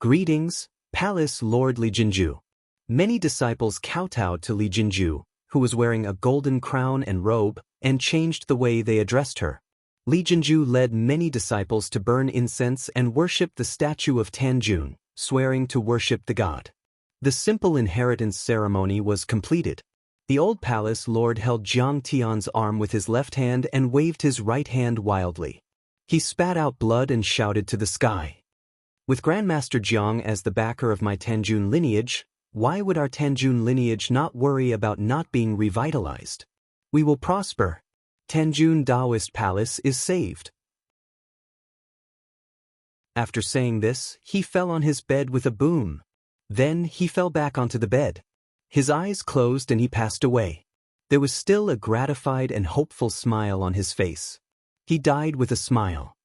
Greetings, Palace Lord Li Jinju. Many disciples kowtowed to Li Jinju, who was wearing a golden crown and robe, and changed the way they addressed her. Li Jinju led many disciples to burn incense and worship the statue of Tanjun, swearing to worship the god. The simple inheritance ceremony was completed. The old palace lord held Jiang Tian's arm with his left hand and waved his right hand wildly. He spat out blood and shouted to the sky. With Grandmaster Jiang as the backer of my Tanjun lineage, Why would our Tanjun lineage not worry about not being revitalized? We will prosper. Tanjun Taoist Palace is saved. After saying this, he fell on his bed with a boom. Then he fell back onto the bed. His eyes closed and he passed away. There was still a gratified and hopeful smile on his face. He died with a smile.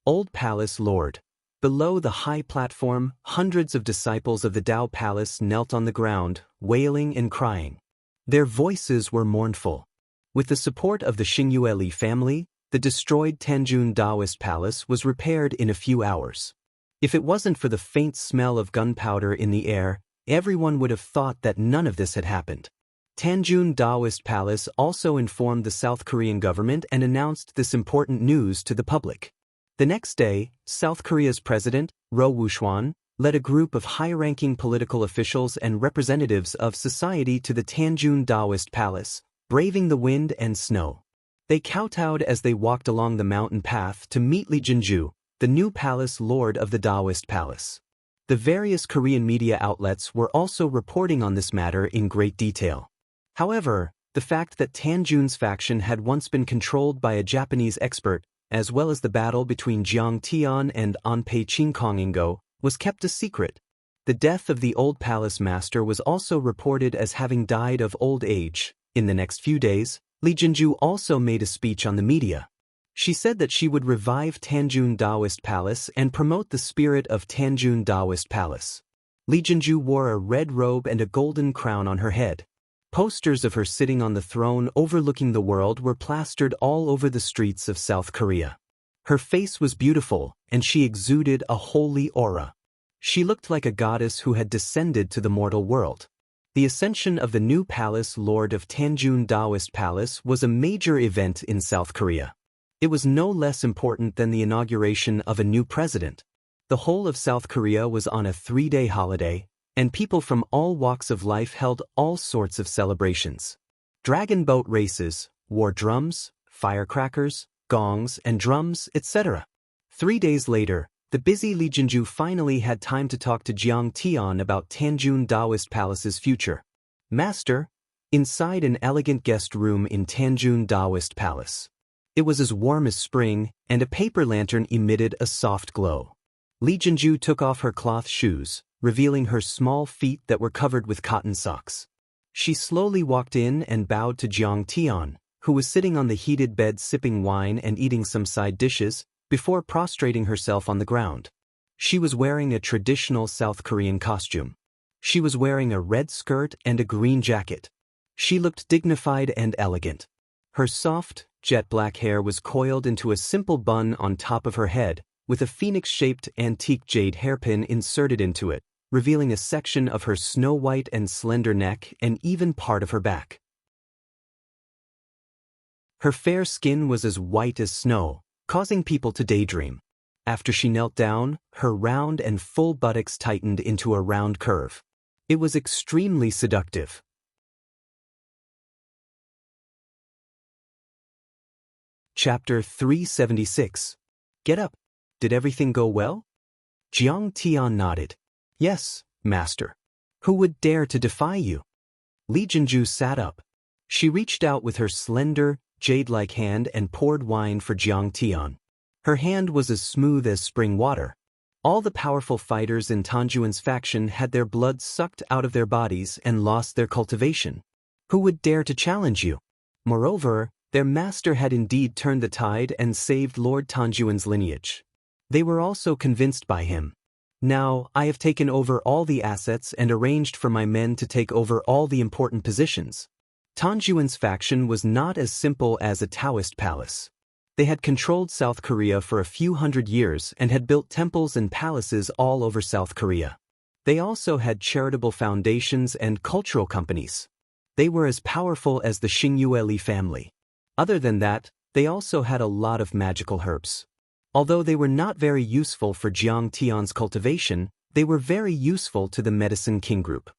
Old Palace Lord. Below the high platform, hundreds of disciples of the Tao Palace knelt on the ground, wailing and crying. Their voices were mournful. With the support of the Xingyue family, the destroyed Tanjun Taoist Palace was repaired in a few hours. If it wasn't for the faint smell of gunpowder in the air, everyone would have thought that none of this had happened. Tanjun Taoist Palace also informed the South Korean government and announced this important news to the public. The next day, South Korea's president, Roh Woo-swan, led a group of high-ranking political officials and representatives of society to the Tanjun Taoist Palace, braving the wind and snow. They kowtowed as they walked along the mountain path to meet Lee Jin-ju, the new palace lord of the Taoist Palace. The various Korean media outlets were also reporting on this matter in great detail. However, the fact that Tanjun's faction had once been controlled by a Japanese expert, as well as the battle between Jiang Tian and Anpei Chinkongingo, was kept a secret. The death of the old palace master was also reported as having died of old age. In the next few days, Lee Jin-ju also made a speech on the media. She said that she would revive Tanjun Taoist Palace and promote the spirit of Tanjun Taoist Palace. Lee Jin-ju wore a red robe and a golden crown on her head. Posters of her sitting on the throne overlooking the world were plastered all over the streets of South Korea. Her face was beautiful, and she exuded a holy aura. She looked like a goddess who had descended to the mortal world. The ascension of the new palace lord of Tanjun Taoist Palace was a major event in South Korea. It was no less important than the inauguration of a new president. The whole of South Korea was on a 3-day holiday, and people from all walks of life held all sorts of celebrations. Dragon boat races, war drums, firecrackers, gongs and drums, etc. 3 days later, the busy Lee Jin-ju finally had time to talk to Jiang Tian about Tanjun Taoist Palace's future. Master, inside an elegant guest room in Tanjun Taoist Palace. It was as warm as spring, and a paper lantern emitted a soft glow. Lee Jin-ju took off her cloth shoes, revealing her small feet that were covered with cotton socks. She slowly walked in and bowed to Jiang Tian, who was sitting on the heated bed sipping wine and eating some side dishes, before prostrating herself on the ground. She was wearing a traditional South Korean costume. She was wearing a red skirt and a green jacket. She looked dignified and elegant. Her soft, jet black hair was coiled into a simple bun on top of her head, with a phoenix-shaped antique jade hairpin inserted into it, revealing a section of her snow-white and slender neck and even part of her back. Her fair skin was as white as snow, causing people to daydream. After she knelt down, her round and full buttocks tightened into a round curve. It was extremely seductive. Chapter 376. Get up. Did everything go well? Jiang Tian nodded. Yes, master. Who would dare to defy you? Lee Jin-ju sat up. She reached out with her slender, jade-like hand and poured wine for Jiang Tian. Her hand was as smooth as spring water. All the powerful fighters in Tanjuan's faction had their blood sucked out of their bodies and lost their cultivation. Who would dare to challenge you? Moreover, their master had indeed turned the tide and saved Lord Tanjuan's lineage. They were also convinced by him. Now, I have taken over all the assets and arranged for my men to take over all the important positions. Tanjuan's faction was not as simple as a Taoist palace. They had controlled South Korea for a few hundred years and had built temples and palaces all over South Korea. They also had charitable foundations and cultural companies. They were as powerful as the Xingyue family. Other than that, they also had a lot of magical herbs. Although they were not very useful for Jiang Tian's cultivation, they were very useful to the Medicine King group.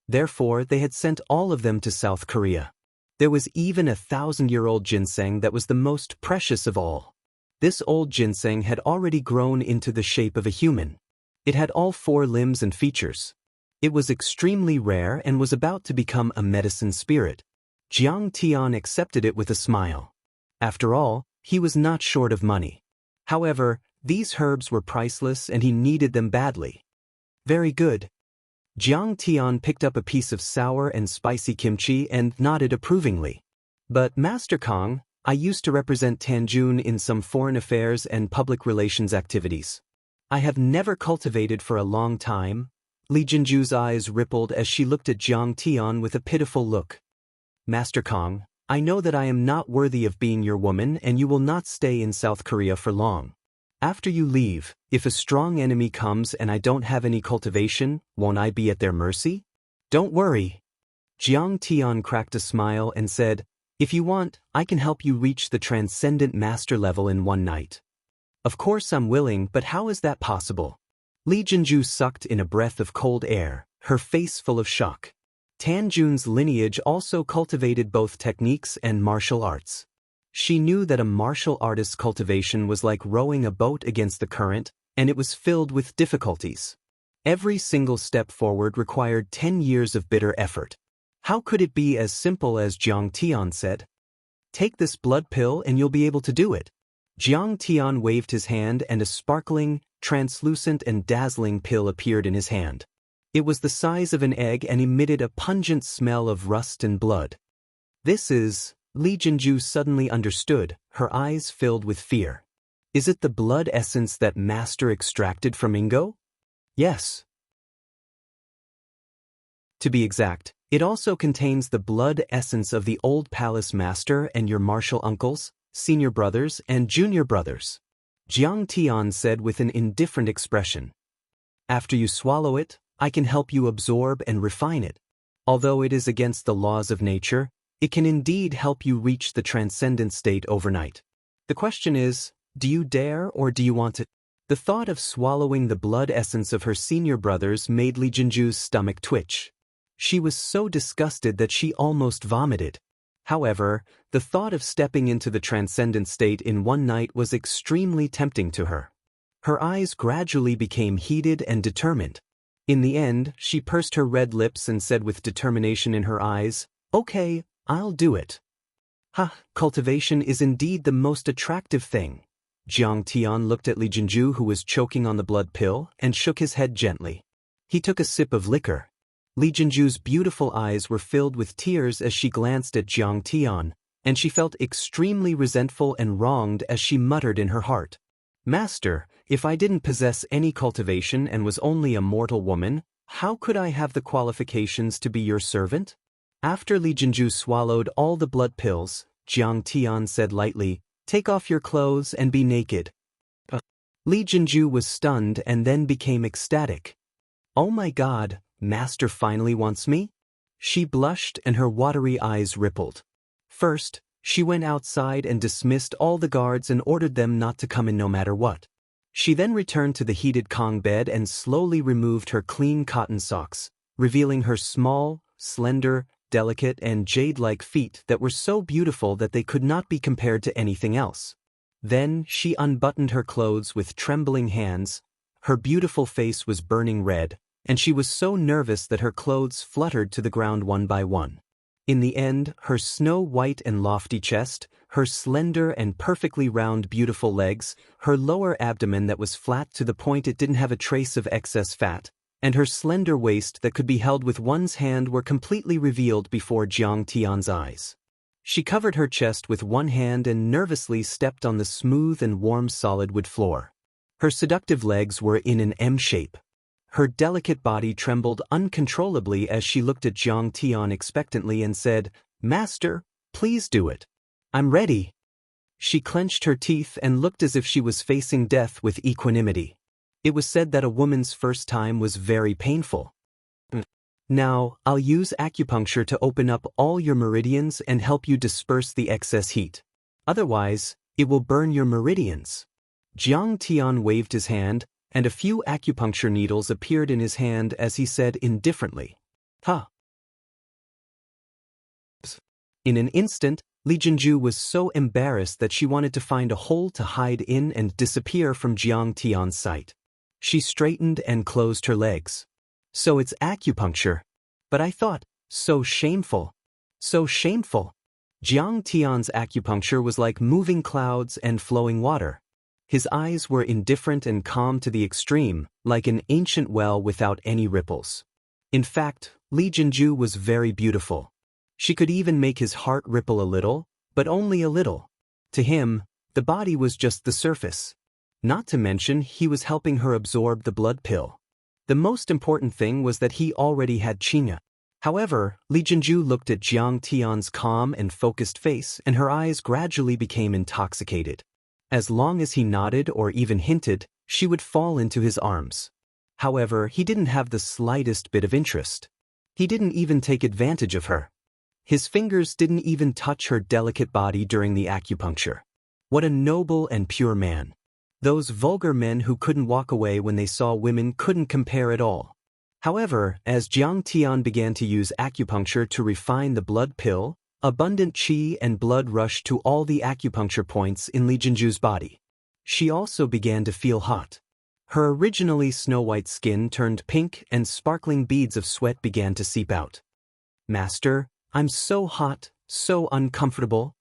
Therefore, they had sent all of them to South Korea. There was even a 1,000-year-old ginseng that was the most precious of all. This old ginseng had already grown into the shape of a human. It had all 4 limbs and features. It was extremely rare and was about to become a medicine spirit. Jiang Tian accepted it with a smile. After all, he was not short of money. However, these herbs were priceless and he needed them badly. Very good. Jiang Tian picked up a piece of sour and spicy kimchi and nodded approvingly. But Master Kong, I used to represent Tanjun in some foreign affairs and public relations activities. I have never cultivated for a long time. Li Jinju's eyes rippled as she looked at Jiang Tian with a pitiful look. Master Kong, I know that I am not worthy of being your woman and you will not stay in South Korea for long. After you leave, if a strong enemy comes and I don't have any cultivation, won't I be at their mercy? Don't worry. Jiang Tian cracked a smile and said, if you want, I can help you reach the transcendent master level in one night. Of course I'm willing, but how is that possible? Li Jinju sucked in a breath of cold air, her face full of shock. Tanjun's lineage also cultivated both techniques and martial arts. She knew that a martial artist's cultivation was like rowing a boat against the current, and it was filled with difficulties. Every single step forward required 10 years of bitter effort. How could it be as simple as Jiang Tian said? Take this blood pill and you'll be able to do it. Jiang Tian waved his hand and a sparkling, translucent and dazzling pill appeared in his hand. It was the size of an egg and emitted a pungent smell of rust and blood. This is... Li Jinju suddenly understood, her eyes filled with fear. Is it the blood essence that Master extracted from Ingo? Yes. To be exact, it also contains the blood essence of the old palace master and your martial uncles, senior brothers and junior brothers. Jiang Tian said with an indifferent expression. After you swallow it, I can help you absorb and refine it. Although it is against the laws of nature, it can indeed help you reach the transcendent state overnight. The question is, do you dare or do you want it? The thought of swallowing the blood essence of her senior brothers made Li Jinju's stomach twitch. She was so disgusted that she almost vomited. However, the thought of stepping into the transcendent state in one night was extremely tempting to her. Her eyes gradually became heated and determined. In the end, she pursed her red lips and said with determination in her eyes, "Okay, I'll do it." Cultivation is indeed the most attractive thing. Jiang Tian looked at Li Jinju who was choking on the blood pill and shook his head gently. He took a sip of liquor. Li Jinju's beautiful eyes were filled with tears as she glanced at Jiang Tian, and she felt extremely resentful and wronged as she muttered in her heart. Master, if I didn't possess any cultivation and was only a mortal woman, how could I have the qualifications to be your servant? After Li Jinju swallowed all the blood pills, Jiang Tian said lightly, "Take off your clothes and be naked." Li Jinju was stunned and then became ecstatic. Oh my God, Master finally wants me? She blushed and her watery eyes rippled. First, she went outside and dismissed all the guards and ordered them not to come in no matter what. She then returned to the heated Kong bed and slowly removed her clean cotton socks, revealing her small, slender, delicate and jade-like feet that were so beautiful that they could not be compared to anything else. Then she unbuttoned her clothes with trembling hands. Her beautiful face was burning red, and she was so nervous that her clothes fluttered to the ground one by one. In the end, her snow-white and lofty chest, her slender and perfectly round beautiful legs, her lower abdomen that was flat to the point it didn't have a trace of excess fat, and her slender waist that could be held with one's hand were completely revealed before Jiang Tian's eyes. She covered her chest with one hand and nervously stepped on the smooth and warm solid wood floor. Her seductive legs were in an M shape. Her delicate body trembled uncontrollably as she looked at Jiang Tian expectantly and said, "Master, please do it. I'm ready." She clenched her teeth and looked as if she was facing death with equanimity. It was said that a woman's first time was very painful. Now, I'll use acupuncture to open up all your meridians and help you disperse the excess heat. Otherwise, it will burn your meridians. Jiang Tian waved his hand, and a few acupuncture needles appeared in his hand as he said indifferently, "Huh." In an instant, Li Jinju was so embarrassed that she wanted to find a hole to hide in and disappear from Jiang Tian's sight. She straightened and closed her legs. So it's acupuncture. But I thought, so shameful. So shameful. Jiang Tian's acupuncture was like moving clouds and flowing water. His eyes were indifferent and calm to the extreme, like an ancient well without any ripples. In fact, Li Jinju was very beautiful. She could even make his heart ripple a little, but only a little. To him, the body was just the surface. Not to mention he was helping her absorb the blood pill. The most important thing was that he already had Qingya. However, Li Jinju looked at Jiang Tian's calm and focused face, and her eyes gradually became intoxicated. As long as he nodded or even hinted, she would fall into his arms. However, he didn't have the slightest bit of interest. He didn't even take advantage of her. His fingers didn't even touch her delicate body during the acupuncture. What a noble and pure man. Those vulgar men who couldn't walk away when they saw women couldn't compare at all. However, as Jiang Tian began to use acupuncture to refine the blood pill, abundant qi and blood rushed to all the acupuncture points in Li Jinju's body. She also began to feel hot. Her originally snow-white skin turned pink and sparkling beads of sweat began to seep out. "Master, I'm so hot, so uncomfortable."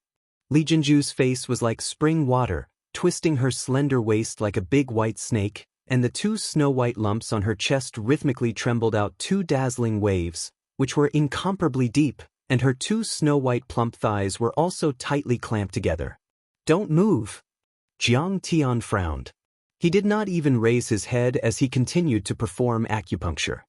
Li Jinju's face was like spring water, twisting her slender waist like a big white snake, and the two snow-white lumps on her chest rhythmically trembled out two dazzling waves, which were incomparably deep, and her two snow-white plump thighs were also tightly clamped together. "Don't move." Jiang Tian frowned. He did not even raise his head as he continued to perform acupuncture.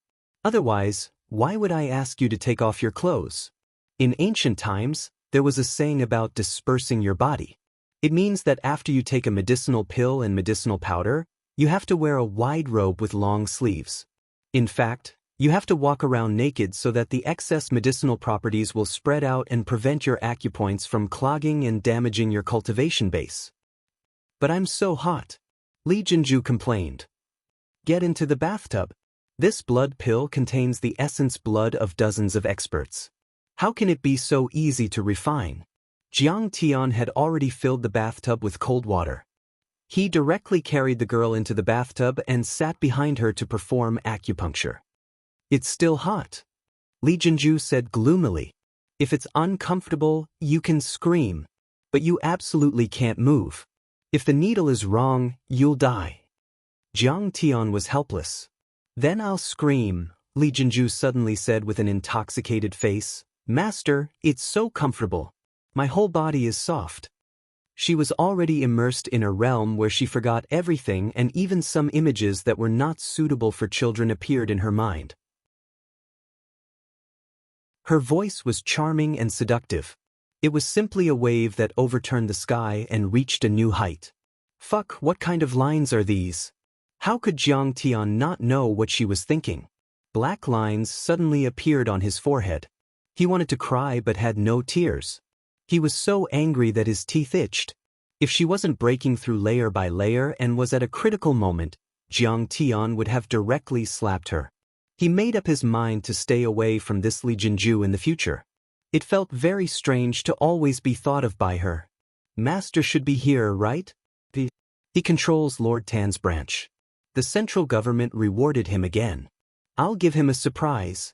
"Otherwise, why would I ask you to take off your clothes?" In ancient times, there was a saying about dispersing your body. It means that after you take a medicinal pill and medicinal powder, you have to wear a wide robe with long sleeves. In fact, you have to walk around naked so that the excess medicinal properties will spread out and prevent your acupoints from clogging and damaging your cultivation base. "But I'm so hot," Li Jinju complained. "Get into the bathtub. This blood pill contains the essence blood of dozens of experts. How can it be so easy to refine?" Jiang Tian had already filled the bathtub with cold water. He directly carried the girl into the bathtub and sat behind her to perform acupuncture. "It's still hot," Li Jinju said gloomily. "If it's uncomfortable, you can scream. But you absolutely can't move. If the needle is wrong, you'll die." Jiang Tian was helpless. "Then I'll scream," Li Jinju suddenly said with an intoxicated face. "Master, it's so comfortable. My whole body is soft." She was already immersed in a realm where she forgot everything, and even some images that were not suitable for children appeared in her mind. Her voice was charming and seductive. It was simply a wave that overturned the sky and reached a new height. Fuck, what kind of lines are these? How could Jiang Tian not know what she was thinking? Black lines suddenly appeared on his forehead. He wanted to cry but had no tears. He was so angry that his teeth itched. If she wasn't breaking through layer by layer and was at a critical moment, Jiang Tian would have directly slapped her. He made up his mind to stay away from this Li Jinju in the future. It felt very strange to always be thought of by her. Master should be here, right? He controls Lord Tan's branch. The central government rewarded him again. I'll give him a surprise.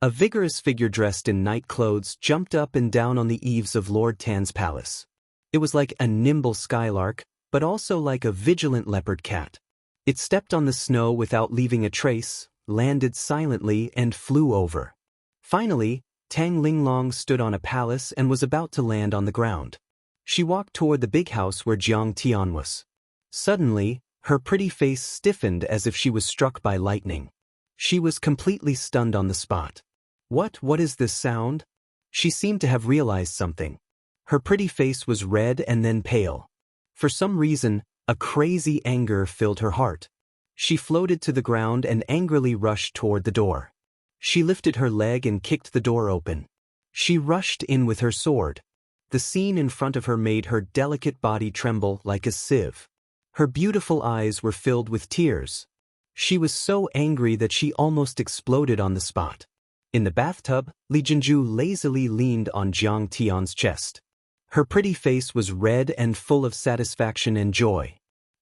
A vigorous figure dressed in night clothes jumped up and down on the eaves of Lord Tan's palace. It was like a nimble skylark, but also like a vigilant leopard cat. It stepped on the snow without leaving a trace, landed silently, and flew over. Finally, Tang Linglong stood on a palace and was about to land on the ground. She walked toward the big house where Jiang Tian was. Suddenly, her pretty face stiffened as if she was struck by lightning. She was completely stunned on the spot. What is this sound? She seemed to have realized something. Her pretty face was red and then pale. For some reason, a crazy anger filled her heart. She floated to the ground and angrily rushed toward the door. She lifted her leg and kicked the door open. She rushed in with her sword. The scene in front of her made her delicate body tremble like a sieve. Her beautiful eyes were filled with tears. She was so angry that she almost exploded on the spot. In the bathtub, Li Jinju lazily leaned on Jiang Tian's chest. Her pretty face was red and full of satisfaction and joy.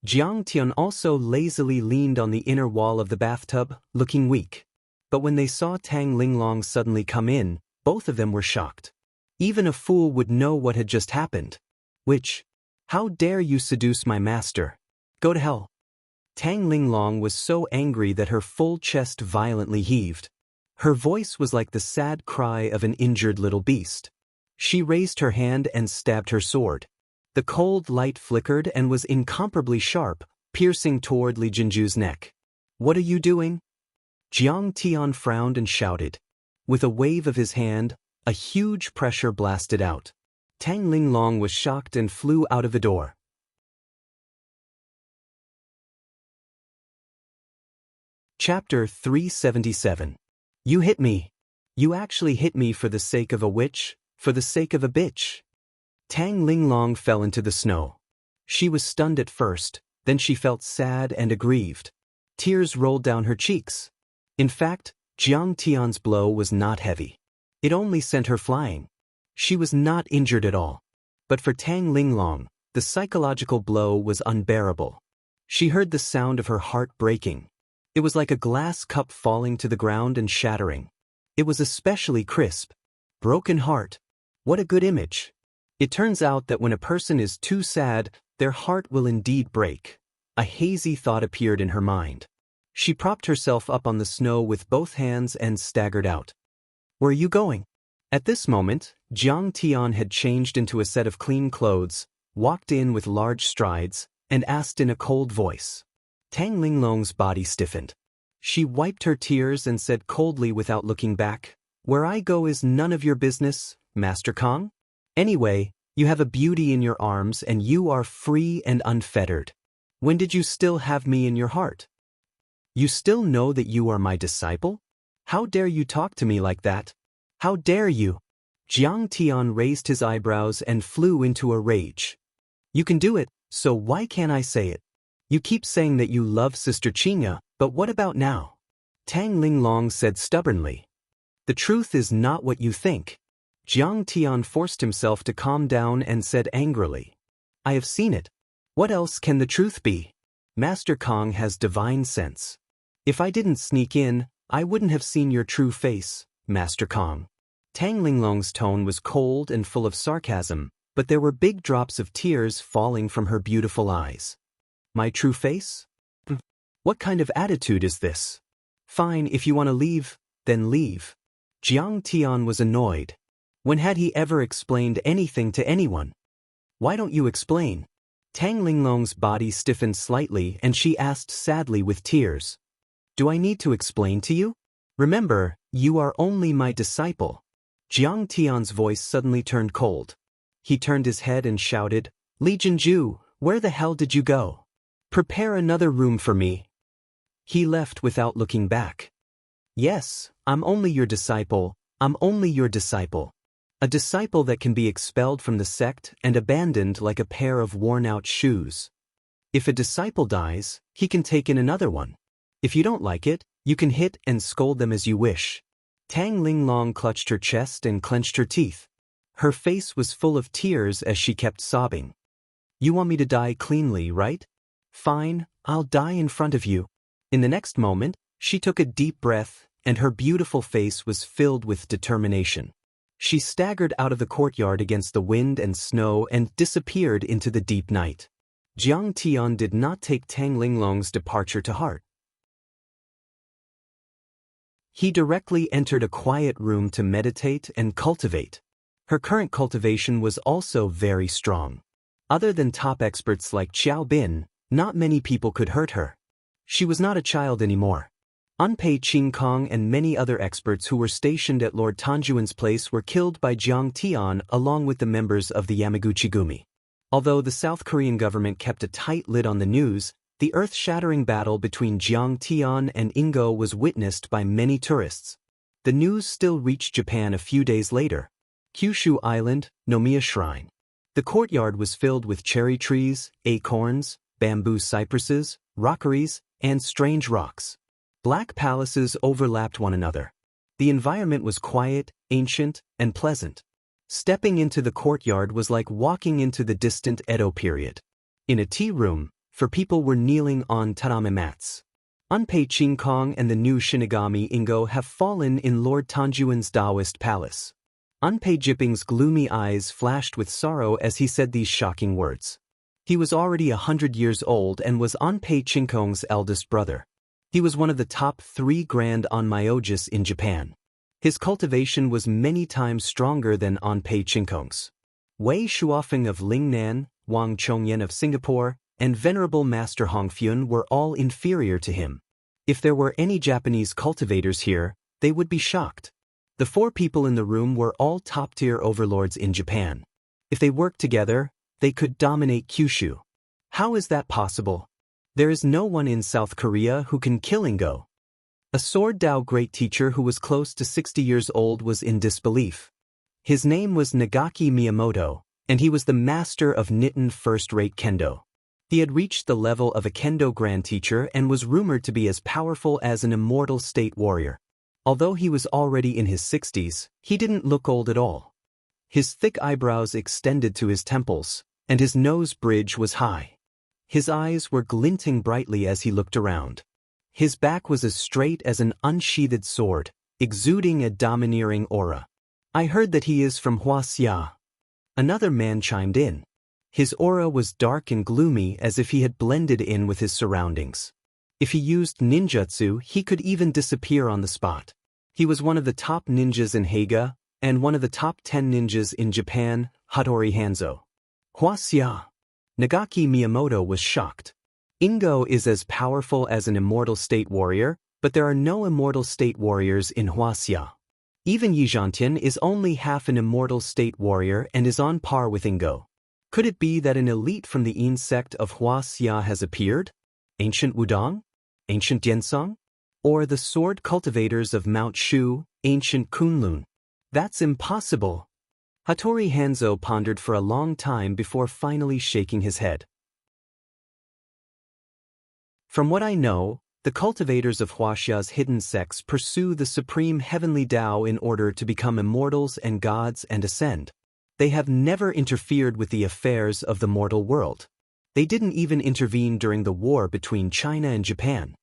Jiang Tian also lazily leaned on the inner wall of the bathtub, looking weak. But when they saw Tang Linglong suddenly come in, both of them were shocked. Even a fool would know what had just happened. Which? How dare you seduce my master? Go to hell. Tang Linglong was so angry that her full chest violently heaved. Her voice was like the sad cry of an injured little beast. She raised her hand and stabbed her sword. The cold light flickered and was incomparably sharp, piercing toward Li Jinju's neck. What are you doing? Jiang Tian frowned and shouted. With a wave of his hand, a huge pressure blasted out. Tang Linglong was shocked and flew out of the door. Chapter 377. You hit me. You actually hit me for the sake of a witch, for the sake of a bitch. Tang Linglong fell into the snow. She was stunned at first, then she felt sad and aggrieved. Tears rolled down her cheeks. In fact, Jiang Tian's blow was not heavy. It only sent her flying. She was not injured at all. But for Tang Linglong, the psychological blow was unbearable. She heard the sound of her heart breaking. It was like a glass cup falling to the ground and shattering. It was especially crisp. Broken heart. What a good image. It turns out that when a person is too sad, their heart will indeed break. A hazy thought appeared in her mind. She propped herself up on the snow with both hands and staggered out. Where are you going? At this moment, Jiang Tian had changed into a set of clean clothes, walked in with large strides, and asked in a cold voice. Tang Linglong's body stiffened. She wiped her tears and said coldly without looking back, Where I go is none of your business, Master Kong. Anyway, you have a beauty in your arms and you are free and unfettered. When did you still have me in your heart? You still know that you are my disciple? How dare you talk to me like that? How dare you? Jiang Tian raised his eyebrows and flew into a rage. You can do it, so why can't I say it? You keep saying that you love Sister Qingya, but what about now? Tang Linglong said stubbornly. The truth is not what you think. Jiang Tian forced himself to calm down and said angrily. I have seen it. What else can the truth be? Master Kong has divine sense. If I didn't sneak in, I wouldn't have seen your true face, Master Kong. Tang Linglong's tone was cold and full of sarcasm, but there were big drops of tears falling from her beautiful eyes. My true face? What kind of attitude is this? Fine, if you want to leave, then leave. Jiang Tian was annoyed. When had he ever explained anything to anyone? Why don't you explain? Tang Linglong's body stiffened slightly and she asked sadly with tears. Do I need to explain to you? Remember, you are only my disciple. Jiang Tian's voice suddenly turned cold. He turned his head and shouted, Li Jinju, where the hell did you go? Prepare another room for me. He left without looking back. Yes, I'm only your disciple, I'm only your disciple. A disciple that can be expelled from the sect and abandoned like a pair of worn-out shoes. If a disciple dies, he can take in another one. If you don't like it, you can hit and scold them as you wish. Tang Linglong clutched her chest and clenched her teeth. Her face was full of tears as she kept sobbing. You want me to die cleanly, right? Fine, I'll die in front of you. In the next moment, she took a deep breath, and her beautiful face was filled with determination. She staggered out of the courtyard against the wind and snow and disappeared into the deep night. Jiang Tian did not take Tang Linglong's departure to heart. He directly entered a quiet room to meditate and cultivate. Her current cultivation was also very strong. Other than top experts like Qiao Bin, not many people could hurt her. She was not a child anymore. Unpei Qing Kong and many other experts who were stationed at Lord Tanjuan's place were killed by Jiang Tian along with the members of the Yamaguchi-gumi. Although the South Korean government kept a tight lid on the news, the earth-shattering battle between Jiang Tian and Ingo was witnessed by many tourists. The news still reached Japan a few days later. Kyushu Island, Nomiya Shrine. The courtyard was filled with cherry trees, acorns, bamboo cypresses, rockeries, and strange rocks. Black palaces overlapped one another. The environment was quiet, ancient, and pleasant. Stepping into the courtyard was like walking into the distant Edo period. In a tea room, for people were kneeling on tatami mats. Anpei Qingkong and the new Shinigami Ingo have fallen in Lord Tanjuan's Taoist palace. Anpei Jiping's gloomy eyes flashed with sorrow as he said these shocking words. He was already 100 years old and was Anpei Qingkong's eldest brother. He was one of the top 3 grand onmyologists in Japan. His cultivation was many times stronger than Anpei Qingkong's. Wei Shuofeng of Lingnan, Wang Chongyan of Singapore, and Venerable Master Hongfyun were all inferior to him. If there were any Japanese cultivators here, they would be shocked. The 4 people in the room were all top-tier overlords in Japan. If they worked together, they could dominate Kyushu. How is that possible? There is no one in South Korea who can kill Ingo. A Sword Dao great teacher who was close to 60 years old was in disbelief. His name was Nagaki Miyamoto, and he was the master of Niton first-rate kendo. He had reached the level of a kendo grand teacher and was rumored to be as powerful as an immortal state warrior. Although he was already in his 60s, he didn't look old at all. His thick eyebrows extended to his temples, and his nose bridge was high. His eyes were glinting brightly as he looked around. His back was as straight as an unsheathed sword, exuding a domineering aura. I heard that he is from Huaxia. Another man chimed in. His aura was dark and gloomy as if he had blended in with his surroundings. If he used ninjutsu, he could even disappear on the spot. He was one of the top ninjas in Haga, and one of the top 10 ninjas in Japan, Hattori Hanzo. Huaxia. Nagaki Miyamoto was shocked. Ingo is as powerful as an immortal state warrior, but there are no immortal state warriors in Huaxia. Even Yi Zhantian is only half an immortal state warrior and is on par with Ingo. Could it be that an elite from the Yin sect of Huaxia has appeared? Ancient Wudong? Ancient Yensong? Or the sword cultivators of Mount Shu, ancient Kunlun? That's impossible. Hattori Hanzo pondered for a long time before finally shaking his head. From what I know, the cultivators of Huaxia's hidden sects pursue the supreme heavenly Tao in order to become immortals and gods and ascend. They have never interfered with the affairs of the mortal world. They didn't even intervene during the war between China and Japan.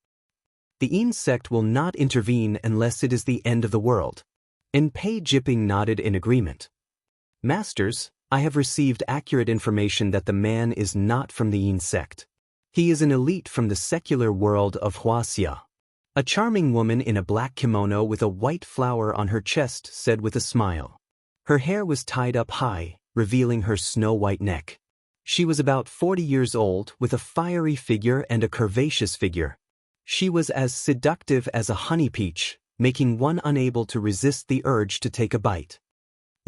The Yin sect will not intervene unless it is the end of the world. Anpei Jiping nodded in agreement. Masters, I have received accurate information that the man is not from the Yin sect. He is an elite from the secular world of Huaxia. A charming woman in a black kimono with a white flower on her chest said with a smile. Her hair was tied up high, revealing her snow-white neck. She was about 40 years old, with a fiery figure and a curvaceous figure. She was as seductive as a honey peach, making one unable to resist the urge to take a bite.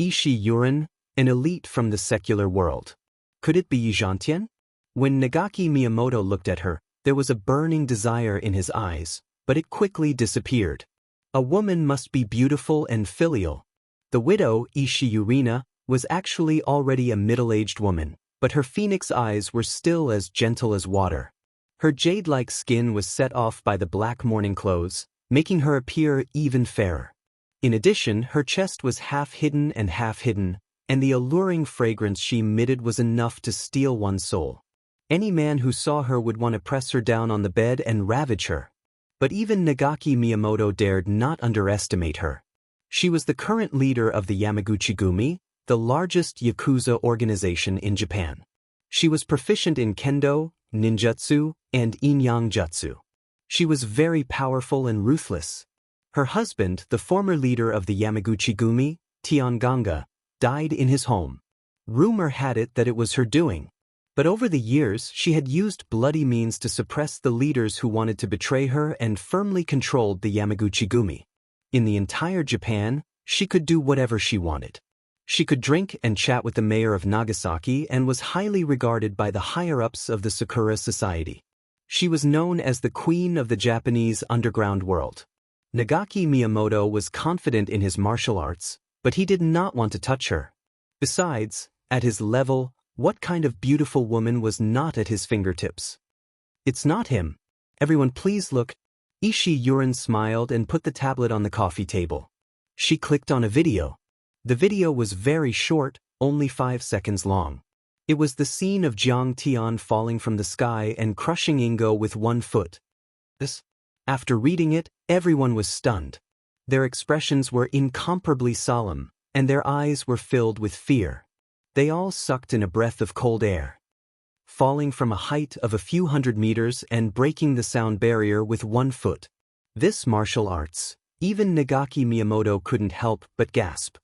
Ishii Yurin, an elite from the secular world. Could it be Yi Zhantian? When Nagaki Miyamoto looked at her, there was a burning desire in his eyes, but it quickly disappeared. A woman must be beautiful and filial. The widow, Ishii Yurina, was actually already a middle-aged woman, but her phoenix eyes were still as gentle as water. Her jade-like skin was set off by the black mourning clothes, making her appear even fairer. In addition, her chest was half hidden, and the alluring fragrance she emitted was enough to steal one's soul. Any man who saw her would want to press her down on the bed and ravage her. But even Nagaki Miyamoto dared not underestimate her. She was the current leader of the Yamaguchi-gumi, the largest Yakuza organization in Japan. She was proficient in kendo, ninjutsu, and yin-yang jutsu. She was very powerful and ruthless. Her husband, the former leader of the Yamaguchi-gumi, Tianganga, died in his home. Rumor had it that it was her doing. But over the years, she had used bloody means to suppress the leaders who wanted to betray her and firmly controlled the Yamaguchi-gumi. In the entire Japan, she could do whatever she wanted. She could drink and chat with the mayor of Nagasaki and was highly regarded by the higher-ups of the Sakura society. She was known as the queen of the Japanese underground world. Nagaki Miyamoto was confident in his martial arts, but he did not want to touch her. Besides, at his level, what kind of beautiful woman was not at his fingertips? It's not him. Everyone please look. Ishii Yurin smiled and put the tablet on the coffee table. She clicked on a video. The video was very short, only 5 seconds long. It was the scene of Jiang Tian falling from the sky and crushing Ingo with one foot. This After reading it, everyone was stunned. Their expressions were incomparably solemn, and their eyes were filled with fear. They all sucked in a breath of cold air, falling from a height of a few hundred meters and breaking the sound barrier with 1 foot. This martial arts, even Nagaki Miyamoto couldn't help but gasp.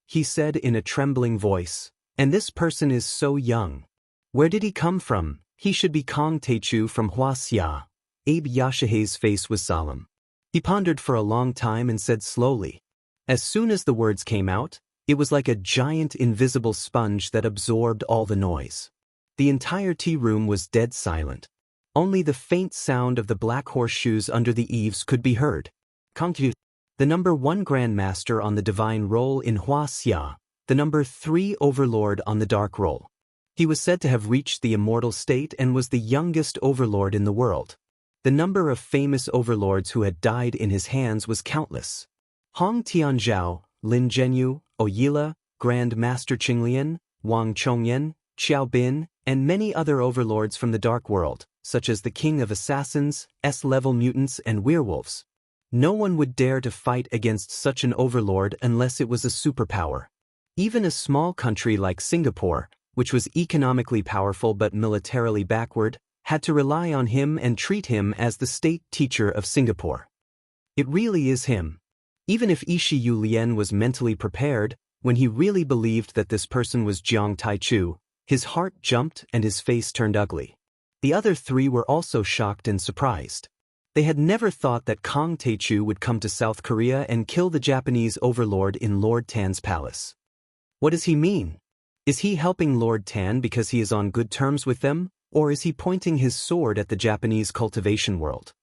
He said in a trembling voice, "And this person is so young. Where did he come from? He should be Kong Taechu from Huaxia." Abe Yashihei's face was solemn. He pondered for a long time and said slowly. As soon as the words came out, it was like a giant invisible sponge that absorbed all the noise. The entire tea room was dead silent. Only the faint sound of the black horseshoes under the eaves could be heard. Cultivator, the number 1 Grandmaster on the Divine Roll in Huaxia, the number 3 Overlord on the Dark Roll. He was said to have reached the immortal state and was the youngest overlord in the world. The number of famous overlords who had died in his hands was countless. Hong Tianzhao, Lin Zhenyu, Oyila, Grand Master Qinglian, Wang Chongyan, Xiao Bin, and many other overlords from the Dark World, such as the King of Assassins, S-level mutants, and werewolves. No one would dare to fight against such an overlord unless it was a superpower. Even a small country like Singapore, which was economically powerful but militarily backward, had to rely on him and treat him as the state teacher of Singapore. It really is him. Even if Ishiyu Lien was mentally prepared, when he really believed that this person was Jiang Taichu, his heart jumped and his face turned ugly. The other 3 were also shocked and surprised. They had never thought that Kong Taechu would come to South Korea and kill the Japanese overlord in Lord Tan's palace. What does he mean? Is he helping Lord Tan because he is on good terms with them, or is he pointing his sword at the Japanese cultivation world?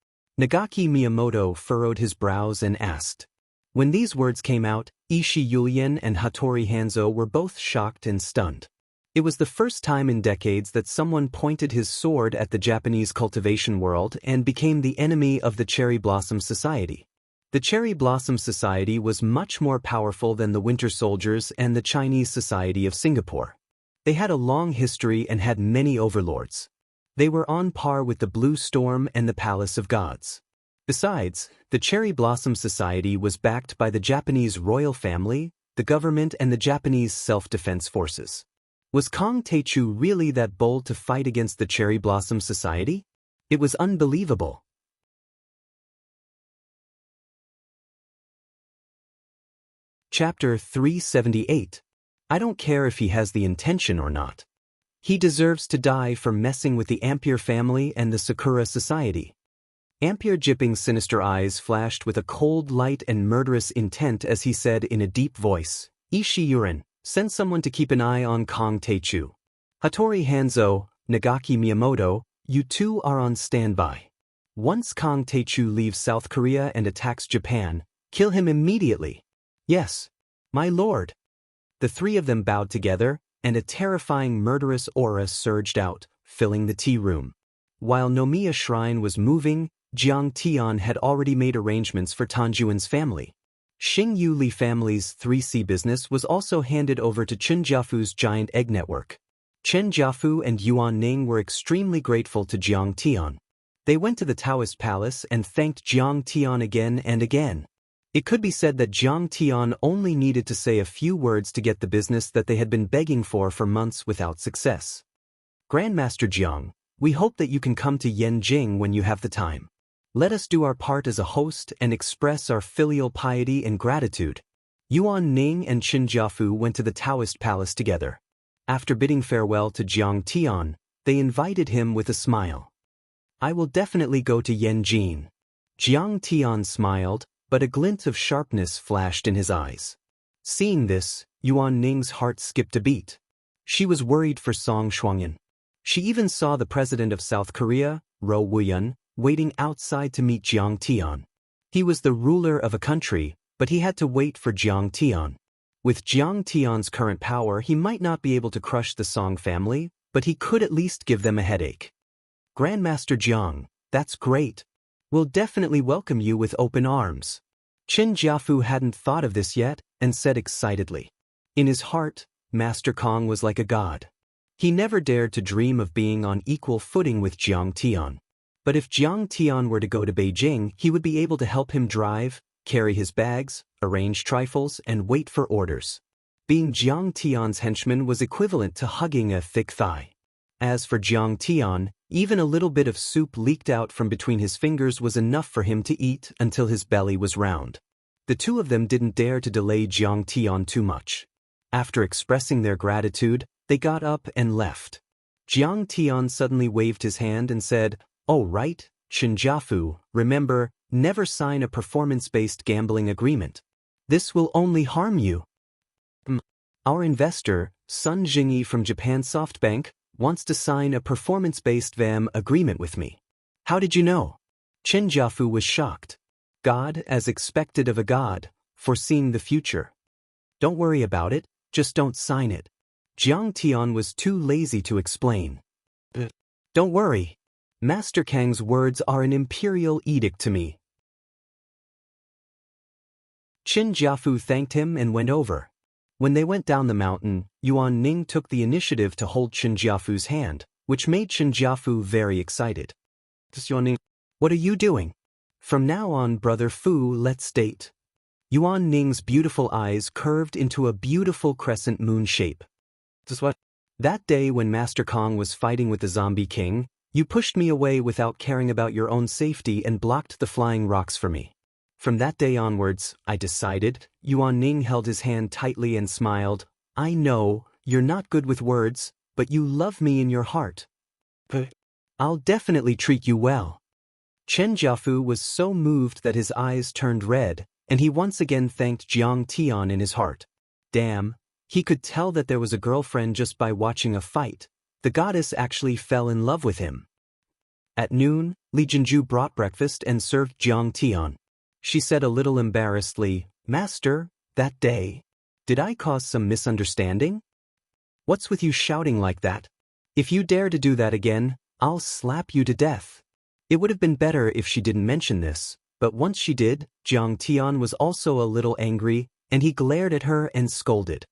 Nagaki Miyamoto furrowed his brows and asked. When these words came out, Ishiyu Lien and Hattori Hanzo were both shocked and stunned. It was the first time in decades that someone pointed his sword at the Japanese cultivation world and became the enemy of the Cherry Blossom Society. The Cherry Blossom Society was much more powerful than the Winter Soldiers and the Chinese Society of Singapore. They had a long history and had many overlords. They were on par with the Blue Storm and the Palace of Gods. Besides, the Cherry Blossom Society was backed by the Japanese royal family, the government, and the Japanese self-defense forces. Was Kong Taechu really that bold to fight against the Cherry Blossom Society? It was unbelievable. Chapter 378. I don't care if he has the intention or not. He deserves to die for messing with the Ampere family and the Sakura Society. Ampere Jipping's sinister eyes flashed with a cold light and murderous intent as he said in a deep voice, Ishiyurin, send someone to keep an eye on Kong Taechu. Hattori Hanzo, Nagaki Miyamoto, you 2 are on standby. Once Kong Taechu leaves South Korea and attacks Japan, kill him immediately. Yes, my lord. The 3 of them bowed together, and a terrifying murderous aura surged out, filling the tea room. While Nomiya Shrine was moving, Jiang Tian had already made arrangements for Tanjuan's family. Xing Yu Li family's 3C business was also handed over to Chen Jiafu's giant egg network. Chen Jiafu and Yuan Ning were extremely grateful to Jiang Tian. They went to the Taoist palace and thanked Jiang Tian again and again. It could be said that Jiang Tian only needed to say a few words to get the business that they had been begging for months without success. Grandmaster Jiang, we hope that you can come to Yanjing when you have the time. Let us do our part as a host and express our filial piety and gratitude. Yuan Ning and Qin Jiafu went to the Taoist palace together. After bidding farewell to Jiang Tian, they invited him with a smile. I will definitely go to Yanjing. Jiang Tian smiled, but a glint of sharpness flashed in his eyes. Seeing this, Yuan Ning's heart skipped a beat. She was worried for Song Shuangyan. She even saw the president of South Korea, Ro Wuyun, waiting outside to meet Jiang Tian. He was the ruler of a country, but he had to wait for Jiang Tian. With Jiang Tian's current power, he might not be able to crush the Song family, but he could at least give them a headache. Grandmaster Jiang, that's great. We'll definitely welcome you with open arms. Qin Jiafu hadn't thought of this yet, and said excitedly. In his heart, Master Kong was like a god. He never dared to dream of being on equal footing with Jiang Tian. But if Jiang Tian were to go to Beijing, he would be able to help him drive, carry his bags, arrange trifles, and wait for orders. Being Jiang Tian's henchman was equivalent to hugging a thick thigh. As for Jiang Tian, even a little bit of soup leaked out from between his fingers was enough for him to eat until his belly was round. The two of them didn't dare to delay Jiang Tian too much. After expressing their gratitude, they got up and left. Jiang Tian suddenly waved his hand and said, "Oh right, Chen Jiafu, remember, never sign a performance-based gambling agreement. This will only harm you." Our investor, Sun Jingyi from Japan SoftBank, wants to sign a performance-based VM agreement with me. How did you know? Chen Jiafu was shocked. God, as expected of a god, foreseeing the future. Don't worry about it, just don't sign it. Jiang Tian was too lazy to explain. Don't worry. Master Kang's words are an imperial edict to me. Chen Jiafu thanked him and went over. When they went down the mountain, Yuan Ning took the initiative to hold Chen Jiafu's hand, which made Chen Jiafu very excited. Yuan Ning, what are you doing? From now on, Brother Fu, let's date. Yuan Ning's beautiful eyes curved into a beautiful crescent moon shape. What? That day when Master Kong was fighting with the Zombie King, you pushed me away without caring about your own safety and blocked the flying rocks for me. From that day onwards, I decided. Yuan Ning held his hand tightly and smiled. I know, you're not good with words, but you love me in your heart. I'll definitely treat you well. Chen Jiafu was so moved that his eyes turned red, and he once again thanked Jiang Tian in his heart. Damn, he could tell that there was a girlfriend just by watching a fight. The goddess actually fell in love with him. At noon, Li Jinju brought breakfast and served Jiang Tian. She said a little embarrassedly, Master, that day, did I cause some misunderstanding? What's with you shouting like that? If you dare to do that again, I'll slap you to death. It would have been better if she didn't mention this, but once she did, Jiang Tian was also a little angry, and he glared at her and scolded.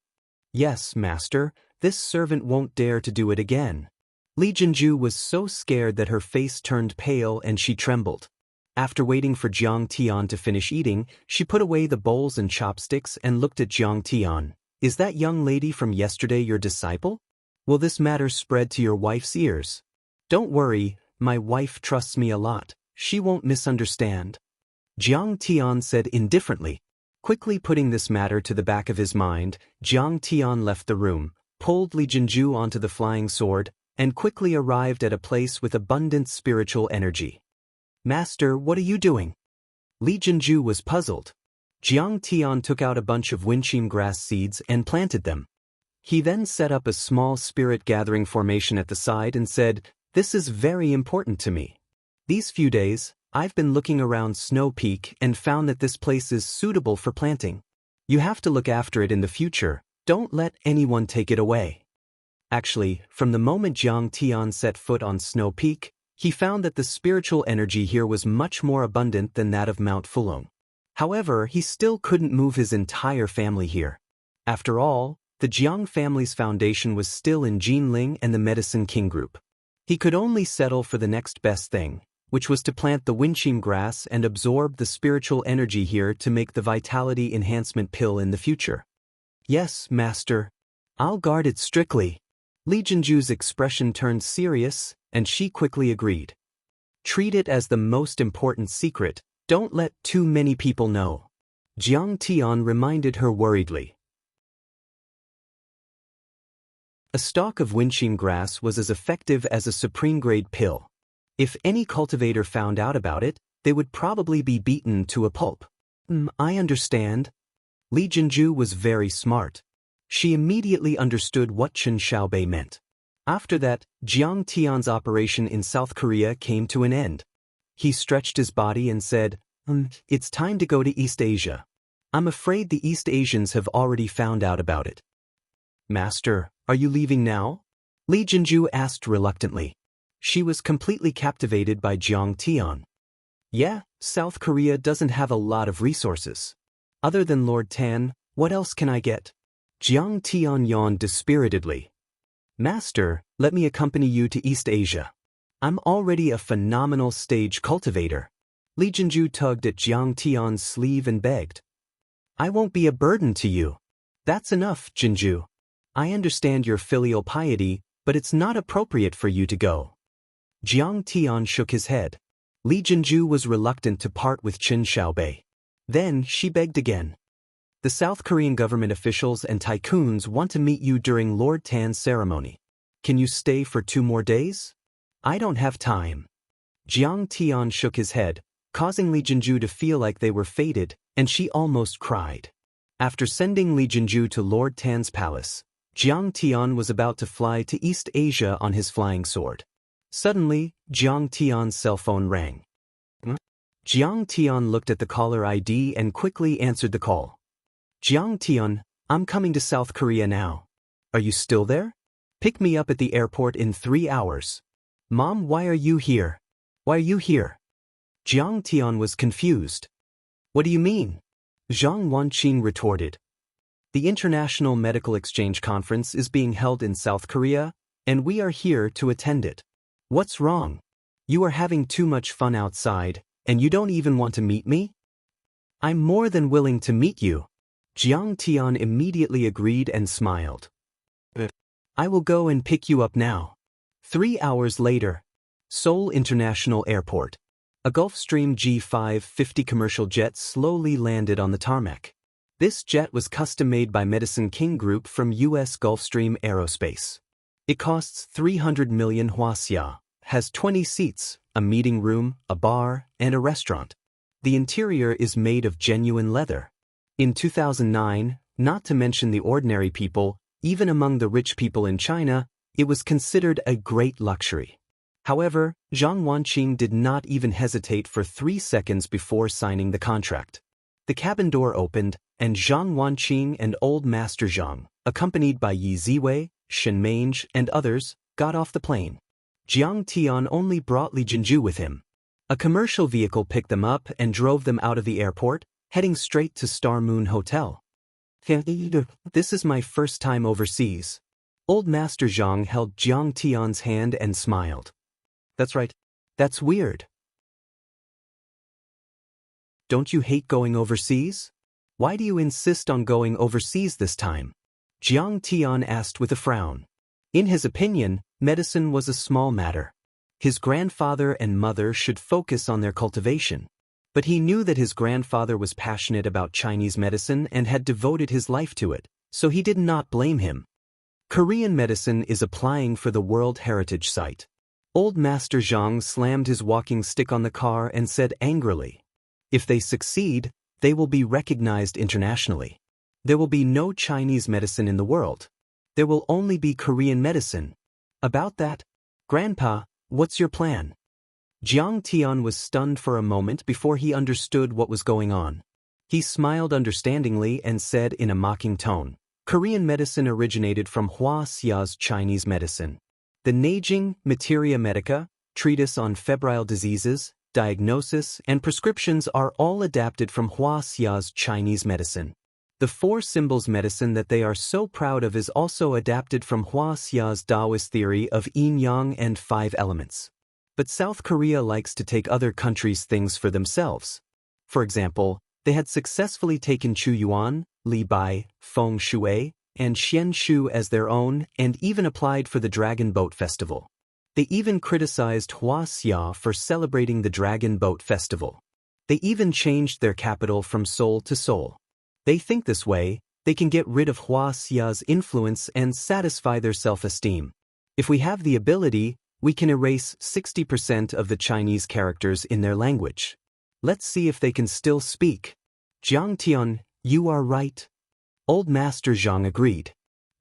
Yes, Master, this servant won't dare to do it again. Li Jinju was so scared that her face turned pale and she trembled. After waiting for Jiang Tian to finish eating, she put away the bowls and chopsticks and looked at Jiang Tian. Is that young lady from yesterday your disciple? Will this matter spread to your wife's ears? Don't worry, my wife trusts me a lot. She won't misunderstand. Jiang Tian said indifferently. Quickly putting this matter to the back of his mind, Jiang Tian left the room, pulled Li Jinju onto the flying sword, and quickly arrived at a place with abundant spiritual energy. Master, what are you doing? Li Jinju was puzzled. Jiang Tian took out a bunch of winchim grass seeds and planted them. He then set up a small spirit gathering formation at the side and said, This is very important to me. These few days, I've been looking around Snow Peak and found that this place is suitable for planting. You have to look after it in the future. Don't let anyone take it away. Actually, from the moment Jiang Tian set foot on Snow Peak, he found that the spiritual energy here was much more abundant than that of Mount Fulong. However, he still couldn't move his entire family here. After all, the Jiang family's foundation was still in Jinling and the Medicine King group. He could only settle for the next best thing, which was to plant the winchim grass and absorb the spiritual energy here to make the vitality enhancement pill in the future. Yes, Master. I'll guard it strictly. Li Jinju's expression turned serious, and she quickly agreed. Treat it as the most important secret. Don't let too many people know. Jiang Tian reminded her worriedly. A stalk of winchim grass was as effective as a supreme-grade pill. If any cultivator found out about it, they would probably be beaten to a pulp. I understand. Li Jinju was very smart. She immediately understood what Chen Xiaobei meant. After that, Jiang Tian's operation in South Korea came to an end. He stretched his body and said, It's time to go to East Asia. I'm afraid the East Asians have already found out about it. Master, are you leaving now? Li Jinju asked reluctantly. She was completely captivated by Jiang Tian. Yeah, South Korea doesn't have a lot of resources. Other than Lord Tan, what else can I get? Jiang Tian yawned dispiritedly. Master, let me accompany you to East Asia. I'm already a phenomenal stage cultivator. Li Jinju tugged at Jiang Tian's sleeve and begged. I won't be a burden to you. That's enough, Jinju. I understand your filial piety, but it's not appropriate for you to go. Jiang Tian shook his head. Li Jinju was reluctant to part with Qin Xiaobei. Then she begged again. The South Korean government officials and tycoons want to meet you during Lord Tan's ceremony. Can you stay for 2 more days? I don't have time. Jiang Tian shook his head, causing Li Jinju to feel like they were fated, and she almost cried. After sending Li Jinju to Lord Tan's palace, Jiang Tian was about to fly to East Asia on his flying sword. Suddenly, Jiang Tian's cell phone rang. Jiang Tian looked at the caller ID and quickly answered the call. Jiang Tian, I'm coming to South Korea now. Are you still there? Pick me up at the airport in 3 hours. Mom, why are you here? Why are you here? Jiang Tian was confused. What do you mean? Zhang Wanqing retorted. The International Medical Exchange Conference is being held in South Korea, and we are here to attend it. What's wrong? You are having too much fun outside, and you don't even want to meet me? I'm more than willing to meet you. Jiang Tian immediately agreed and smiled. I will go and pick you up now. 3 hours later, Seoul International Airport. A Gulfstream G550 commercial jet slowly landed on the tarmac. This jet was custom-made by Medicine King Group from U.S. Gulfstream Aerospace. It costs 300 million hwaseah, has 20 seats, a meeting room, a bar, and a restaurant. The interior is made of genuine leather. In 2009, not to mention the ordinary people, even among the rich people in China, it was considered a great luxury. However, Zhang Wanqing did not even hesitate for 3 seconds before signing the contract. The cabin door opened, and Zhang Wanqing and Old Master Zhang, accompanied by Yi Ziwei, Shen Mange, and others, got off the plane. Jiang Tian only brought Li Jinju with him. A commercial vehicle picked them up and drove them out of the airport, heading straight to Star Moon Hotel. This is my first time overseas. Old Master Zhang held Jiang Tian's hand and smiled. That's right. That's weird. Don't you hate going overseas? Why do you insist on going overseas this time? Jiang Tian asked with a frown. In his opinion, medicine was a small matter. His grandfather and mother should focus on their cultivation. But he knew that his grandfather was passionate about Chinese medicine and had devoted his life to it, so he did not blame him. Korean medicine is applying for the World Heritage Site. Old Master Zhang slammed his walking stick on the car and said angrily, if they succeed, they will be recognized internationally. There will be no Chinese medicine in the world. There will only be Korean medicine. About that, Grandpa, what's your plan? Jiang Tian was stunned for a moment before he understood what was going on. He smiled understandingly and said in a mocking tone, Korean medicine originated from Hua Xia's Chinese medicine. The Neijing Materia Medica, treatise on febrile diseases, diagnosis, and prescriptions are all adapted from Hua Xia's Chinese medicine. The 4 symbols medicine that they are so proud of is also adapted from Hua Xia's Taoist theory of yin-yang and 5 elements. But South Korea likes to take other countries' things for themselves. For example, they had successfully taken Chu Yuan, Li Bai, Feng Shui, and Xian Shu as their own and even applied for the Dragon Boat Festival. They even criticized Hua Xia for celebrating the Dragon Boat Festival. They even changed their capital from Seoul to Seoul. They think this way, they can get rid of Hua Xia's influence and satisfy their self-esteem. If we have the ability, we can erase 60% of the Chinese characters in their language. Let's see if they can still speak. Jiang Tian, you are right. Old Master Zhang agreed.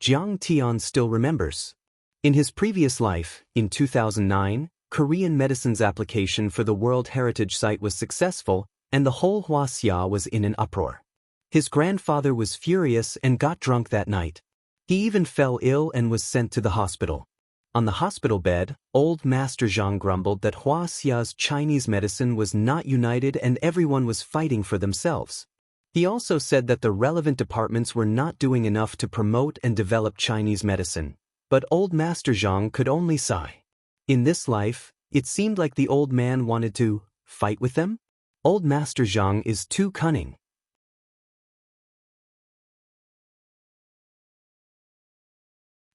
Jiang Tian still remembers. In his previous life, in 2009, Korean medicine's application for the World Heritage Site was successful, and the whole Hua Xia was in an uproar. His grandfather was furious and got drunk that night. He even fell ill and was sent to the hospital. On the hospital bed, Old Master Zhang grumbled that Hua Xia's Chinese medicine was not united and everyone was fighting for themselves. He also said that the relevant departments were not doing enough to promote and develop Chinese medicine. But Old Master Zhang could only sigh. In this life, It seemed like the old man wanted to fight with them. Old Master Zhang is too cunning.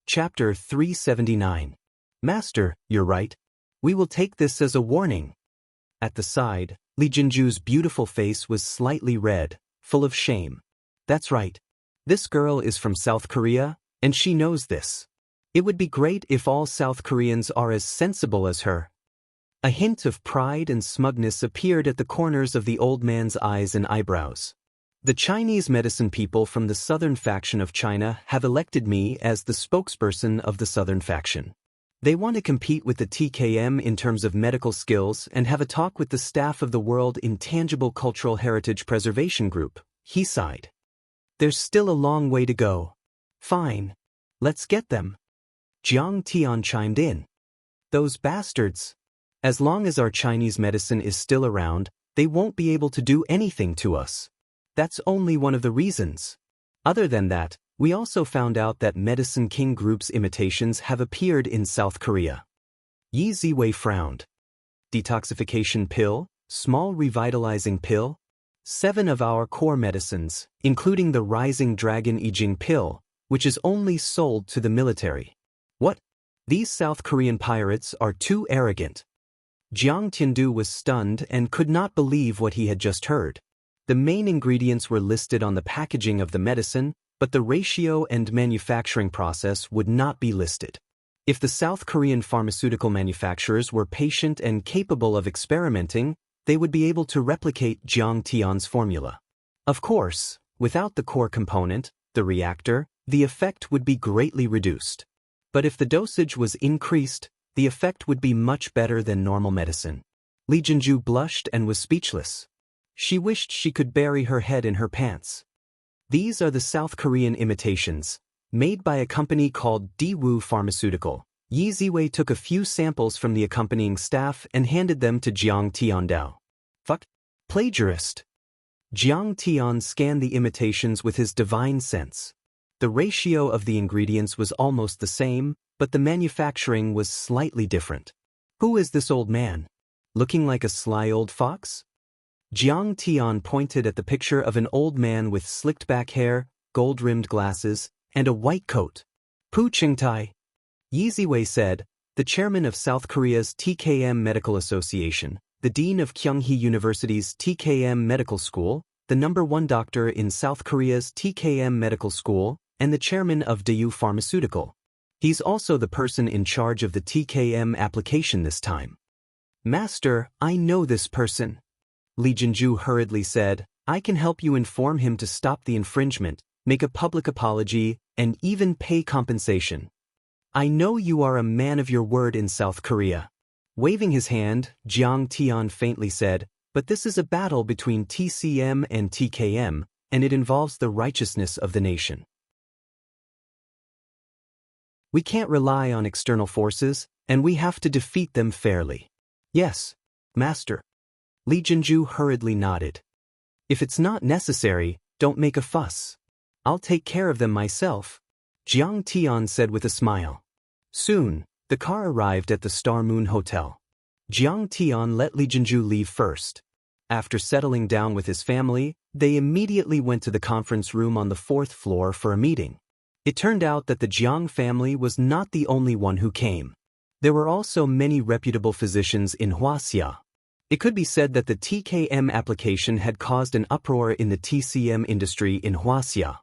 Chapter 379. Master, you're right. We will take this as a warning. At the side, Li Jinju's beautiful face was slightly red, full of shame. That's right. This girl is from South Korea, and she knows this. It would be great if all South Koreans are as sensible as her. A hint of pride and smugness appeared at the corners of the old man's eyes and eyebrows. The Chinese medicine people from the southern faction of China have elected me as the spokesperson of the southern faction. They want to compete with the TKM in terms of medical skills and have a talk with the staff of the World Intangible Cultural Heritage Preservation Group, he sighed. There's still a long way to go. Fine. Let's get them. Jiang Tian chimed in. Those bastards. As long as our Chinese medicine is still around, they won't be able to do anything to us. That's only one of the reasons. Other than that, we also found out that Medicine King Group's imitations have appeared in South Korea. Yi Ziwei frowned. Detoxification pill, small revitalizing pill, 7 of our core medicines, including the Rising Dragon Yijing pill, which is only sold to the military. What? These South Korean pirates are too arrogant. Jiang Tiandu was stunned and could not believe what he had just heard. The main ingredients were listed on the packaging of the medicine, but the ratio and manufacturing process would not be listed. If the South Korean pharmaceutical manufacturers were patient and capable of experimenting, they would be able to replicate Jiang Tian's formula. Of course, without the core component, the reactor, the effect would be greatly reduced. But if the dosage was increased, the effect would be much better than normal medicine. Li Jinju blushed and was speechless. She wished she could bury her head in her pants. These are the South Korean imitations, made by a company called Daewoo Pharmaceutical. Yi Ziwei took a few samples from the accompanying staff and handed them to Jiang Tiandao. Fuck. Plagiarist. Jiang Tian scanned the imitations with his divine sense. The ratio of the ingredients was almost the same, but the manufacturing was slightly different. Who is this old man? Looking like a sly old fox? Jiang Tian pointed at the picture of an old man with slicked back hair, gold-rimmed glasses, and a white coat. Pu Qingtai. Yi Ziwei said, the chairman of South Korea's TKM Medical Association, the dean of Kyunghee University's TKM Medical School, the #1 doctor in South Korea's TKM Medical School, and the chairman of Daewoo Pharmaceutical. He's also the person in charge of the TKM application this time. Master, I know this person. Li Jinju hurriedly said, I can help you inform him to stop the infringement, make a public apology, and even pay compensation. I know you are a man of your word in South Korea. Waving his hand, Jiang Tian faintly said, but this is a battle between TCM and TKM, and it involves the righteousness of the nation. We can't rely on external forces, and we have to defeat them fairly. Yes, Master. Li Jinju hurriedly nodded. If it's not necessary, don't make a fuss. I'll take care of them myself, Jiang Tian said with a smile. Soon, the car arrived at the Star Moon Hotel. Jiang Tian let Li Jinju leave first. After settling down with his family, they immediately went to the conference room on the 4th floor for a meeting. It turned out that the Jiang family was not the only one who came. There were also many reputable physicians in Huaxia. It could be said that the TKM application had caused an uproar in the TCM industry in Huaxia.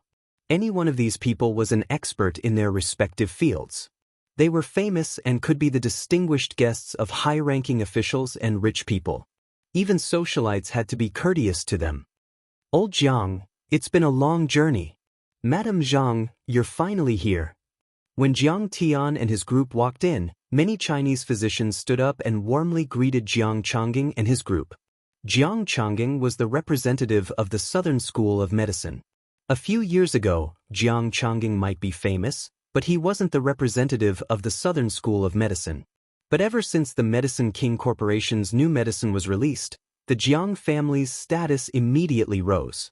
Any one of these people was an expert in their respective fields. They were famous and could be the distinguished guests of high-ranking officials and rich people. Even socialites had to be courteous to them. Old Jiang, it's been a long journey. Madame Zhang, you're finally here. When Jiang Tian and his group walked in, many Chinese physicians stood up and warmly greeted Jiang Changing and his group. Jiang Changing was the representative of the Southern School of Medicine. A few years ago, Jiang Changing might be famous, but he wasn't the representative of the Southern School of Medicine. But ever since the Medicine King Corporation's new medicine was released, the Jiang family's status immediately rose.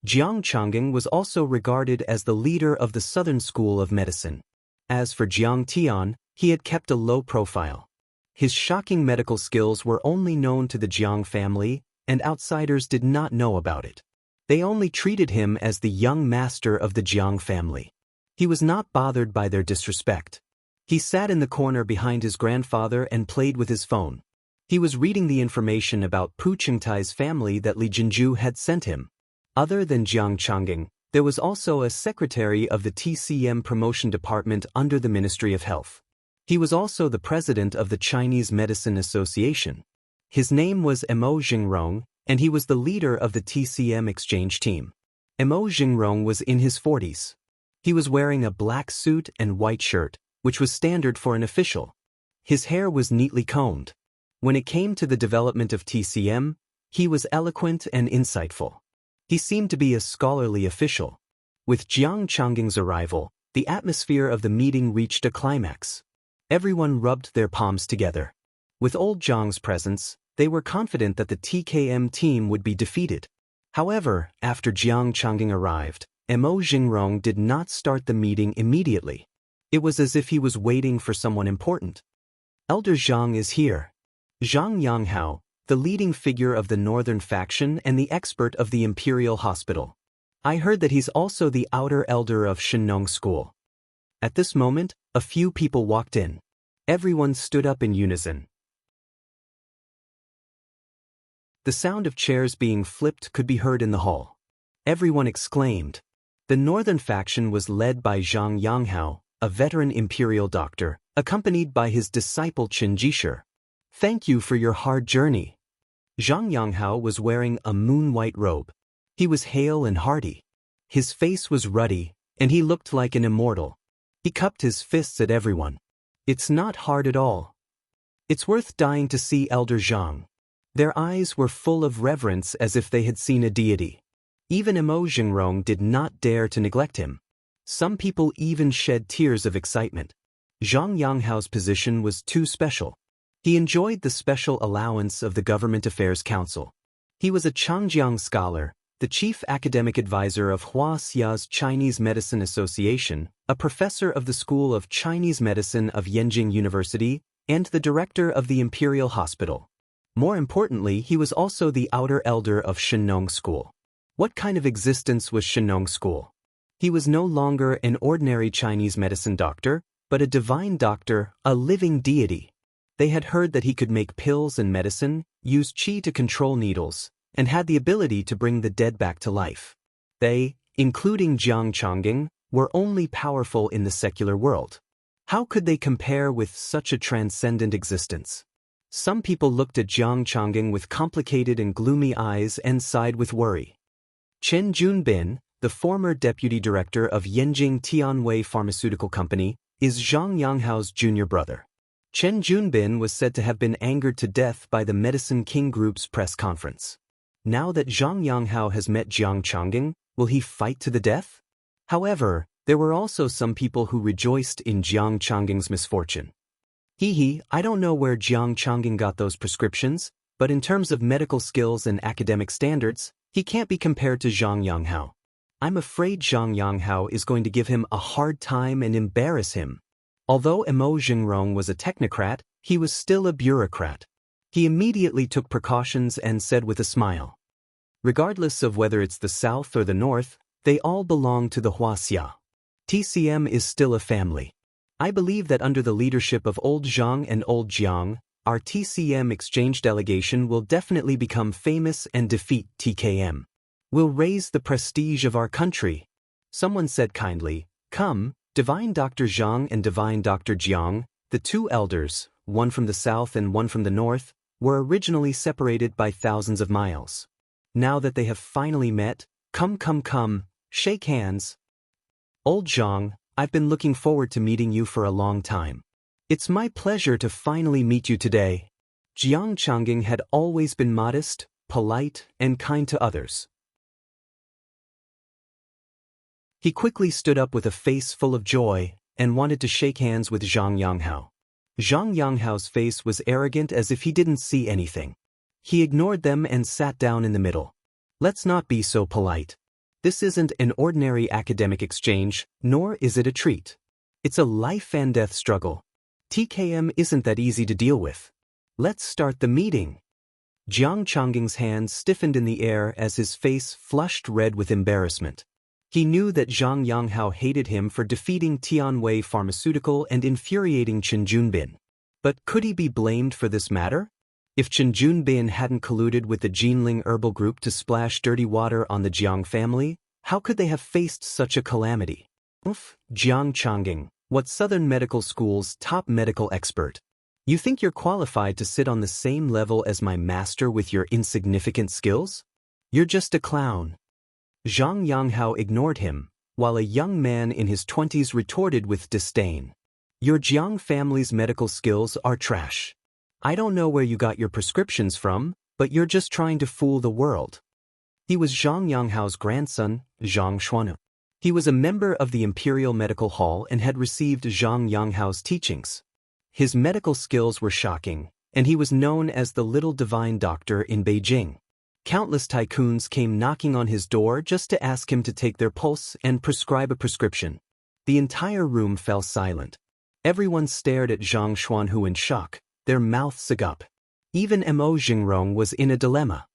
Jiang Changing was also regarded as the leader of the Southern School of Medicine. As for Jiang Tian, he had kept a low profile. His shocking medical skills were only known to the Jiang family, and outsiders did not know about it. They only treated him as the young master of the Jiang family. He was not bothered by their disrespect. He sat in the corner behind his grandfather and played with his phone. He was reading the information about Pu Qingtai's family that Li Jinju had sent him. Other than Jiang Changing, there was also a secretary of the TCM promotion department under the Ministry of Health. He was also the president of the Chinese Medicine Association. His name was Mo Jingrong, and he was the leader of the TCM exchange team. Mo Jingrong was in his 40s. He was wearing a black suit and white shirt, which was standard for an official. His hair was neatly combed. When it came to the development of TCM, he was eloquent and insightful. He seemed to be a scholarly official. With Jiang Changging's arrival, the atmosphere of the meeting reached a climax. Everyone rubbed their palms together. With old Jiang's presence, they were confident that the TKM team would be defeated. However, after Jiang Changging arrived, Mo Jingrong did not start the meeting immediately. It was as if he was waiting for someone important. Elder Zhang is here. Zhang Yanghao, the leading figure of the northern faction and the expert of the Imperial Hospital. I heard that he's also the outer elder of Shenong School. At this moment, a few people walked in. Everyone stood up in unison. The sound of chairs being flipped could be heard in the hall. Everyone exclaimed. The northern faction was led by Zhang Yanghao, a veteran imperial doctor, accompanied by his disciple Qin Jisher. Thank you for your hard journey. Zhang Yanghao was wearing a moon-white robe. He was hale and hearty. His face was ruddy, and he looked like an immortal. He cupped his fists at everyone. It's not hard at all. It's worth dying to see Elder Zhang. Their eyes were full of reverence as if they had seen a deity. Even Mo Jingrong did not dare to neglect him. Some people even shed tears of excitement. Zhang Yanghao's position was too special. He enjoyed the special allowance of the Government Affairs Council. He was a Changjiang scholar, the chief academic advisor of Huaxia's Chinese Medicine Association, a professor of the School of Chinese Medicine of Yenjing University, and the director of the Imperial Hospital. More importantly, he was also the outer elder of Shenong School. What kind of existence was Shenong School? He was no longer an ordinary Chinese medicine doctor, but a divine doctor, a living deity. They had heard that he could make pills and medicine, use qi to control needles, and had the ability to bring the dead back to life. They, including Jiang Changging, were only powerful in the secular world. How could they compare with such a transcendent existence? Some people looked at Jiang Changging with complicated and gloomy eyes and sighed with worry. Chen Junbin, the former deputy director of Yenjing Tianwei Pharmaceutical Company, is Zhang Yanghao's junior brother. Chen Junbin was said to have been angered to death by the Medicine King Group's press conference. Now that Zhang Yanghao has met Jiang Changging, will he fight to the death? However, there were also some people who rejoiced in Jiang Changging's misfortune. I don't know where Jiang Changging got those prescriptions, but in terms of medical skills and academic standards, he can't be compared to Zhang Yanghao. I'm afraid Zhang Yanghao is going to give him a hard time and embarrass him. Although Mo Jingrong was a technocrat, he was still a bureaucrat. He immediately took precautions and said with a smile. Regardless of whether it's the south or the north, they all belong to the Huaxia. TCM is still a family. I believe that under the leadership of Old Zhang and Old Jiang, our TCM exchange delegation will definitely become famous and defeat TKM. We'll raise the prestige of our country. Someone said kindly, come, Divine Dr. Zhang and Divine Dr. Jiang, the two elders, one from the south and one from the north, were originally separated by thousands of miles. Now that they have finally met, come, shake hands. Old Zhang, I've been looking forward to meeting you for a long time. It's my pleasure to finally meet you today. Jiang Changging had always been modest, polite, and kind to others. He quickly stood up with a face full of joy and wanted to shake hands with Zhang Yanghao. Zhang Yanghao's face was arrogant as if he didn't see anything. He ignored them and sat down in the middle. Let's not be so polite. This isn't an ordinary academic exchange, nor is it a treat. It's a life and death struggle. TKM isn't that easy to deal with. Let's start the meeting. Jiang Changging's hands stiffened in the air as his face flushed red with embarrassment. He knew that Zhang Yanghao hated him for defeating Tianwei Pharmaceutical and infuriating Chen Junbin. But could he be blamed for this matter? If Chen Junbin hadn't colluded with the Jinling Herbal Group to splash dirty water on the Jiang family, how could they have faced such a calamity? Jiang Changging, what Southern Medical School's top medical expert. You think you're qualified to sit on the same level as my master with your insignificant skills? You're just a clown. Zhang Yanghao ignored him, while a young man in his 20s retorted with disdain. Your Jiang family's medical skills are trash. I don't know where you got your prescriptions from, but you're just trying to fool the world. He was Zhang Yanghao's grandson, Zhang Xuanhu. He was a member of the Imperial Medical Hall and had received Zhang Yanghao's teachings. His medical skills were shocking, and he was known as the Little Divine Doctor in Beijing. Countless tycoons came knocking on his door just to ask him to take their pulse and prescribe a prescription. The entire room fell silent. Everyone stared at Zhang Xuanhu in shock, their mouths agape. Even Mo Jingrong was in a dilemma.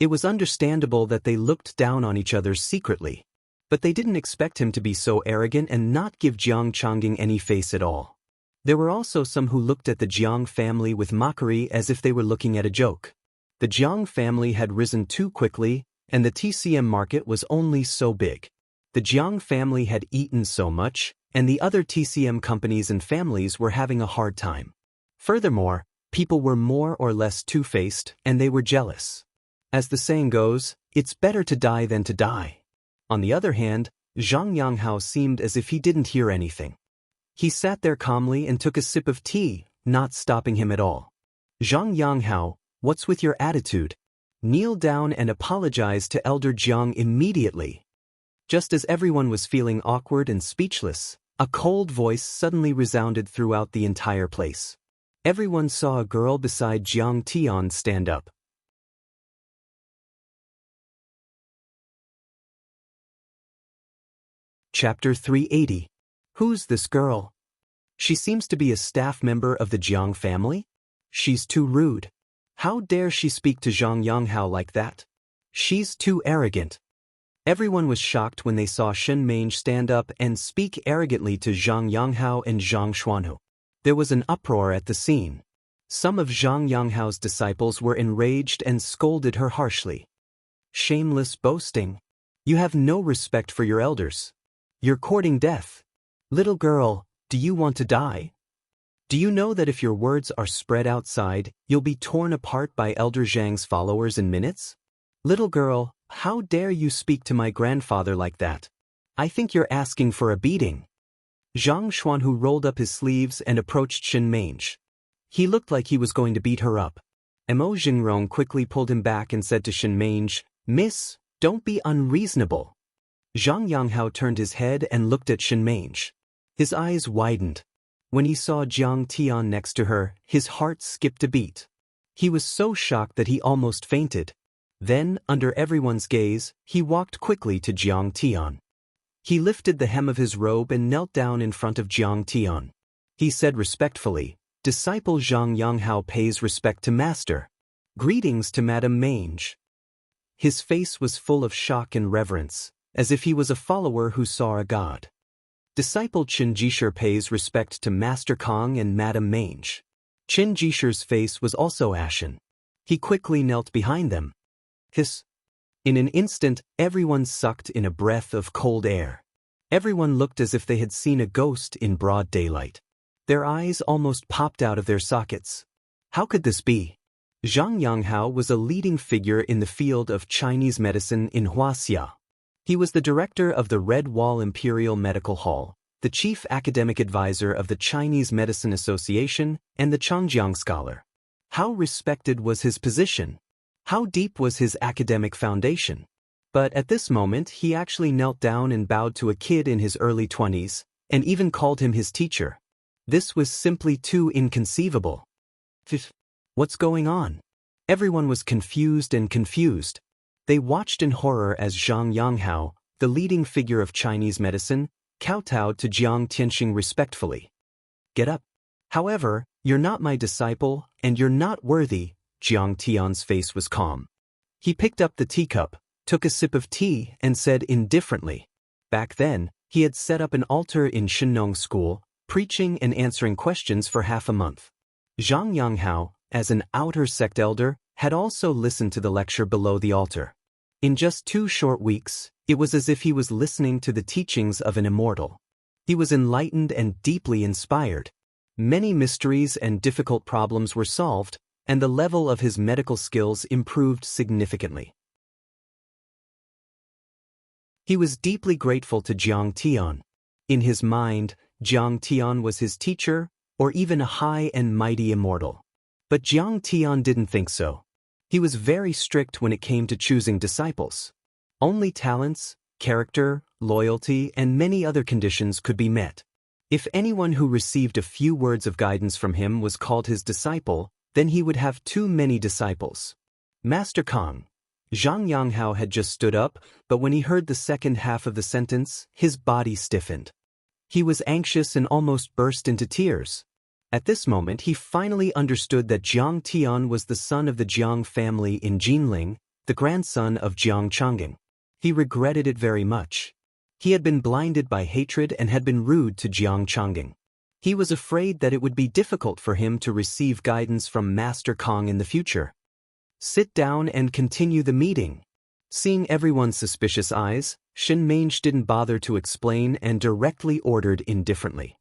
It was understandable that they looked down on each other secretly. But they didn't expect him to be so arrogant and not give Jiang Changging any face at all. There were also some who looked at the Jiang family with mockery as if they were looking at a joke. The Jiang family had risen too quickly, and the TCM market was only so big. The Jiang family had eaten so much, and the other TCM companies and families were having a hard time. Furthermore, people were more or less two-faced, and they were jealous. As the saying goes, it's better to die than to die. On the other hand, Zhang Yanghao seemed as if he didn't hear anything. He sat there calmly and took a sip of tea, not stopping him at all. Zhang Yanghao, what's with your attitude? Kneel down and apologize to Elder Jiang immediately. Just as everyone was feeling awkward and speechless, a cold voice suddenly resounded throughout the entire place. Everyone saw a girl beside Jiang Tian stand up. Chapter 380. Who's this girl? She seems to be a staff member of the Jiang family? She's too rude. How dare she speak to Zhang Yanghao like that? She's too arrogant. Everyone was shocked when they saw Shen Mange stand up and speak arrogantly to Zhang Yanghao and Zhang Xuanhu. There was an uproar at the scene. Some of Zhang Yanghao's disciples were enraged and scolded her harshly. Shameless boasting. You have no respect for your elders. You're courting death. Little girl, do you want to die? Do you know that if your words are spread outside, you'll be torn apart by Elder Zhang's followers in minutes? Little girl, how dare you speak to my grandfather like that? I think you're asking for a beating. Zhang Xuanhu rolled up his sleeves and approached Shen Mange. He looked like he was going to beat her up. Mo Jingrong quickly pulled him back and said to Shen Mange, Miss, don't be unreasonable. Zhang Yanghao turned his head and looked at Shen Mange. His eyes widened. When he saw Jiang Tian next to her, his heart skipped a beat. He was so shocked that he almost fainted. Then, under everyone's gaze, he walked quickly to Jiang Tian. He lifted the hem of his robe and knelt down in front of Jiang Tian. He said respectfully, Disciple Zhang Yanghao pays respect to Master. Greetings to Madame Mange. His face was full of shock and reverence, as if he was a follower who saw a god. Disciple Qin Jisher pays respect to Master Kong and Madame Mange. Qin Jisher's face was also ashen. He quickly knelt behind them. Hiss. In an instant, everyone sucked in a breath of cold air. Everyone looked as if they had seen a ghost in broad daylight. Their eyes almost popped out of their sockets. How could this be? Zhang Yanghao was a leading figure in the field of Chinese medicine in Huaxia. He was the director of the Red Wall Imperial Medical Hall, the chief academic advisor of the Chinese Medicine Association, and the Changjiang Scholar. How respected was his position? How deep was his academic foundation? But at this moment he actually knelt down and bowed to a kid in his early 20s, and even called him his teacher. This was simply too inconceivable. What's going on? Everyone was confused and confused. They watched in horror as Zhang Yanghao, the leading figure of Chinese medicine, kowtowed to Jiang Tianxing respectfully. Get up. However, you're not my disciple, and you're not worthy. Jiang Tian's face was calm. He picked up the teacup, took a sip of tea, and said indifferently. Back then, he had set up an altar in Shenong School, preaching and answering questions for half a month. Zhang Yanghao, as an outer sect elder, had also listened to the lecture below the altar. In just 2 short weeks, it was as if he was listening to the teachings of an immortal. He was enlightened and deeply inspired. Many mysteries and difficult problems were solved, and the level of his medical skills improved significantly. He was deeply grateful to Jiang Tian. In his mind, Jiang Tian was his teacher, or even a high and mighty immortal. But Jiang Tian didn't think so. He was very strict when it came to choosing disciples. Only talents, character, loyalty, and many other conditions could be met. If anyone who received a few words of guidance from him was called his disciple, then he would have too many disciples. Master Kong. Zhang Yanghao had just stood up, but when he heard the second half of the sentence, his body stiffened. He was anxious and almost burst into tears. At this moment he finally understood that Jiang Tian was the son of the Jiang family in Jinling, the grandson of Jiang Changing. He regretted it very much. He had been blinded by hatred and had been rude to Jiang Changing. He was afraid that it would be difficult for him to receive guidance from Master Kong in the future. Sit down and continue the meeting. Seeing everyone's suspicious eyes, Shen Mange didn't bother to explain and directly ordered indifferently.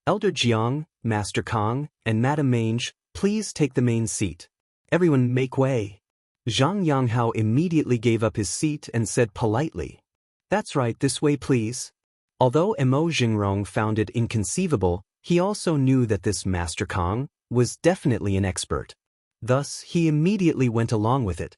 Elder Jiang, Master Kong, and Madame Mange, please take the main seat. Everyone make way. Zhang Yanghao immediately gave up his seat and said politely, "That's right, this way please." Although Mo Jingrong found it inconceivable, he also knew that this Master Kong was definitely an expert. Thus, he immediately went along with it.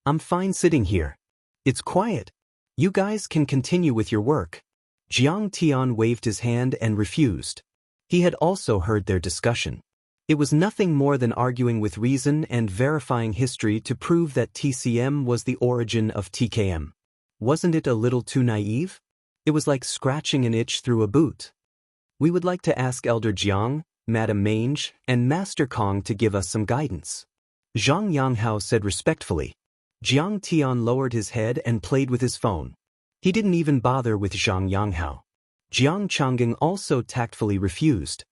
"I'm fine sitting here. It's quiet. You guys can continue with your work." Jiang Tian waved his hand and refused. He had also heard their discussion. It was nothing more than arguing with reason and verifying history to prove that TCM was the origin of TKM. Wasn't it a little too naive? It was like scratching an itch through a boot. "We would like to ask Elder Jiang, Madame Mange, and Master Kong to give us some guidance," Zhang Yanghao said respectfully. Jiang Tian lowered his head and played with his phone. He didn't even bother with Zhang Yanghao. Jiang Changing also tactfully refused.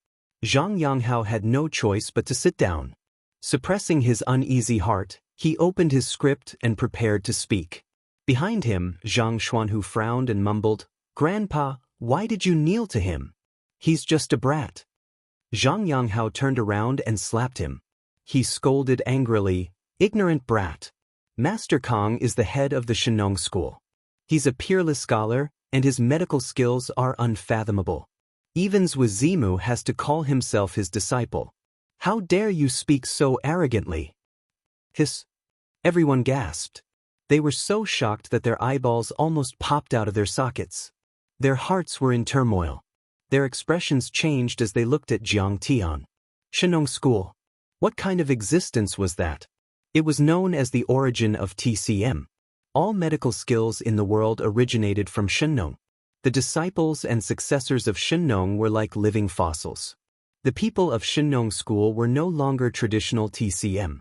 Zhang Yanghao had no choice but to sit down. Suppressing his uneasy heart, he opened his script and prepared to speak. Behind him, Zhang Xuanhu frowned and mumbled, "Grandpa, why did you kneel to him? He's just a brat." Zhang Yanghao turned around and slapped him. He scolded angrily, "Ignorant brat. Master Kong is the head of the Shenong School. He's a peerless scholar, and his medical skills are unfathomable. Even Zhu Zimu has to call himself his disciple. How dare you speak so arrogantly?" Hiss. Everyone gasped. They were so shocked that their eyeballs almost popped out of their sockets. Their hearts were in turmoil. Their expressions changed as they looked at Jiang Tian. Shenong School. What kind of existence was that? It was known as the origin of TCM. All medical skills in the world originated from Shenong. The disciples and successors of Shenong were like living fossils. The people of Shenong School were no longer traditional TCM.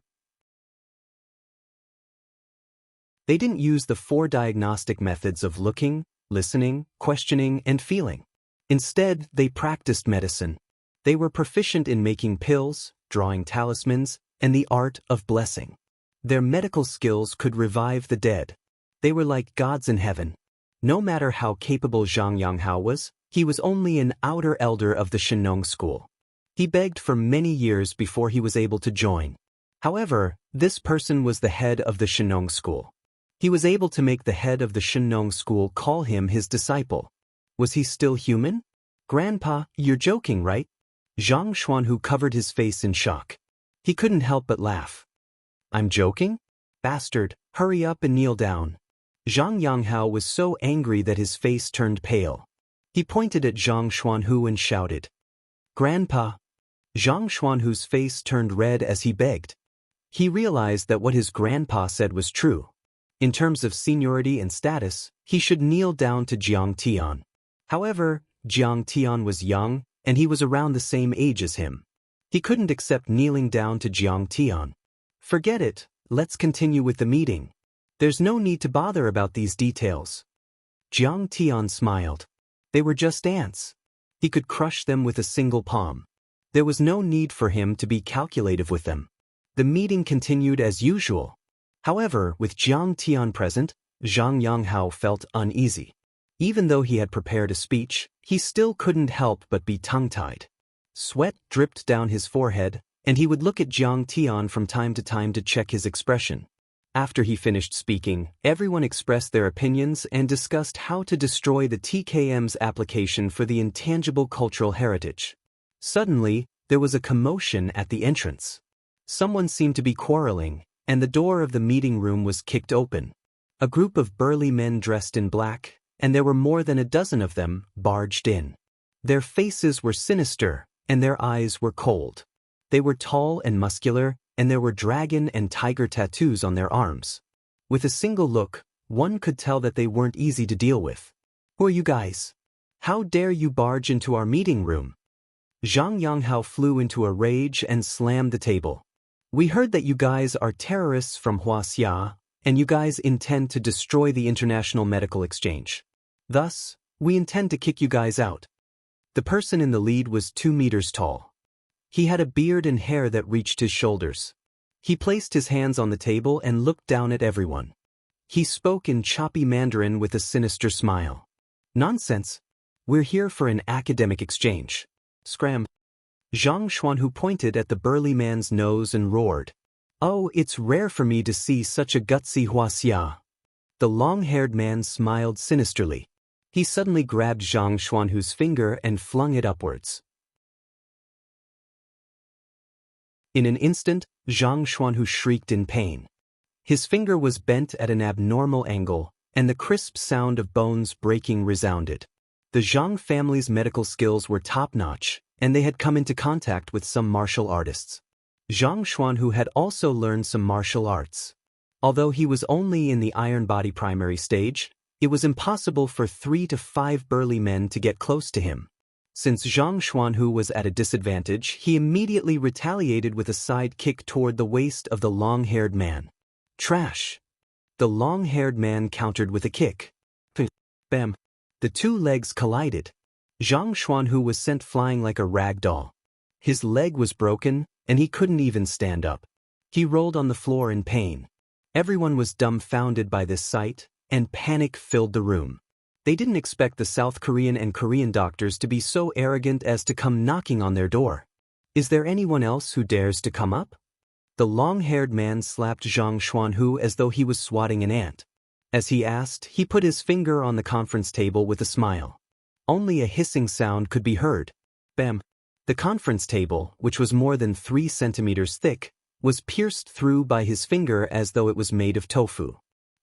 They didn't use the 4 diagnostic methods of looking, listening, questioning, and feeling. Instead, they practiced medicine. They were proficient in making pills, drawing talismans, and the art of blessing. Their medical skills could revive the dead. They were like gods in heaven. No matter how capable Zhang Yanghao was, he was only an outer elder of the Shenong School. He begged for many years before he was able to join. However, this person was the head of the Shenong School. He was able to make the head of the Shenong School call him his disciple. Was he still human? "Grandpa, you're joking, right?" Zhang Xuanhu covered his face in shock. He couldn't help but laugh. "I'm joking? Bastard, hurry up and kneel down." Zhang Yanghao was so angry that his face turned pale. He pointed at Zhang Xuanhu and shouted, "Grandpa." Zhang Xuanhu's face turned red as he begged. He realized that what his grandpa said was true. In terms of seniority and status, he should kneel down to Jiang Tian. However, Jiang Tian was young, and he was around the same age as him. He couldn't accept kneeling down to Jiang Tian. Forget it, let's continue with the meeting. There's no need to bother about these details. Jiang Tian smiled. They were just ants. He could crush them with a single palm. There was no need for him to be calculative with them. The meeting continued as usual. However, with Jiang Tian present, Zhang Yanghao felt uneasy. Even though he had prepared a speech, he still couldn't help but be tongue-tied. Sweat dripped down his forehead, and he would look at Jiang Tian from time to time to check his expression. After he finished speaking, everyone expressed their opinions and discussed how to destroy the TKM's application for the intangible cultural heritage. Suddenly, there was a commotion at the entrance. Someone seemed to be quarreling, and the door of the meeting room was kicked open. A group of burly men dressed in black, and there were more than a dozen of them, barged in. Their faces were sinister, and their eyes were cold. They were tall and muscular, and there were dragon and tiger tattoos on their arms. With a single look, one could tell that they weren't easy to deal with. Who are you guys? How dare you barge into our meeting room? Zhang Yanghao flew into a rage and slammed the table. We heard that you guys are terrorists from Huaxia, and you guys intend to destroy the International Medical Exchange. Thus, we intend to kick you guys out. The person in the lead was 2 meters tall. He had a beard and hair that reached his shoulders. He placed his hands on the table and looked down at everyone. He spoke in choppy Mandarin with a sinister smile. Nonsense. We're here for an academic exchange. Scram. Zhang Xuanhu pointed at the burly man's nose and roared. Oh, it's rare for me to see such a gutsy Huaxia. The long-haired man smiled sinisterly. He suddenly grabbed Zhang Xuanhu's finger and flung it upwards. In an instant, Zhang Xuanhu shrieked in pain. His finger was bent at an abnormal angle, and the crisp sound of bones breaking resounded. The Zhang family's medical skills were top-notch, and they had come into contact with some martial artists. Zhang Xuanhu had also learned some martial arts. Although he was only in the iron body primary stage, it was impossible for 3 to 5 burly men to get close to him. Since Zhang Xuanhu was at a disadvantage, he immediately retaliated with a side kick toward the waist of the long-haired man. Trash! The long-haired man countered with a kick. Bam! The 2 legs collided. Zhang Xuanhu was sent flying like a rag doll. His leg was broken, and he couldn't even stand up. He rolled on the floor in pain. Everyone was dumbfounded by this sight, and panic filled the room. They didn't expect the South Korean and Korean doctors to be so arrogant as to come knocking on their door. Is there anyone else who dares to come up? The long-haired man slapped Zhang Xuanhu as though he was swatting an ant. As he asked, he put his finger on the conference table with a smile. Only a hissing sound could be heard. Bam! The conference table, which was more than 3 centimeters thick, was pierced through by his finger as though it was made of tofu.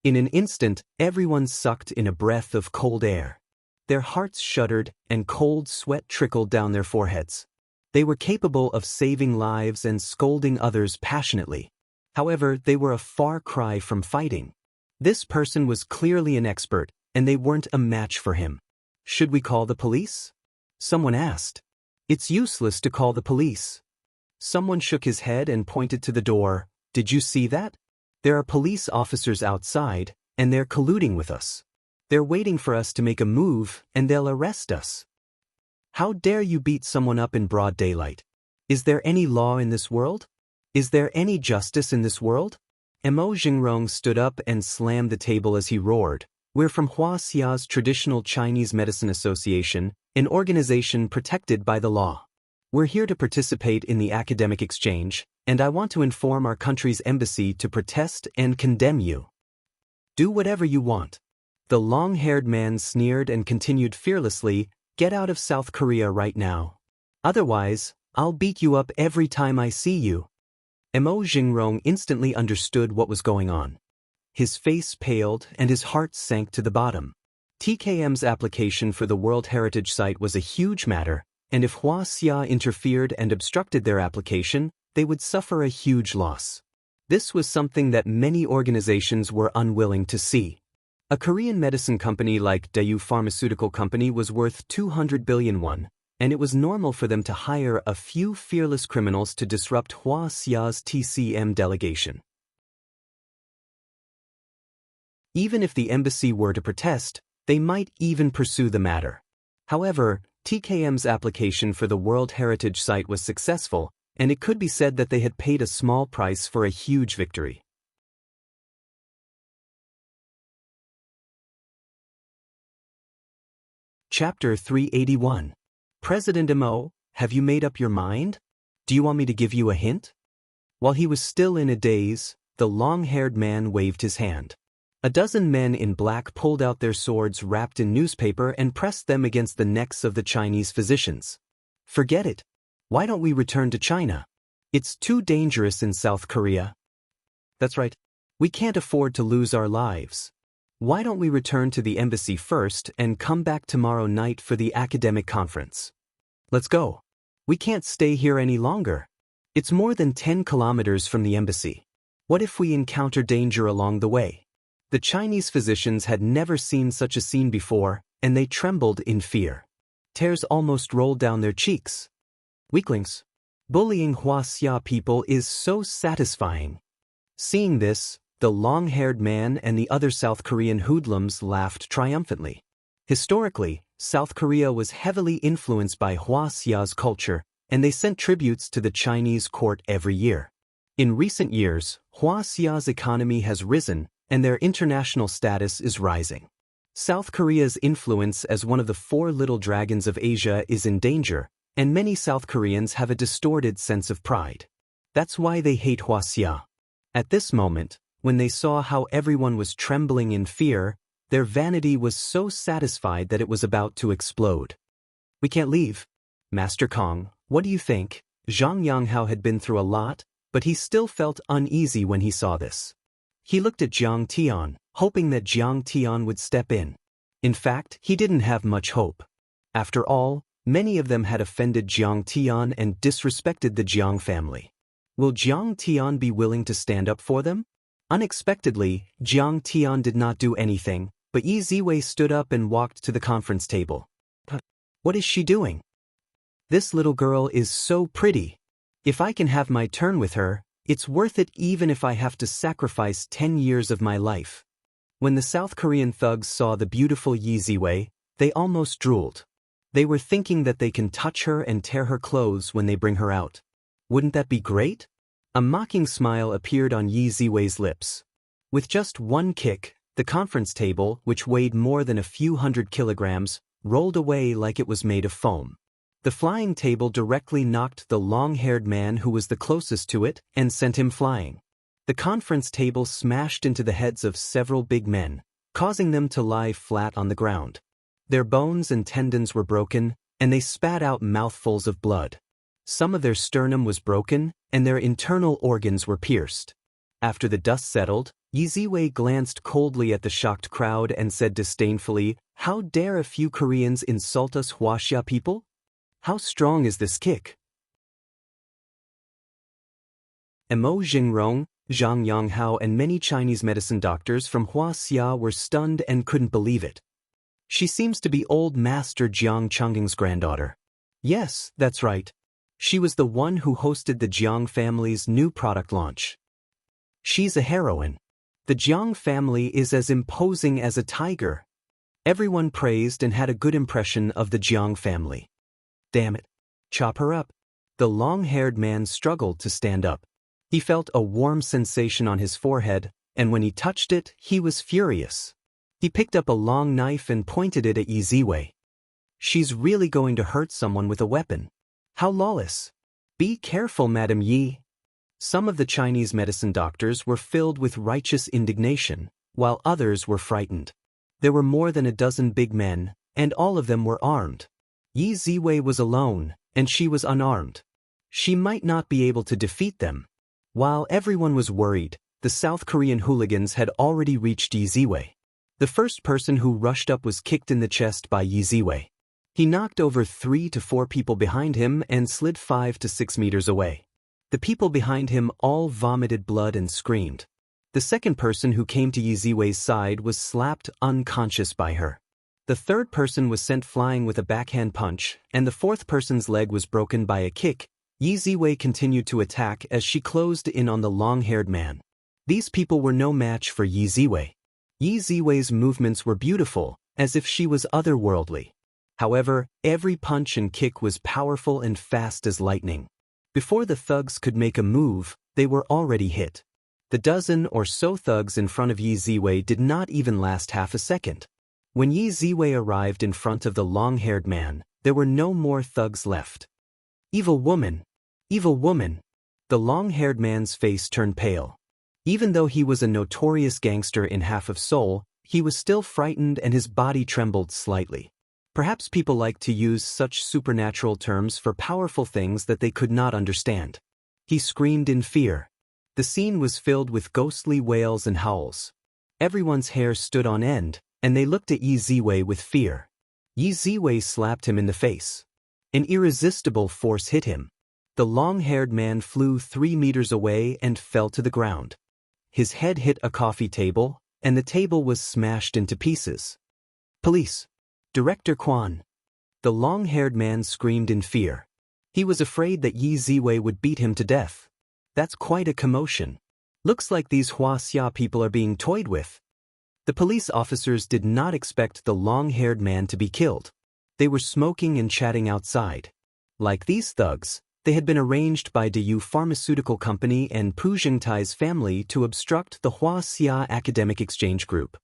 In an instant, everyone sucked in a breath of cold air. Their hearts shuddered, and cold sweat trickled down their foreheads. They were capable of saving lives and scolding others passionately. However, they were a far cry from fighting. This person was clearly an expert, and they weren't a match for him. Should we call the police? Someone asked. It's useless to call the police. Someone shook his head and pointed to the door. Did you see that? There are police officers outside, and they're colluding with us. They're waiting for us to make a move, and they'll arrest us. How dare you beat someone up in broad daylight? Is there any law in this world? Is there any justice in this world? Mo Jingrong stood up and slammed the table as he roared. We're from Huaxia's Traditional Chinese Medicine Association, an organization protected by the law. We're here to participate in the academic exchange, and I want to inform our country's embassy to protest and condemn you. Do whatever you want. The long-haired man sneered and continued fearlessly, get out of South Korea right now. Otherwise, I'll beat you up every time I see you. Mo Jingrong instantly understood what was going on. His face paled and his heart sank to the bottom. TKM's application for the World Heritage Site was a huge matter, and if Huaxia interfered and obstructed their application, they would suffer a huge loss. This was something that many organizations were unwilling to see. A Korean medicine company like Daewoo Pharmaceutical Company was worth 200 billion won, and it was normal for them to hire a few fearless criminals to disrupt Hua Xia's TCM delegation. Even if the embassy were to protest, they might even pursue the matter. However, TKM's application for the World Heritage Site was successful, and it could be said that they had paid a small price for a huge victory. Chapter 381. President Mo, have you made up your mind? Do you want me to give you a hint? While he was still in a daze, the long-haired man waved his hand. A dozen men in black pulled out their swords wrapped in newspaper and pressed them against the necks of the Chinese physicians. Forget it. Why don't we return to China? It's too dangerous in South Korea. That's right. We can't afford to lose our lives. Why don't we return to the embassy first and come back tomorrow night for the academic conference? Let's go. We can't stay here any longer. It's more than 10 kilometers from the embassy. What if we encounter danger along the way? The Chinese physicians had never seen such a scene before, and they trembled in fear. Tears almost rolled down their cheeks. Weaklings. Bullying Hua Xia people is so satisfying. Seeing this, the long-haired man and the other South Korean hoodlums laughed triumphantly. Historically, South Korea was heavily influenced by Hua Xia's culture, and they sent tributes to the Chinese court every year. In recent years, Hua Xia's economy has risen, and their international status is rising. South Korea's influence as one of the four little dragons of Asia is in danger, and many South Koreans have a distorted sense of pride. That's why they hate Hua Xia. At this moment, when they saw how everyone was trembling in fear, their vanity was so satisfied that it was about to explode. We can't leave. Master Kong, what do you think? Zhang Yanghao had been through a lot, but he still felt uneasy when he saw this. He looked at Jiang Tian, hoping that Jiang Tian would step in. In fact, he didn't have much hope. After all, many of them had offended Jiang Tian and disrespected the Jiang family. Will Jiang Tian be willing to stand up for them? Unexpectedly, Jiang Tian did not do anything, but Yi Ziwei stood up and walked to the conference table. What is she doing? This little girl is so pretty. If I can have my turn with her, it's worth it even if I have to sacrifice 10 years of my life. When the South Korean thugs saw the beautiful Yi Ziwei, they almost drooled. They were thinking that they can touch her and tear her clothes when they bring her out. Wouldn't that be great? A mocking smile appeared on Yi Ziwei's lips. With just one kick, the conference table, which weighed more than a few hundred kilograms, rolled away like it was made of foam. The flying table directly knocked the long-haired man who was the closest to it and sent him flying. The conference table smashed into the heads of several big men, causing them to lie flat on the ground. Their bones and tendons were broken, and they spat out mouthfuls of blood. Some of their sternum was broken, and their internal organs were pierced. After the dust settled, Yi Ziwei glanced coldly at the shocked crowd and said disdainfully, "How dare a few Koreans insult us Hua Xia people? How strong is this kick?" Mo Jingrong, Zhang Yanghao and many Chinese medicine doctors from Hua Xia were stunned and couldn't believe it. She seems to be old Master Jiang Chongging's granddaughter. Yes, that's right. She was the one who hosted the Jiang family's new product launch. She's a heroine. The Jiang family is as imposing as a tiger. Everyone praised and had a good impression of the Jiang family. Damn it. Chop her up. The long-haired man struggled to stand up. He felt a warm sensation on his forehead, and when he touched it, he was furious. He picked up a long knife and pointed it at Yi Ziwei. She's really going to hurt someone with a weapon. How lawless. Be careful, Madam Yi. Some of the Chinese medicine doctors were filled with righteous indignation, while others were frightened. There were more than a dozen big men, and all of them were armed. Yi Ziwei was alone, and she was unarmed. She might not be able to defeat them. While everyone was worried, the South Korean hooligans had already reached Yi Ziwei. The first person who rushed up was kicked in the chest by Yi Ziwei. He knocked over 3 to 4 people behind him and slid 5 to 6 meters away. The people behind him all vomited blood and screamed. The second person who came to Yi Ziwei's side was slapped unconscious by her. The third person was sent flying with a backhand punch, and the fourth person's leg was broken by a kick. Yi Ziwei continued to attack as she closed in on the long-haired man. These people were no match for Yi Ziwei. Yi Ziwei's movements were beautiful, as if she was otherworldly. However, every punch and kick was powerful and fast as lightning. Before the thugs could make a move, they were already hit. The dozen or so thugs in front of Yi Ziwei did not even last half a second. When Yi Ziwei arrived in front of the long-haired man, there were no more thugs left. Evil woman! Evil woman! The long-haired man's face turned pale. Even though he was a notorious gangster in Half of Seoul, he was still frightened and his body trembled slightly. Perhaps people like to use such supernatural terms for powerful things that they could not understand. He screamed in fear. The scene was filled with ghostly wails and howls. Everyone's hair stood on end, and they looked at Yi Ziwei with fear. Yi Ziwei slapped him in the face. An irresistible force hit him. The long-haired man flew 3 meters away and fell to the ground. His head hit a coffee table, and the table was smashed into pieces. Police! Director Quan! The long-haired man screamed in fear. He was afraid that Yi Ziwei would beat him to death. That's quite a commotion. Looks like these Huaxia people are being toyed with. The police officers did not expect the long-haired man to be killed. They were smoking and chatting outside. Like these thugs, they had been arranged by Daewoo Pharmaceutical Company and Pu Jingtai's family to obstruct the Huaxia Academic Exchange Group.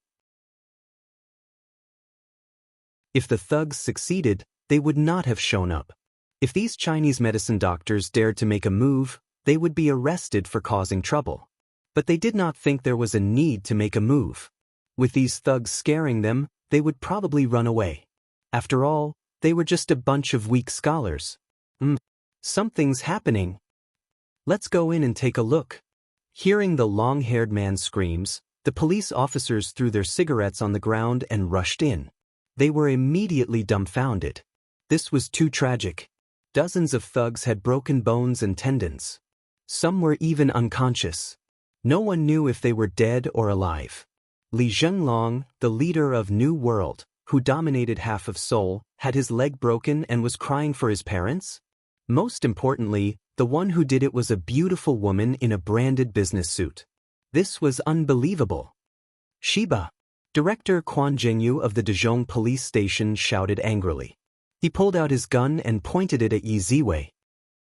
If the thugs succeeded, they would not have shown up. If these Chinese medicine doctors dared to make a move, they would be arrested for causing trouble. But they did not think there was a need to make a move. With these thugs scaring them, they would probably run away. After all, they were just a bunch of weak scholars. Something's happening. Let's go in and take a look. Hearing the long-haired man's screams, the police officers threw their cigarettes on the ground and rushed in. They were immediately dumbfounded. This was too tragic. Dozens of thugs had broken bones and tendons. Some were even unconscious. No one knew if they were dead or alive. Li Zhenglong, the leader of New World, who dominated Half of Seoul, had his leg broken and was crying for his parents? Most importantly, the one who did it was a beautiful woman in a branded business suit. This was unbelievable. Shiba! Director Quan Zhengyu of the Dezhong police station shouted angrily. He pulled out his gun and pointed it at Yi Ziwei.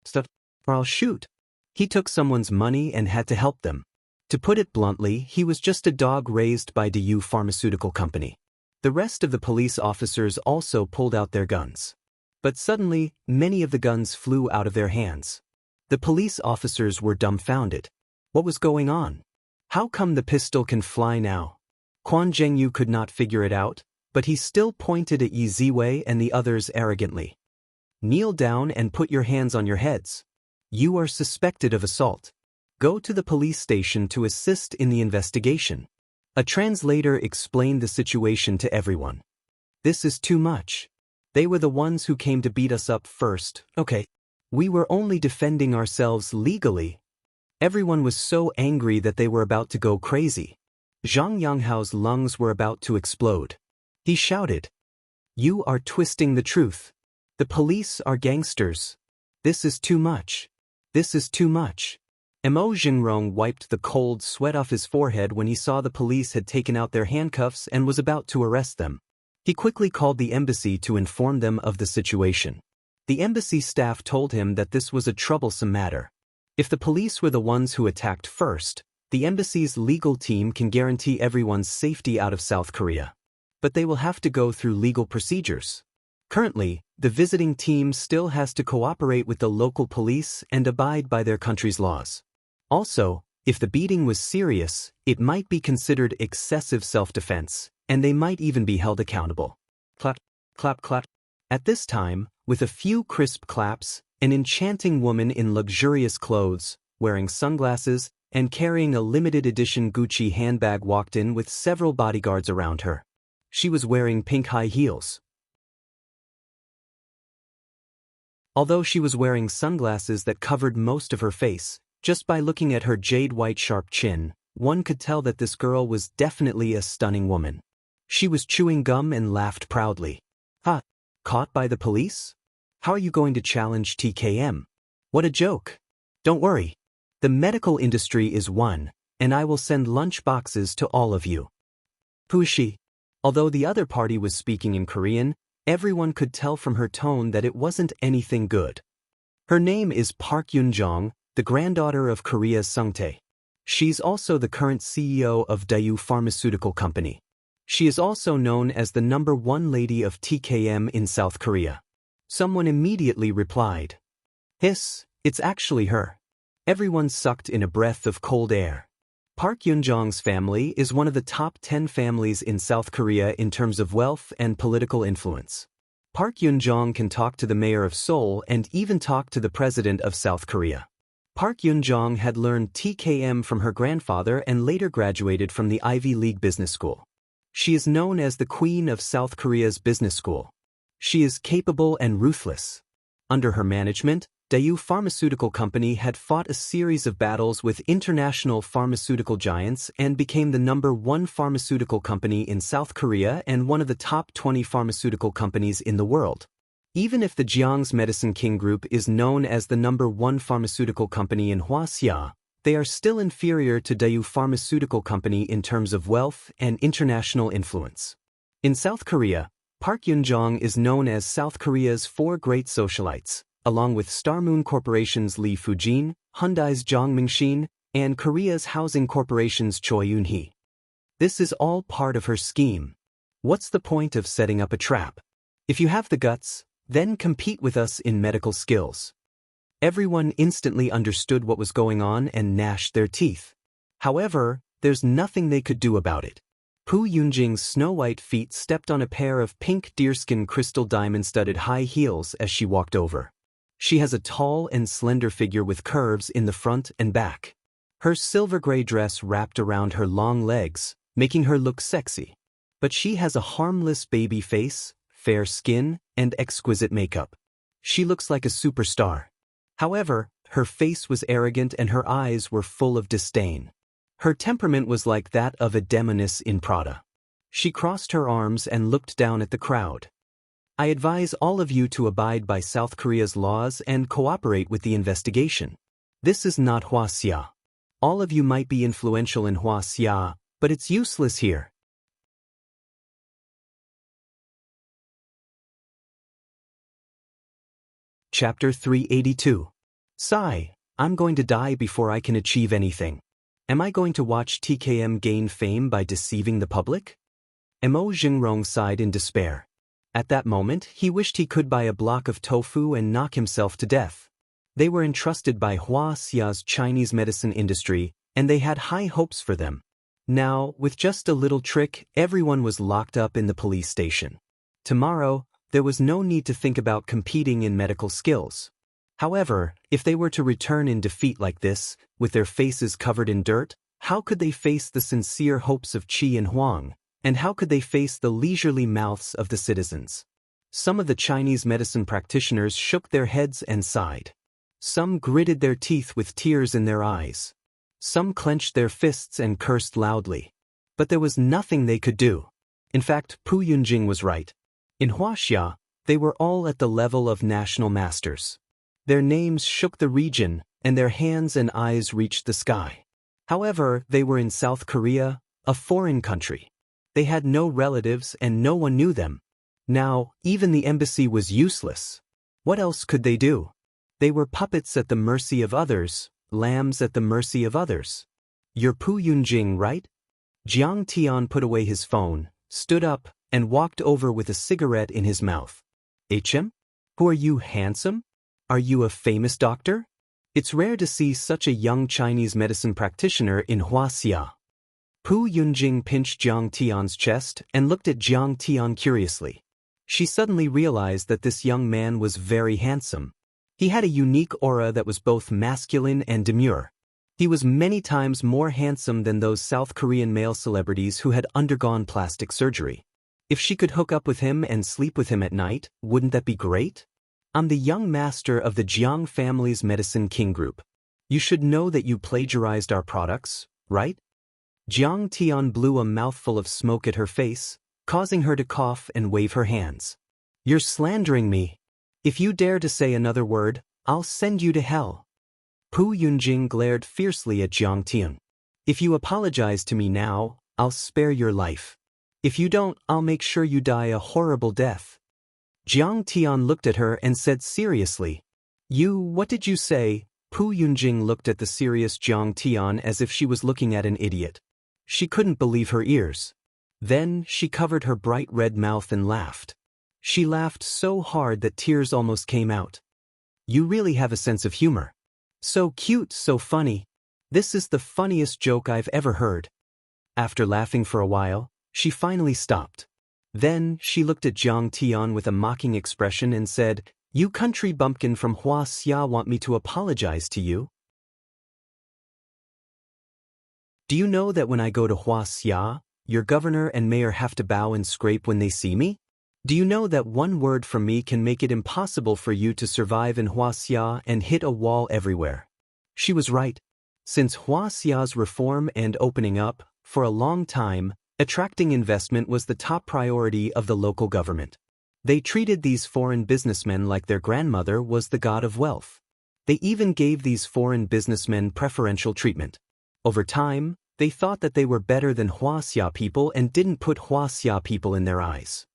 Stuff, or I'll shoot. He took someone's money and had to help them. To put it bluntly, he was just a dog raised by Daewoo Pharmaceutical Company. The rest of the police officers also pulled out their guns. But suddenly, many of the guns flew out of their hands. The police officers were dumbfounded. What was going on? How come the pistol can fly now? Quan Zhengyu could not figure it out, but he still pointed at Yi Ziwei and the others arrogantly. Kneel down and put your hands on your heads. You are suspected of assault. Go to the police station to assist in the investigation. A translator explained the situation to everyone. This is too much. They were the ones who came to beat us up first. Okay. We were only defending ourselves legally. Everyone was so angry that they were about to go crazy. Zhang Yanghao's lungs were about to explode. He shouted, "You are twisting the truth. The police are gangsters. This is too much. This is too much." Mo Jingrong wiped the cold sweat off his forehead when he saw the police had taken out their handcuffs and was about to arrest them. He quickly called the embassy to inform them of the situation. The embassy staff told him that this was a troublesome matter. If the police were the ones who attacked first, the embassy's legal team can guarantee everyone's safety out of South Korea. But they will have to go through legal procedures. Currently, the visiting team still has to cooperate with the local police and abide by their country's laws. Also, if the beating was serious, it might be considered excessive self-defense, and they might even be held accountable. Clap, clap, clap. At this time, with a few crisp claps, an enchanting woman in luxurious clothes, wearing sunglasses, and carrying a limited edition Gucci handbag walked in with several bodyguards around her. She was wearing pink high heels. Although she was wearing sunglasses that covered most of her face, just by looking at her jade-white sharp chin, one could tell that this girl was definitely a stunning woman. She was chewing gum and laughed proudly. Ha! Caught by the police? How are you going to challenge TKM? What a joke. Don't worry. The medical industry is one, and I will send lunch boxes to all of you. Pushi. Although the other party was speaking in Korean, everyone could tell from her tone that it wasn't anything good. Her name is Park Yoon-jong, the granddaughter of Korea's Sungtae. She's also the current CEO of Daewoo Pharmaceutical Company. She is also known as the #1 lady of TKM in South Korea. Someone immediately replied. Hiss, it's actually her. Everyone sucked in a breath of cold air. Park Yoon-jong's family is one of the top 10 families in South Korea in terms of wealth and political influence. Park Yoon-jong can talk to the mayor of Seoul and even talk to the president of South Korea. Park Yoon-jong had learned TKM from her grandfather and later graduated from the Ivy League Business School. She is known as the Queen of South Korea's business school. She is capable and ruthless. Under her management, Daewoo Pharmaceutical Company had fought a series of battles with international pharmaceutical giants and became the #1 pharmaceutical company in South Korea and one of the top 20 pharmaceutical companies in the world. Even if the Jiang's Medicine King Group is known as the #1 pharmaceutical company in Hwaseong, they are still inferior to Daewoo Pharmaceutical Company in terms of wealth and international influence. In South Korea, Park Yoon-jong is known as South Korea's 4 great socialites, along with Star Moon Corporation's Lee Fujin, Hyundai's Jong Mingshin, and Korea's Housing Corporation's Choi Yoon-hee. This is all part of her scheme. What's the point of setting up a trap? If you have the guts, then compete with us in medical skills. Everyone instantly understood what was going on and gnashed their teeth. However, there's nothing they could do about it. Pu Yoonjing's snow-white feet stepped on a pair of pink deerskin crystal diamond-studded high heels as she walked over. She has a tall and slender figure with curves in the front and back. Her silver-gray dress wrapped around her long legs, making her look sexy. But she has a harmless baby face, fair skin, and exquisite makeup. She looks like a superstar. However, her face was arrogant and her eyes were full of disdain. Her temperament was like that of a demoness in Prada. She crossed her arms and looked down at the crowd. I advise all of you to abide by South Korea's laws and cooperate with the investigation. This is not Hwaseong. All of you might be influential in Hwaseong, but it's useless here. Chapter 382. Sigh, I'm going to die before I can achieve anything. Am I going to watch TKM gain fame by deceiving the public? Mo Jingrong sighed in despair. At that moment, he wished he could buy a block of tofu and knock himself to death. They were entrusted by Hwaseong's Chinese medicine industry, and they had high hopes for them. Now, with just a little trick, everyone was locked up in the police station. Tomorrow, there was no need to think about competing in medical skills. However, if they were to return in defeat like this, with their faces covered in dirt, how could they face the sincere hopes of Qi and Huang, and how could they face the leisurely mouths of the citizens? Some of the Chinese medicine practitioners shook their heads and sighed. Some gritted their teeth with tears in their eyes. Some clenched their fists and cursed loudly. But there was nothing they could do. In fact, Pu Yunjing was right. In Hwaseong, they were all at the level of national masters. Their names shook the region, and their hands and eyes reached the sky. However, they were in South Korea, a foreign country. They had no relatives and no one knew them. Now, even the embassy was useless. What else could they do? They were puppets at the mercy of others, lambs at the mercy of others. You're Pu Yunjing, right? Jiang Tian put away his phone, stood up, and walked over with a cigarette in his mouth. HM? Who are you, handsome? Are you a famous doctor? It's rare to see such a young Chinese medicine practitioner in Hwaseong. Pu Yunjing pinched Jiang Tian's chest and looked at Jiang Tian curiously. She suddenly realized that this young man was very handsome. He had a unique aura that was both masculine and demure. He was many times more handsome than those South Korean male celebrities who had undergone plastic surgery. If she could hook up with him and sleep with him at night, wouldn't that be great? I'm the young master of the Jiang family's Medicine King Group. You should know that you plagiarized our products, right? Jiang Tian blew a mouthful of smoke at her face, causing her to cough and wave her hands. "You're slandering me. If you dare to say another word, I'll send you to hell." Pu Yunjing glared fiercely at Jiang Tian. "If you apologize to me now, I'll spare your life. If you don't, I'll make sure you die a horrible death." Jiang Tian looked at her and said seriously, What did you say?" Pu Yunjing looked at the serious Jiang Tian as if she was looking at an idiot. She couldn't believe her ears. Then she covered her bright red mouth and laughed. She laughed so hard that tears almost came out. "You really have a sense of humor. So cute, so funny. This is the funniest joke I've ever heard." After laughing for a while, she finally stopped. Then she looked at Jiang Tian with a mocking expression and said, "You country bumpkin from Huaxia want me to apologize to you? Do you know that when I go to Huaxia, your governor and mayor have to bow and scrape when they see me? Do you know that one word from me can make it impossible for you to survive in Huaxia and hit a wall everywhere?" She was right. Since Huaxia's reform and opening up, for a long time, attracting investment was the top priority of the local government. They treated these foreign businessmen like their grandmother was the god of wealth. They even gave these foreign businessmen preferential treatment. Over time, they thought that they were better than Huaxia people and didn't put Huaxia people in their eyes.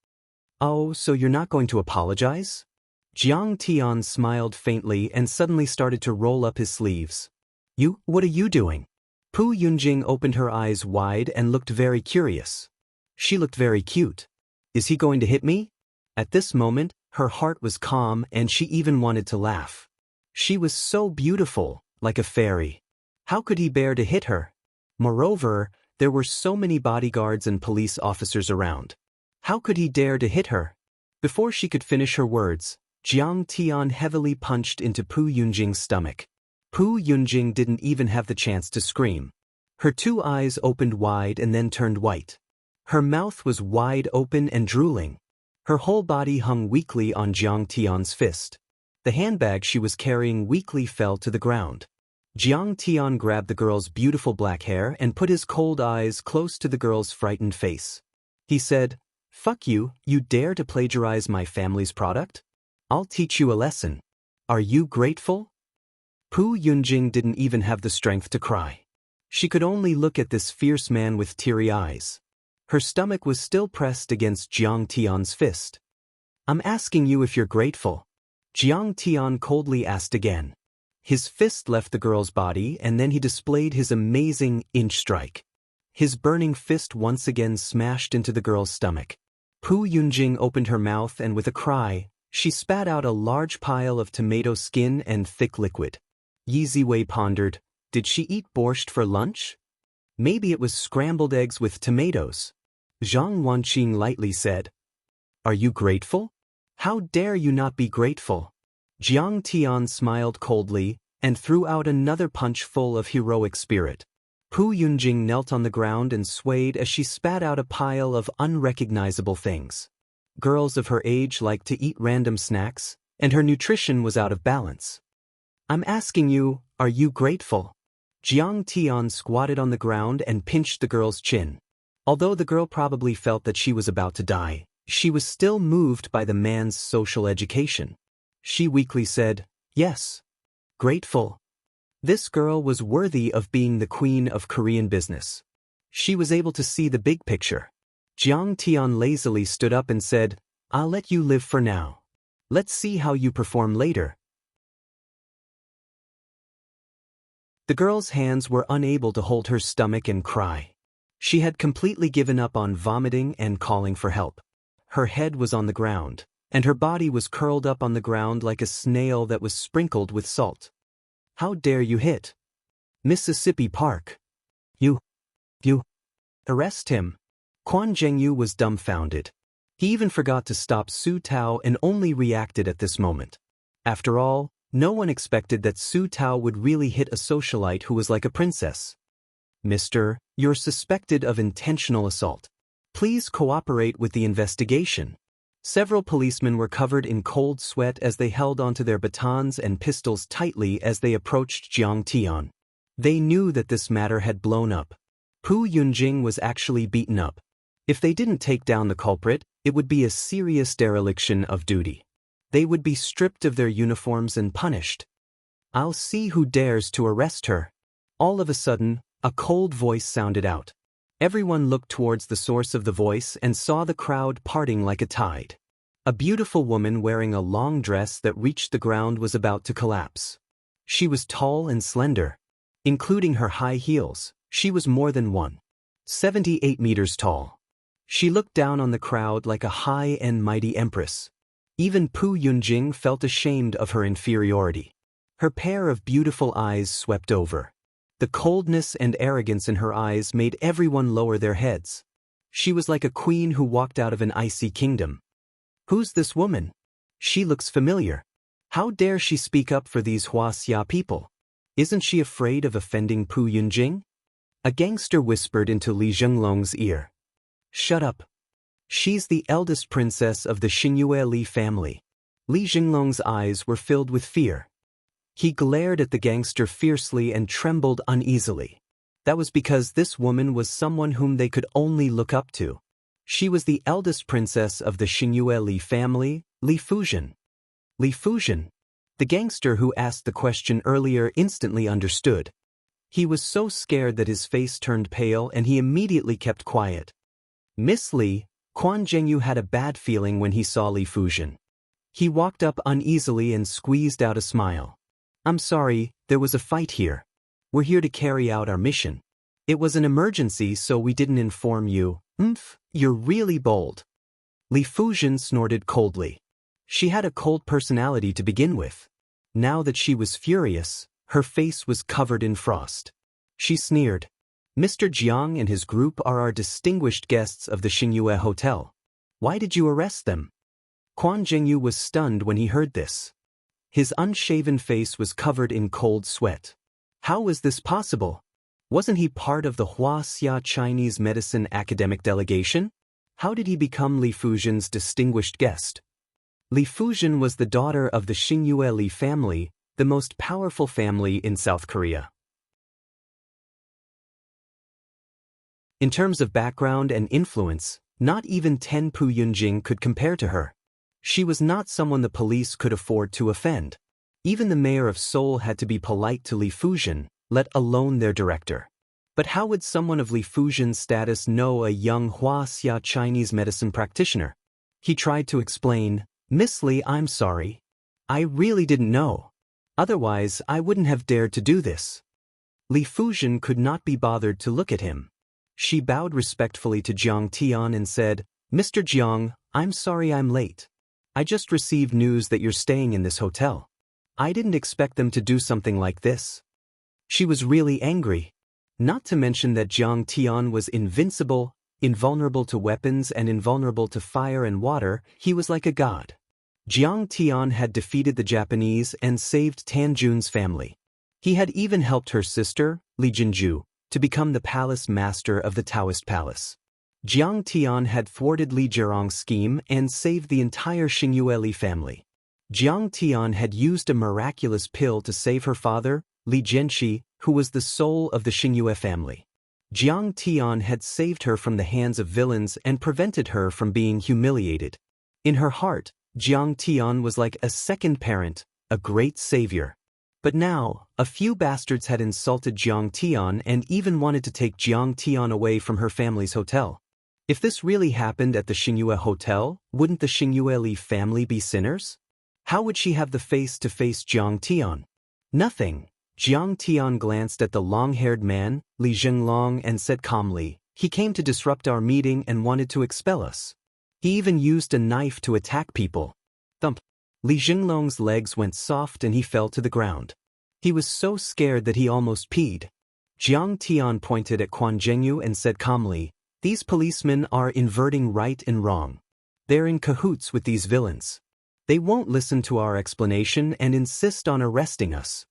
"Oh, so you're not going to apologize?" Jiang Tian smiled faintly and suddenly started to roll up his sleeves. What are you doing?" Pu Yunjing opened her eyes wide and looked very curious. She looked very cute. "Is he going to hit me?" At this moment, her heart was calm and she even wanted to laugh. She was so beautiful, like a fairy. How could he bear to hit her? Moreover, there were so many bodyguards and police officers around. How could he dare to hit her? Before she could finish her words, Jiang Tian heavily punched into Pu Yunjing's stomach. Pu Yunjing didn't even have the chance to scream. Her two eyes opened wide and then turned white. Her mouth was wide open and drooling. Her whole body hung weakly on Jiang Tian's fist. The handbag she was carrying weakly fell to the ground. Jiang Tian grabbed the girl's beautiful black hair and put his cold eyes close to the girl's frightened face. He said, "Fuck you, you dare to plagiarize my family's product? I'll teach you a lesson. Are you grateful?" Pu Yunjing didn't even have the strength to cry. She could only look at this fierce man with teary eyes. Her stomach was still pressed against Jiang Tian's fist. "I'm asking you if you're grateful." Jiang Tian coldly asked again. His fist left the girl's body and then he displayed his amazing inch strike. His burning fist once again smashed into the girl's stomach. Pu Yunjing opened her mouth and with a cry, she spat out a large pile of tomato skin and thick liquid. Yi Ziwei pondered, did she eat borscht for lunch? Maybe it was scrambled eggs with tomatoes. Zhang Wanqing lightly said, "Are you grateful? How dare you not be grateful?" Jiang Tian smiled coldly and threw out another punch full of heroic spirit. Pu Yunjing knelt on the ground and swayed as she spat out a pile of unrecognizable things. Girls of her age liked to eat random snacks, and her nutrition was out of balance. "I'm asking you, are you grateful?" Jiang Tian squatted on the ground and pinched the girl's chin. Although the girl probably felt that she was about to die, she was still moved by the man's social education. She weakly said, "Yes. Grateful." This girl was worthy of being the queen of Korean business. She was able to see the big picture. Jiang Tian lazily stood up and said, "I'll let you live for now. Let's see how you perform later." The girl's hands were unable to hold her stomach and cry. She had completely given up on vomiting and calling for help. Her head was on the ground, and her body was curled up on the ground like a snail that was sprinkled with salt. "How dare you hit Mississippi Park? You arrest him." Quan Zhengyu was dumbfounded. He even forgot to stop Su Tao and only reacted at this moment. After all, no one expected that Su Tao would really hit a socialite who was like a princess. "Mister, you're suspected of intentional assault. Please cooperate with the investigation." Several policemen were covered in cold sweat as they held onto their batons and pistols tightly as they approached Jiang Tian. They knew that this matter had blown up. Pu Yunjing was actually beaten up. If they didn't take down the culprit, it would be a serious dereliction of duty. They would be stripped of their uniforms and punished. I'll see who dares to arrest her. All of a sudden, a cold voice sounded out. Everyone looked towards the source of the voice and saw the crowd parting like a tide. A beautiful woman wearing a long dress that reached the ground was about to collapse. She was tall and slender. Including her high heels, she was more than 1.78 meters tall. She looked down on the crowd like a high and mighty empress. Even Pu Yunjing felt ashamed of her inferiority. Her pair of beautiful eyes swept over. The coldness and arrogance in her eyes made everyone lower their heads. She was like a queen who walked out of an icy kingdom. Who's this woman? She looks familiar. How dare she speak up for these Huaxia people? Isn't she afraid of offending Pu Yunjing? A gangster whispered into Li Zhenglong's ear. Shut up. She's the eldest princess of the Xingyue Li family. Li Zhenglong's eyes were filled with fear. He glared at the gangster fiercely and trembled uneasily. That was because this woman was someone whom they could only look up to. She was the eldest princess of the Xingyue Li family, Li Fuzhen. Li Fuzhen? The gangster who asked the question earlier instantly understood. He was so scared that his face turned pale and he immediately kept quiet. Miss Li, Quan Zhengyu had a bad feeling when he saw Li Fuzhen. He walked up uneasily and squeezed out a smile. I'm sorry, there was a fight here. We're here to carry out our mission. It was an emergency, so we didn't inform you. You're really bold. Li Fuzhen snorted coldly. She had a cold personality to begin with. Now that she was furious, her face was covered in frost. She sneered. Mr. Jiang and his group are our distinguished guests of the Xingyue Hotel. Why did you arrest them? Quan Zhengyu was stunned when he heard this. His unshaven face was covered in cold sweat. How was this possible? Wasn't he part of the Huaxia Chinese medicine academic delegation? How did he become Li Fuzhen's distinguished guest? Li Fuzhen was the daughter of the Xingyue Li family, the most powerful family in South Korea. In terms of background and influence, not even Ten Pu Yunjing could compare to her. She was not someone the police could afford to offend. Even the mayor of Seoul had to be polite to Li Fuzhen, let alone their director. But how would someone of Li Fuzhen's status know a young Huaxia Chinese medicine practitioner? He tried to explain, Miss Li, I'm sorry. I really didn't know. Otherwise, I wouldn't have dared to do this. Li Fuzhen could not be bothered to look at him. She bowed respectfully to Jiang Tian and said, Mr. Jiang, I'm sorry I'm late. I just received news that you're staying in this hotel. I didn't expect them to do something like this. She was really angry. Not to mention that Jiang Tian was invincible, invulnerable to weapons and invulnerable to fire and water. He was like a god. Jiang Tian had defeated the Japanese and saved Tan Jun's family. He had even helped her sister, Li Jinju, to become the palace master of the Taoist palace. Jiang Tian had thwarted Li Zhirong's scheme and saved the entire Xingyue Li family. Jiang Tian had used a miraculous pill to save her father, Li Jianxi, who was the soul of the Xingyue family. Jiang Tian had saved her from the hands of villains and prevented her from being humiliated. In her heart, Jiang Tian was like a second parent, a great savior. But now, a few bastards had insulted Jiang Tian and even wanted to take Jiang Tian away from her family's hotel. If this really happened at the Xingyue Hotel, wouldn't the Xingyue Li family be sinners? How would she have the face to face Jiang Tian? Nothing. Jiang Tian glanced at the long-haired man, Li Zhenglong, and said calmly, he came to disrupt our meeting and wanted to expel us. He even used a knife to attack people. Thump. Li Zhenglong's legs went soft and he fell to the ground. He was so scared that he almost peed. Jiang Tian pointed at Quan Zhengyu and said calmly, these policemen are inverting right and wrong. They're in cahoots with these villains. They won't listen to our explanation and insist on arresting us.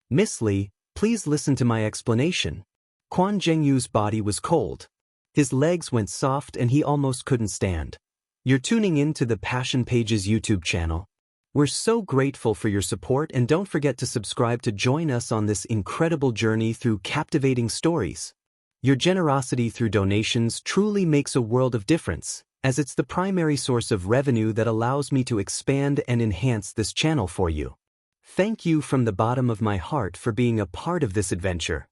Miss Li, please listen to my explanation. Quan Zhengyu's body was cold. His legs went soft and he almost couldn't stand. You're tuning in to the Passion Pages YouTube channel. We're so grateful for your support and don't forget to subscribe to join us on this incredible journey through captivating stories. Your generosity through donations truly makes a world of difference, as it's the primary source of revenue that allows me to expand and enhance this channel for you. Thank you from the bottom of my heart for being a part of this adventure.